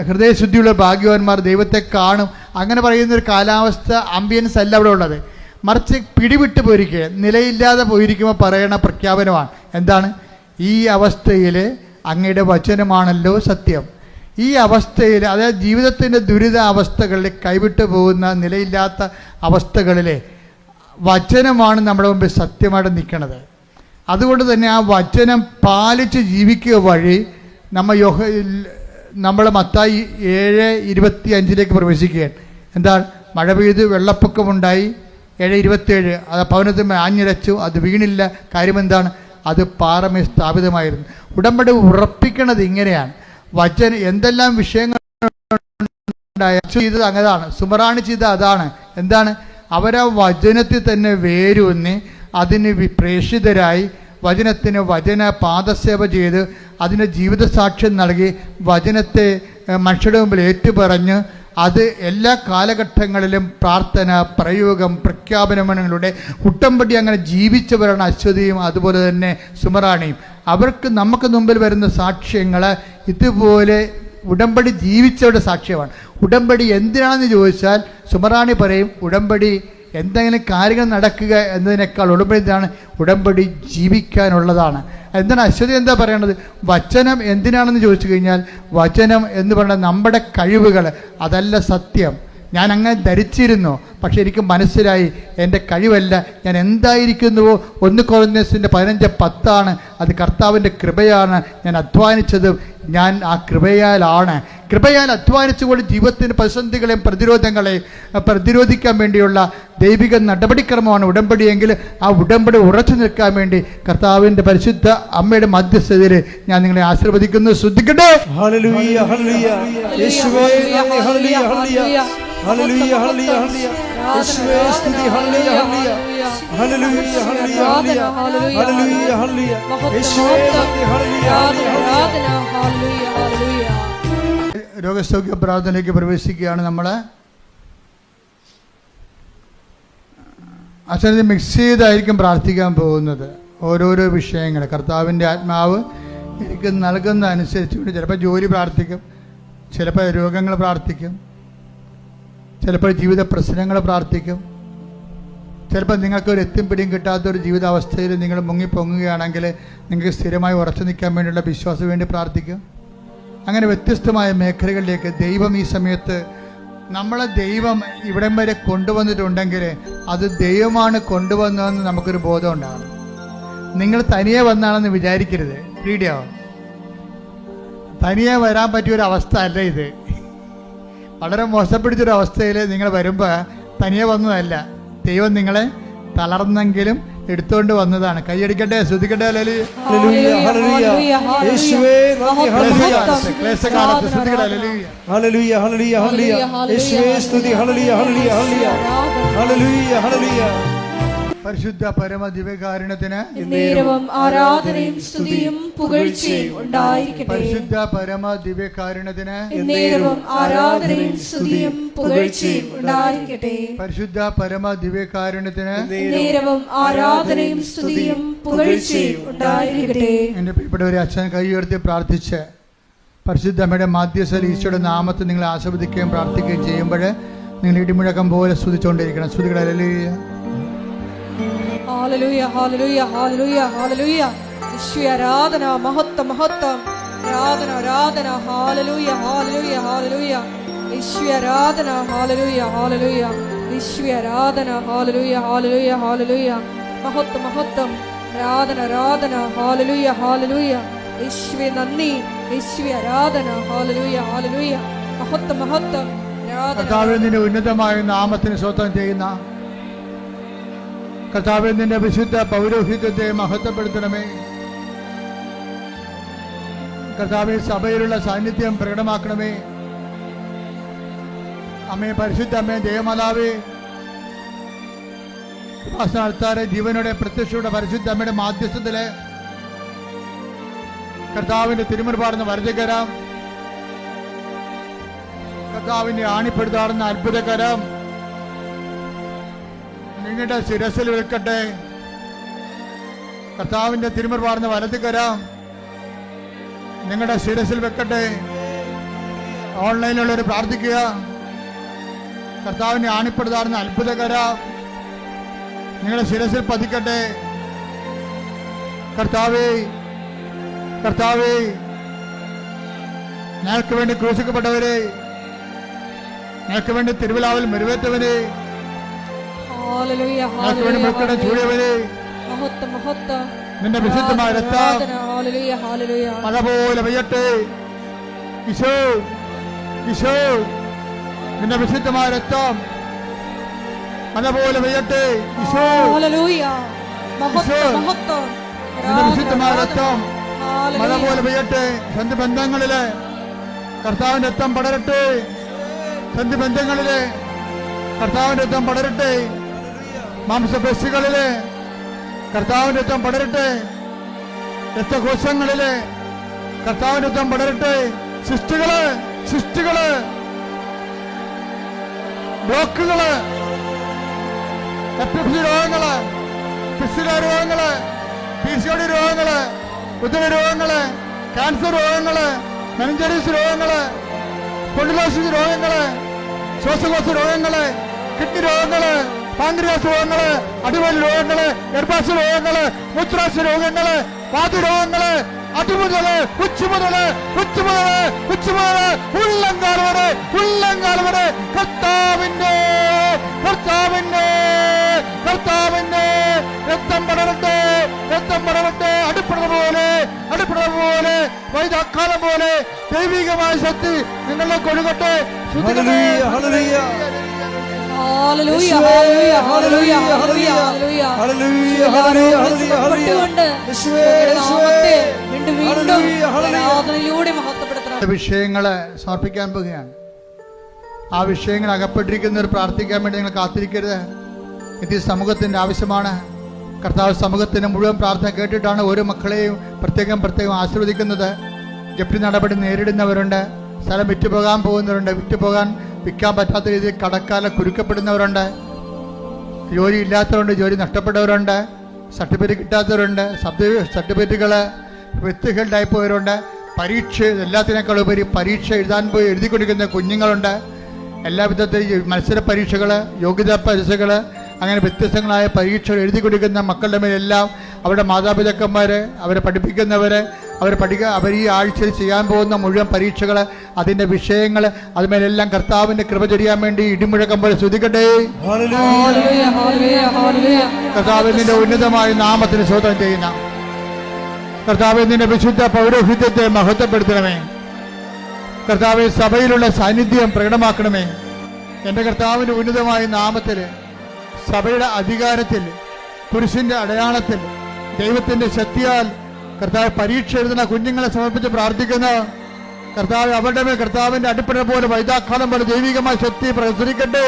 ഹൃദയശുദ്ധിയുള്ള ഭാഗ്യവാന്മാർ ദൈവത്തെ കാണും, അങ്ങനെ പറയുന്നൊരു കാലാവസ്ഥ, ആംബിയൻസ് അല്ല അവിടെ ഉള്ളത്. മറിച്ച് പിടിവിട്ട് പോയിരിക്കുക, നിലയില്ലാതെ പോയിരിക്കുമ്പോൾ പറയണ പ്രഖ്യാപനമാണ്. എന്താണ്? ഈ അവസ്ഥയിൽ അങ്ങയുടെ വചനമാണല്ലോ സത്യം. ഈ അവസ്ഥയിൽ, അതായത് ജീവിതത്തിൻ്റെ ദുരിത അവസ്ഥകളിൽ, കൈവിട്ടു പോകുന്ന നിലയില്ലാത്ത അവസ്ഥകളിലെ വചനമാണ് നമ്മുടെ മുമ്പിൽ സത്യമായിട്ട് നിൽക്കുന്നത്. അതുകൊണ്ട് തന്നെ ആ വചനം പാലിച്ച് ജീവിക്കുക വഴി നമ്മൾ മത്തായി 7:25 പ്രവേശിക്കുകയാണ്. എന്താണ്? മഴ പെയ്ത് വെള്ളപ്പൊക്കമുണ്ടായി, 7:27 അത് ഭവനത്തിൽ ആഞ്ഞിരച്ചു, അത് വീണില്ല. കാര്യമെന്താണ്? അത് പാറമേ സ്ഥാപിതമായിരുന്നു. ഉടമ്പടി ഉറപ്പിക്കണത് ഇങ്ങനെയാണ്. വചന എന്തെല്ലാം വിഷയങ്ങളുണ്ടായ ചെയ്തത് അങ്ങതാണ്, സുമറാണി ചെയ്ത അതാണ്. എന്താണ്? അവരാ വചനത്തിൽ തന്നെ വേരൂന്നി അതിന് പ്രേഷിതരായി വചനത്തിന് പാദസേവ ചെയ്ത് അതിന് ജീവിതസാക്ഷ്യം നൽകി വചനത്തെ മനുഷ്യരുടെ മുമ്പിൽ ഏറ്റുപറഞ്ഞ് അത് എല്ലാ കാലഘട്ടങ്ങളിലും പ്രാർത്ഥന, പ്രയോഗം, പ്രഖ്യാപനങ്ങളുടെ ഉടമ്പടി അങ്ങനെ ജീവിച്ചവരാണ് അശ്വതിയും അതുപോലെ തന്നെ സുമറാണിയും. അവർക്ക് നമുക്ക് മുമ്പിൽ വരുന്ന സാക്ഷ്യങ്ങൾ ഇതുപോലെ ഉടമ്പടി ജീവിച്ചവരുടെ സാക്ഷ്യമാണ്. ഉടമ്പടി എന്തിനാണെന്ന് ചോദിച്ചാൽ സുമറാണി പറയും, ഉടമ്പടി എന്തെങ്കിലും കാര്യങ്ങൾ നടക്കുക എന്നതിനേക്കാൾ ഉടമ്പടി ജീവിക്കാനുള്ളതാണ്. എന്താണ് അശ്വതി എന്താ പറയേണ്ടത്? വചനം എന്തിനാണെന്ന് ചോദിച്ചു കഴിഞ്ഞാൽ, വചനം എന്ന് പറയുന്നത് നമ്മുടെ കഴിവുകൾ, അതല്ല സത്യം. ഞാൻ അങ്ങനെ ധരിച്ചിരുന്നു, പക്ഷെ എനിക്ക് മനസ്സിലായി എൻ്റെ കഴിവല്ല, ഞാൻ എന്തായിരിക്കുന്നുവോ 1 കൊരിന്ത്യസിൻ്റെ 15:10 അത് കർത്താവിൻ്റെ കൃപയാണ്. ഞാൻ അധ്വാനിച്ചത് ഞാൻ ആ കൃപയാൽ അധ്വാനിച്ചുകൊണ്ട് ജീവിതത്തിൻ്റെ പ്രതിസന്ധികളെയും പ്രതിരോധങ്ങളെയും പ്രതിരോധിക്കാൻ വേണ്ടിയുള്ള ദൈവിക നടപടിക്രമമാണ് ഉടമ്പടിയെങ്കിൽ ആ ഉടമ്പടി ഉറച്ചു നിൽക്കാൻ വേണ്ടി കർത്താവിൻ്റെ പരിശുദ്ധ അമ്മയുടെ മധ്യസ്ഥതയിൽ ഞാൻ നിങ്ങളെ ആശീർവദിക്കുന്നു. ശ്രദ്ധിക്കട്ടെ. ഹല്ലേലൂയ, ഹല്ലേലൂയ. യേശുവേ നന്ദി. ഹല്ലേലൂയ, ഹല്ലേലൂയ. ഹല്ലേലൂയ, ഹല്ലേലൂയ, ഹല്ലേലൂയ. യേശുവേ സ്തുതി. ഹല്ലേലൂയ, ഹല്ലേലൂയ. ഹല്ലേലൂയ, ഹല്ലേലൂയ, ഹല്ലേലൂയ. ഹല്ലേലൂയ, ഹല്ലേലൂയ. യേശുവേ നന്ദി. ഹല്ലേലൂയ, ഹല്ലേലൂയ. രോഗസൗഖ്യ പ്രാർത്ഥനയിലേക്ക് പ്രവേശിക്കുകയാണ് നമ്മൾ. അച്ഛനെ മിക്സ് ചെയ്തായിരിക്കും പ്രാർത്ഥിക്കാൻ പോകുന്നത്. ഓരോരോ വിഷയങ്ങൾ കർത്താവിൻ്റെ ആത്മാവ് എനിക്ക് നൽകുന്ന അനുസരിച്ചുകൊണ്ട് ചിലപ്പോൾ ജോലി പ്രാർത്ഥിക്കും, ചിലപ്പോൾ രോഗങ്ങൾ പ്രാർത്ഥിക്കും, ചിലപ്പോൾ ജീവിത പ്രശ്നങ്ങൾ പ്രാർത്ഥിക്കും, ചിലപ്പോൾ നിങ്ങൾക്കൊരു എത്തും പിടിയും കിട്ടാത്തൊരു ജീവിതാവസ്ഥയിൽ നിങ്ങൾ മുങ്ങിപ്പൊങ്ങുകയാണെങ്കിൽ നിങ്ങൾക്ക് സ്ഥിരമായി ഉറച്ചു നിൽക്കാൻ വേണ്ടിയുള്ള വിശ്വാസം വേണ്ടി പ്രാർത്ഥിക്കും. അങ്ങനെ വ്യത്യസ്തമായ മേഖലകളിലേക്ക് ദൈവം ഈ സമയത്ത് നമ്മളെ ദൈവം ഇവിടം വരെ കൊണ്ടുവന്നിട്ടുണ്ടെങ്കിൽ അത് ദൈവമാണ് കൊണ്ടുവന്നതെന്ന് നമുക്കൊരു ബോധം ഉണ്ടാകണം. നിങ്ങൾ തനിയെ വന്നാണെന്ന് വിചാരിക്കരുത്. വീഡിയോ തനിയെ വരാൻ പറ്റിയൊരവസ്ഥ അല്ല ഇത്. വളരെ മോശപ്പിടിച്ചൊരു അവസ്ഥയിൽ നിങ്ങൾ വരുമ്പോൾ തനിയെ വന്നതല്ല, ദൈവം നിങ്ങളെ തളർന്നെങ്കിലും എടുത്തുകൊണ്ട് വന്നതാണ്. കൈയടിക്കട്ടെ, ശ്രദ്ധിക്കട്ടെ. ഹല്ലേലൂയ, ഹല്ലേലൂയ. യേശുവേ നന്ദി. ഹല്ലേലൂയ. ക്ലേശകാലത്ത് ശ്രദ്ധിക്കട്ടെ. ഹല്ലേലൂയ, ഹല്ലേലൂയ, ഹല്ലേലൂയ, ഹല്ലേലൂയ. യേശുവേ സ്തുതി. ഹല്ലേലൂയ, ഹല്ലേലൂയ, ഹല്ലേലൂയ. ഹല്ലേലൂയ, ഹല്ലേലൂയ. പരിശുദ്ധ പരമ ദിവ്യകാരുണ്യത്തിന് നേരവും ആരാധനയും സ്തുതിയും പുകഴ്ചയും ഉണ്ടായിരിക്കട്ടെ. പരിശുദ്ധ പരമ ദിവ്യകാരുണ്യത്തിന് നേരവും ആരാധനയും സ്തുതിയും പുകഴ്ചയും ഉണ്ടായിരിക്കട്ടെ. പരിശുദ്ധ പരമ ദിവ്യകാരുണ്യത്തിന് നേരവും ആരാധനയും സ്തുതിയും പുകഴ്ചയും ഉണ്ടായിരിക്കട്ടെ. എൻ്റെ പ്രിയപ്പെട്ടവരെ, അച്ഛൻ കൈ ഉയർത്തി പ്രാർത്ഥിച്ച് പരിശുദ്ധ അമ്മയുടെ മാധ്യസ്ഥയിൽ ഈശോയുടെ നാമത്തിൽ നിങ്ങൾ ആസ്വദിക്കുകയും പ്രാർത്ഥിക്കുകയും ചെയ്യുമ്പോൾ നിങ്ങൾ ഇടിമുഴക്കം പോലെ സ്തുതിച്ചുകൊണ്ടിരിക്കണം. സ്തുതികളെ. ഹല്ലേലൂയ, ഹല്ലേലൂയ, ഹല്ലേലൂയ, ഹല്ലേലൂയ, ഹല്ലേലൂയ. യേശുവേ ആരാധന, മഹത്വം, മഹത്വം. ആരാധന ആരാധന. ഹല്ലേലൂയ ഹല്ലേലൂയ ഹല്ലേലൂയ. യേശുവേ ആരാധന. ഹല്ലേലൂയ ഹല്ലേലൂയ. യേശുവേ ആരാധന. ഹല്ലേലൂയ ഹല്ലേലൂയ ഹല്ലേലൂയ. മഹത്വം മഹത്വം. ആരാധന ആരാധന. ഹല്ലേലൂയ ഹല്ലേലൂയ. യേശുവേ നന്ദി. യേശുവേ ആരാധന. ഹല്ലേലൂയ ഹല്ലേലൂയ. മഹത്വം മഹത്വം. കർത്താവേ, നിന്റെ ഉന്നതമായ നാമത്തിന് സ്തോത്രം ചെയ്യുന്ന കർത്താവേ, നിന്റെ വിശുദ്ധ പൗരോഹിത്യത്തെ മഹത്വപ്പെടുത്തണമേ. കർത്താവേ, സഭയിലുള്ള സാന്നിധ്യം പ്രകടമാക്കണമേ. അമ്മേ, പരിശുദ്ധ അമ്മേ, ദേവമാതാവേ, ആൾക്കാരെ ജീവനോടെ പ്രത്യക്ഷയുടെ പരിശുദ്ധ അമ്മയുടെ മാധ്യസ്ഥത്തില് കർത്താവിന്റെ തിരുമുൻപാടുന്ന വരദകരം, കർത്താവിന്റെ ആണിപ്പെടുത്താറുന്ന അത്ഭുതകരം നിങ്ങളുടെ ശിരസിൽ വെക്കട്ടെ. കർത്താവിന്റെ തിരുമുൻപാടുന്ന വലതുകരം നിങ്ങളുടെ ശിരസിൽ വെക്കട്ടെ. ഓൺലൈനിലുള്ളവർ പ്രാർത്ഥിക്കുക. കർത്താവിന്റെ ആണിപ്പെടുത്താറുന്ന അത്ഭുതകരം നിങ്ങളുടെ ശിരസിൽ പതിക്കട്ടെ. കർത്താവേ, കർത്താവേ, ഞങ്ങൾക്ക് വേണ്ടി ക്രൂശിക്കപ്പെട്ടവരെ, ഞങ്ങൾക്ക് വേണ്ടി തിരുവിലാവിൽ മെരുവേറ്റവരെ, ഹല്ലേലൂയ ഞങ്ങൾക്ക് വേണ്ടി മക്കളുടെ ചൂടിയവരെ, മഹത്വം മഹത്വം. നിന്റെ വിശുദ്ധമായ രക്തം ഹല്ലേലൂയ ഹല്ലേലൂയ. മഴ പോലെ പെയ്യട്ടെ. ഈശോ, ഈശോ, നിന്റെ വിശുദ്ധമായ രക്തം മഴ പോലെ പെയ്യട്ടെ. ഈശോ, ഹല്ലേലൂയ. മഹത്വം മഹത്വം. നിന്റെ വിശുദ്ധമായ രക്തം മഴ ഹല്ലേലൂയ. പോലെ പെയ്യട്ടെ. സന്ധി ബന്ധങ്ങളില് കർത്താവിന്റെ രക്തം പടരട്ടെ. സന്ധി ബന്ധങ്ങളില് കർത്താവിന്റെ രക്തം പടരട്ടെ. മാംസപേശികളില് കർത്താവിന്റെ രക്തം പടരട്ടെ. രക്തകോശങ്ങളില് കർത്താവിന്റെ രക്തം പടരട്ടെ. സിസ്റ്റുകള്, സിസ്റ്റുകള്, ബ്ലോക്കുകള്, എപ്പിപ്സി രോഗങ്ങള്, ഫിസില രോഗങ്ങള്, PCOD രോഗങ്ങള്, ഉദര രോഗങ്ങള്, ക്യാൻസർ രോഗങ്ങള്, മെനിഞ്ചൈറ്റിസ് രോഗങ്ങള്, സ്പോണ്ടിലോസിസ് രോഗങ്ങള്, ശ്വാസകോശ രോഗങ്ങള്, കിഡ്നി രോഗങ്ങള്, പാൻക്രിയാസ് രോഗങ്ങള്, അടിവലി രോഗങ്ങള്, ഗർഭാശയ രോഗങ്ങള്, മൂത്രാശയ രോഗങ്ങള്, വാതരോഗങ്ങള്, അടിമുതല് ഉച്ചമുതല് ഉച്ചമുതല് ഉച്ചമുതല് ഉള്ളങ്കാൽ വരെ ഉള്ളങ്കാൽ വരെ കർത്താവിന്റെ കർത്താവിന്റെ കർത്താവിന്റെ രക്തം പടരട്ടെ, രക്തം പടരട്ടെ. അടിപ്പട പോലെ വൈദാക്കാലം പോലെ ദൈവികമായ ശക്തി നിങ്ങളെ കൊഴുകട്ടെ. ഹല്ലേലൂയ ഹല്ലേലൂയ ഹല്ലേലൂയ ഹല്ലേലൂയ ഹല്ലേലൂയ ഹല്ലേലൂയ ഹല്ലേലൂയ ഹല്ലേലൂയ ഹല്ലേലൂയ യേശുവേ നാമത്തെ വീണ്ടും വീണ്ടും ഹല്ലേലൂയ ഹല്ലേലൂയ ആരാധനയിലൂടെ മഹത്വപ്പെടുത്തണം. വിഷയങ്ങള് സമർപ്പിക്കാൻ പോവുകയാണ്. ആ വിഷയങ്ങൾ അകപ്പെട്ടിരിക്കുന്നവർ പ്രാർത്ഥിക്കാൻ വേണ്ടി നിങ്ങൾ കാത്തിരിക്കരുത്. ഇത് സമൂഹത്തിന്റെ ആവശ്യമാണ്. കർത്താവ് സമൂഹത്തിന് മുഴുവൻ പ്രാർത്ഥന കേട്ടിട്ടാണ് ഓരോ മക്കളെയും പ്രത്യേകം ആശീർവദിക്കുന്നത്. ജപ്തി നടപടി നേരിടുന്നവരുണ്ട്, സ്ഥലം വിറ്റുപോകാൻ പോകുന്നവരുണ്ട്, വിൽക്കാൻ പറ്റാത്ത രീതിയിൽ കടക്കാലം കുരുക്കപ്പെടുന്നവരുണ്ട്, ജോലി ഇല്ലാത്തവരുണ്ട്, ജോലി നഷ്ടപ്പെട്ടവരുണ്ട്, സർട്ടിഫിക്കറ്റ് കിട്ടാത്തവരുണ്ട്, സർട്ടിഫിക്കറ്റുകൾ വ്യക്തികളുണ്ടായി പോയവരുണ്ട്, പരീക്ഷ എല്ലാത്തിനേക്കാൾ ഉപരി പരീക്ഷ എഴുതാൻ പോയി എഴുതിക്കൊണ്ടിരിക്കുന്ന കുഞ്ഞുങ്ങളുണ്ട്. എല്ലാ വിധത്തിലും മത്സര പരീക്ഷകൾ, യോഗ്യതാ പരീക്ഷകൾ, അങ്ങനെ വ്യത്യസ്തങ്ങളായ പരീക്ഷകൾ എഴുതിക്കൊണ്ടിരിക്കുന്ന മക്കളുടെ മേലെല്ലാം അവരുടെ മാതാപിതാക്കന്മാർ, അവരെ പഠിപ്പിക്കുന്നവർ, അവർ ഈ ആഴ്ചയിൽ ചെയ്യാൻ പോകുന്ന മുഴുവൻ പരീക്ഷകൾ, അതിൻ്റെ വിഷയങ്ങൾ, അതുമേലെല്ലാം കർത്താവിൻ്റെ കൃപ ചൊരിയാൻ വേണ്ടി ഇടിമുഴക്കം പോലെ സ്തുതിക്കട്ടെ. കർത്താവിന്റെ ഉന്നതമായ നാമത്തിന് സ്തോത്രം ചെയ്യുന്ന കർത്താവ്, നിന്റെ വിശുദ്ധ പൗരോഹിത്യത്തെ മഹത്വപ്പെടുത്തണമേ. കർത്താവ്, സഭയിലുള്ള സാന്നിധ്യം പ്രകടമാക്കണമേ. എൻ്റെ കർത്താവിൻ്റെ ഉന്നതമായ നാമത്തിൽ, സഭയുടെ അധികാരത്തിൽ, പുരുഷന്റെ അടയാളത്തിൽ, ദൈവത്തിന്റെ ശക്തിയാൽ കർത്താവ് പരീക്ഷ എഴുതുന്ന കുഞ്ഞുങ്ങളെ സമർപ്പിച്ച് പ്രാർത്ഥിക്കുന്ന കർത്താവ്, അവരുടെ മേൽ കർത്താവിന്റെ അടിപ്പട പോലെ വൈദാക്കാലം പോലെ ദൈവികമായ ശക്തി പ്രസരിക്കട്ടെ.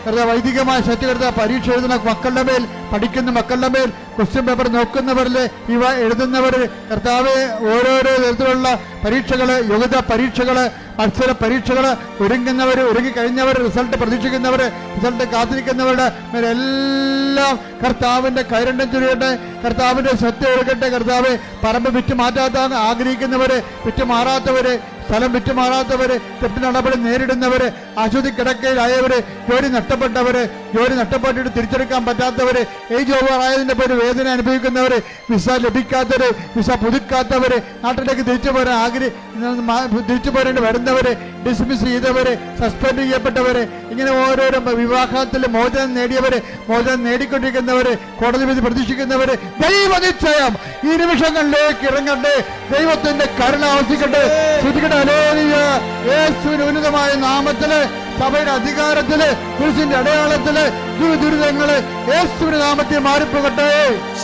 കർത്താവ്, വൈദികമായ ശക്തി കർത്താവ് പരീക്ഷ എഴുതുന്ന മക്കളുടെ മേൽ, പഠിക്കുന്ന മക്കളുടെ മേൽ, ക്വസ്റ്റ്യൻ പേപ്പർ നോക്കുന്നവരിലെ ഇവ എഴുതുന്നവർ, കർത്താവ്, ഓരോരോ തരത്തിലുള്ള പരീക്ഷകള്, യോഗ്യതാ പരീക്ഷകള്, മത്സര പരീക്ഷകള്, ഒരുങ്ങിക്കഴിഞ്ഞവർ, റിസൾട്ട് പ്രതീക്ഷിക്കുന്നവർ, റിസൾട്ട് കാത്തിരിക്കുന്നവരുടെ മേലെല്ലാം കർത്താവിന്റെ കൈരണ്യം ചൊരിയട്ടെ. കർത്താവിന്റെ ശക്തി ഒഴുകട്ടെ. കർത്താവ്, പറമ്പ് വിറ്റ് മാറ്റാത്ത ആഗ്രഹിക്കുന്നവര്, വിറ്റുമാറാത്തവര്, സ്ഥലം വിറ്റുമാറാത്തവര്, തെറ്റ് നടപടി നേരിടുന്നവര്, ആശുപത്രി കിടക്കയിലായവര്, ജോലി നഷ്ടപ്പെട്ടവര്, ജോലി നഷ്ടപ്പെട്ടിട്ട് തിരിച്ചെടുക്കാൻ പറ്റാത്തവര്, ഏജ് ഓവർ ആയതിന്റെ പേര് വേദന അനുഭവിക്കുന്നവര്, വിസ ലഭിക്കാത്തവര്, വിസ പുതുക്കാത്തവര്, നാട്ടിലേക്ക് തിരിച്ചു പോരേണ്ടി വരുന്നവര്, ഡിസ്മിസ് ചെയ്തവര്, സസ്പെൻഡ് ചെയ്യപ്പെട്ടവര്, ഇങ്ങനെ ഓരോരോ വിവാഹത്തിൽ മോചനം നേടിയവര്, മോചനം നേടിക്കൊണ്ടിരിക്കുന്നവര്, കോടതി വിധി പ്രതീക്ഷിക്കുന്നവര്, ദൈവ നിശ്ചയം ഈ നിമിഷങ്ങളിലേക്ക് ഇറങ്ങട്ടെ. ദൈവത്തിന്റെ കരുണ ആവർത്തിക്കട്ടെ. ശ്രദ്ധിക്കട്ടെ. ഹല്ലേലൂയ. യേശുവിന്റെ ഉന്നതമായ നാമത്തില്, സഭയുടെ അധികാരത്തില്, കുരിശിന്റെ അടയാളത്തില് ദുരിതങ്ങള് യേശുവിന്റെ നാമത്തിൽ മാറിപ്പോകട്ടെ.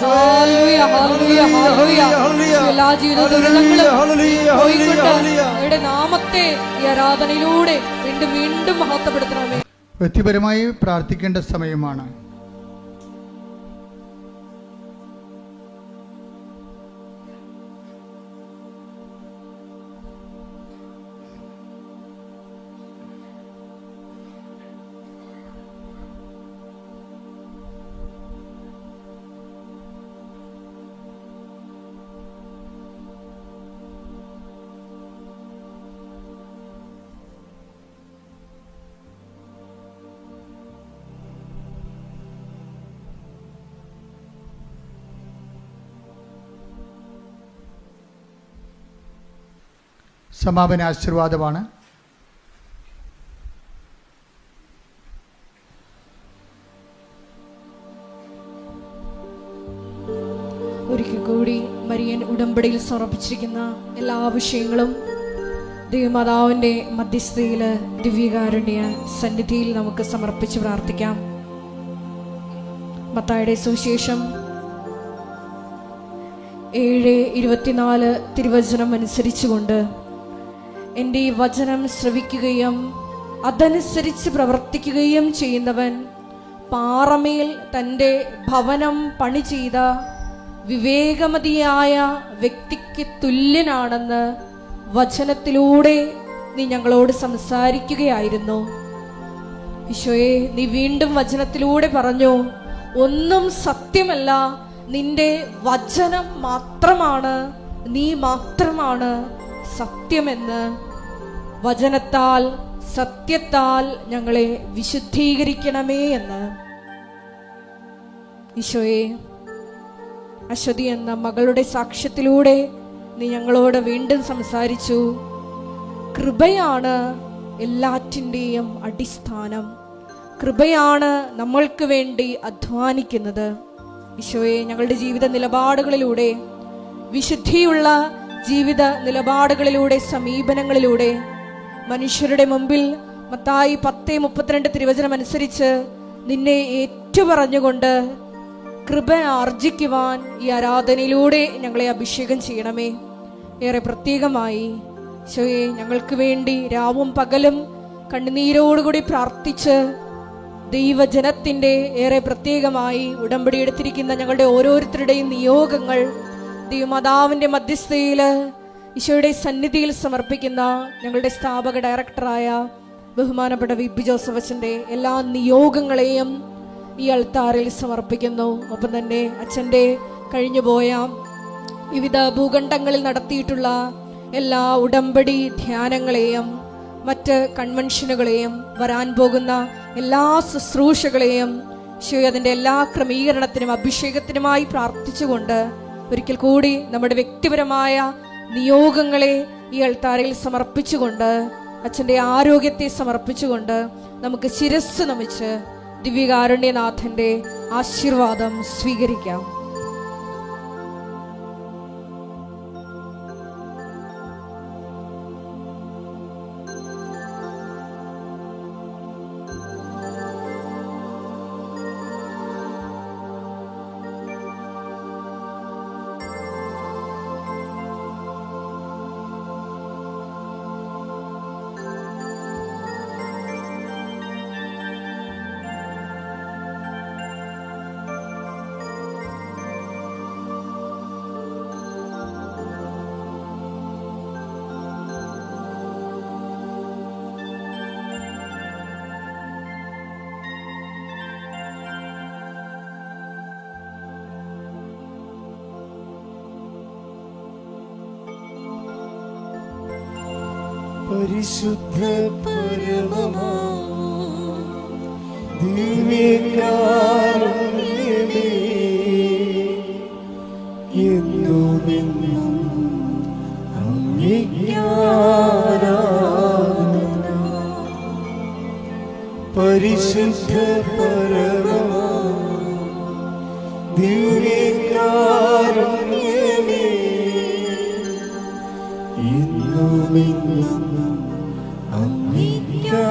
ഹല്ലേലൂയ, ഹല്ലേലൂയ, ഹല്ലേലൂയ. എല്ലാ ജീവിത ദുരിതങ്ങളും പോയിക്കൊണ്ട് അങ്ങയുടെ നാമത്തെ ഈ ആരാധനയിലൂടെ വീണ്ടും വീണ്ടും മഹത്വപ്പെടുത്തണമേ. വ്യക്തിപരമായി പ്രാർത്ഥിക്കേണ്ട സമയമാണ്. സമാപന ആശീർവാദമാണ്. ഒരിക്കൽ കൂടി മരിയൻ ഉടമ്പടിയിൽ സമർപ്പിച്ചിരിക്കുന്ന എല്ലാ വിഷയങ്ങളും ദൈവമാതാവിന്റെ മധ്യസ്ഥതയിൽ ദിവ്യകാരുണ്യ സന്നിധിയിൽ നമുക്ക് സമർപ്പിച്ച് പ്രാർത്ഥിക്കാം. മത്തായിയുടെ സുവിശേഷം 7:24 തിരുവചനം അനുസരിച്ചുകൊണ്ട് എൻ്റെ ഈ വചനം ശ്രവിക്കുകയും അതനുസരിച്ച് പ്രവർത്തിക്കുകയും ചെയ്യുന്നവൻ പാറമേൽ തൻ്റെ ഭവനം പണി ചെയ്ത വിവേകമതിയായ വ്യക്തിക്ക് തുല്യനാണെന്ന് വചനത്തിലൂടെ നീ ഞങ്ങളോട് സംസാരിക്കുകയായിരുന്നു. ഈശോയെ, നീ വീണ്ടും വചനത്തിലൂടെ പറഞ്ഞു, ഒന്നും സത്യമല്ല, നിന്റെ വചനം മാത്രമാണ്, നീ മാത്രമാണ് സത്യമെന്ന്. വചനത്താൽ സത്യത്താൽ ഞങ്ങളെ വിശുദ്ധീകരിക്കണമേ എന്ന്. ഈശോയെ, അശ്വതി എന്ന മകളുടെ സാക്ഷ്യത്തിലൂടെ നീ ഞങ്ങളോട് വീണ്ടും സംസാരിച്ചു. കൃപയാണ് എല്ലാറ്റിൻ്റെയും അടിസ്ഥാനം. കൃപയാണ് നമ്മൾക്ക് വേണ്ടി അധ്വാനിക്കുന്നത്. ഈശോയെ, ഞങ്ങളുടെ ജീവിത നിലപാടുകളിലൂടെ, വിശുദ്ധിയുള്ള ജീവിത നിലപാടുകളിലൂടെ, സമീപനങ്ങളിലൂടെ മനുഷ്യരുടെ മുമ്പിൽ മത്തായി 10:32 തിരുവചനം അനുസരിച്ച് നിന്നെ ഏറ്റുപറഞ്ഞുകൊണ്ട് കൃപ ആർജിക്കുവാൻ ഈ ആരാധനയിലൂടെ ഞങ്ങളെ അഭിഷേകം ചെയ്യണമേ. ഏറെ പ്രത്യേകമായി ഈശോയെ, ഞങ്ങൾക്ക് വേണ്ടി രാവും പകലും കണ്ണുനീരോടുകൂടി പ്രാർത്ഥിച്ച് ദൈവജനത്തിൻ്റെ ഏറെ പ്രത്യേകമായി ഉടമ്പടി എടുത്തിരിക്കുന്ന ഞങ്ങളുടെ ഓരോരുത്തരുടെയും നിയോഗങ്ങൾ ദൈവമാതാവിൻ്റെ മധ്യസ്ഥതയിൽ ഈശോയുടെ സന്നിധിയിൽ സമർപ്പിക്കുന്ന ഞങ്ങളുടെ സ്ഥാപക ഡയറക്ടറായ ബഹുമാനപ്പെട്ട വി.പി. ജോസഫ് അച്ഛൻ്റെ എല്ലാ നിയോഗങ്ങളെയും ഈ അൾത്താറിൽ സമർപ്പിക്കുന്നു. ഒപ്പം തന്നെ അച്ഛൻ്റെ കഴിഞ്ഞുപോയ വിവിധ ഭൂഖണ്ഡങ്ങളിൽ നടത്തിയിട്ടുള്ള എല്ലാ ഉടമ്പടി ധ്യാനങ്ങളെയും മറ്റ് കൺവെൻഷനുകളെയും വരാൻ പോകുന്ന എല്ലാ ശുശ്രൂഷകളെയും ഈശോയെ അതിൻ്റെ എല്ലാ ക്രമീകരണത്തിനും അഭിഷേകത്തിനുമായി പ്രാർത്ഥിച്ചുകൊണ്ട് ഒരിക്കൽ കൂടി നമ്മുടെ വ്യക്തിപരമായ നിയോഗങ്ങളെ ഈ അൾത്താരയിൽ സമർപ്പിച്ചുകൊണ്ട് അച്ഛൻ്റെ ആരോഗ്യത്തെ സമർപ്പിച്ചുകൊണ്ട് നമുക്ക് ശിരസ്സ് നമിച്ച് ദിവ്യകാരുണ്യനാഥൻ്റെ ആശീർവാദം സ്വീകരിക്കാം. പരിശുദ്ധ പരമമാ ദിവ്യ പരിശുദ്ധ പരമ ദിവ്യകാരുണ്യമേ, ഇന്നുമെന്നും അങ്ങേയ്ക്കാരാധന.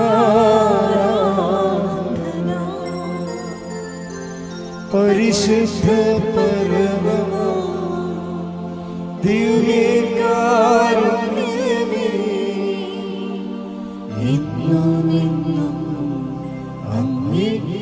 പരിശുദ്ധ പരമ ദിവ്യകാരുണ്യമേ, ഇന്നുമെന്നും അങ്ങേയ്ക്കാരാധന.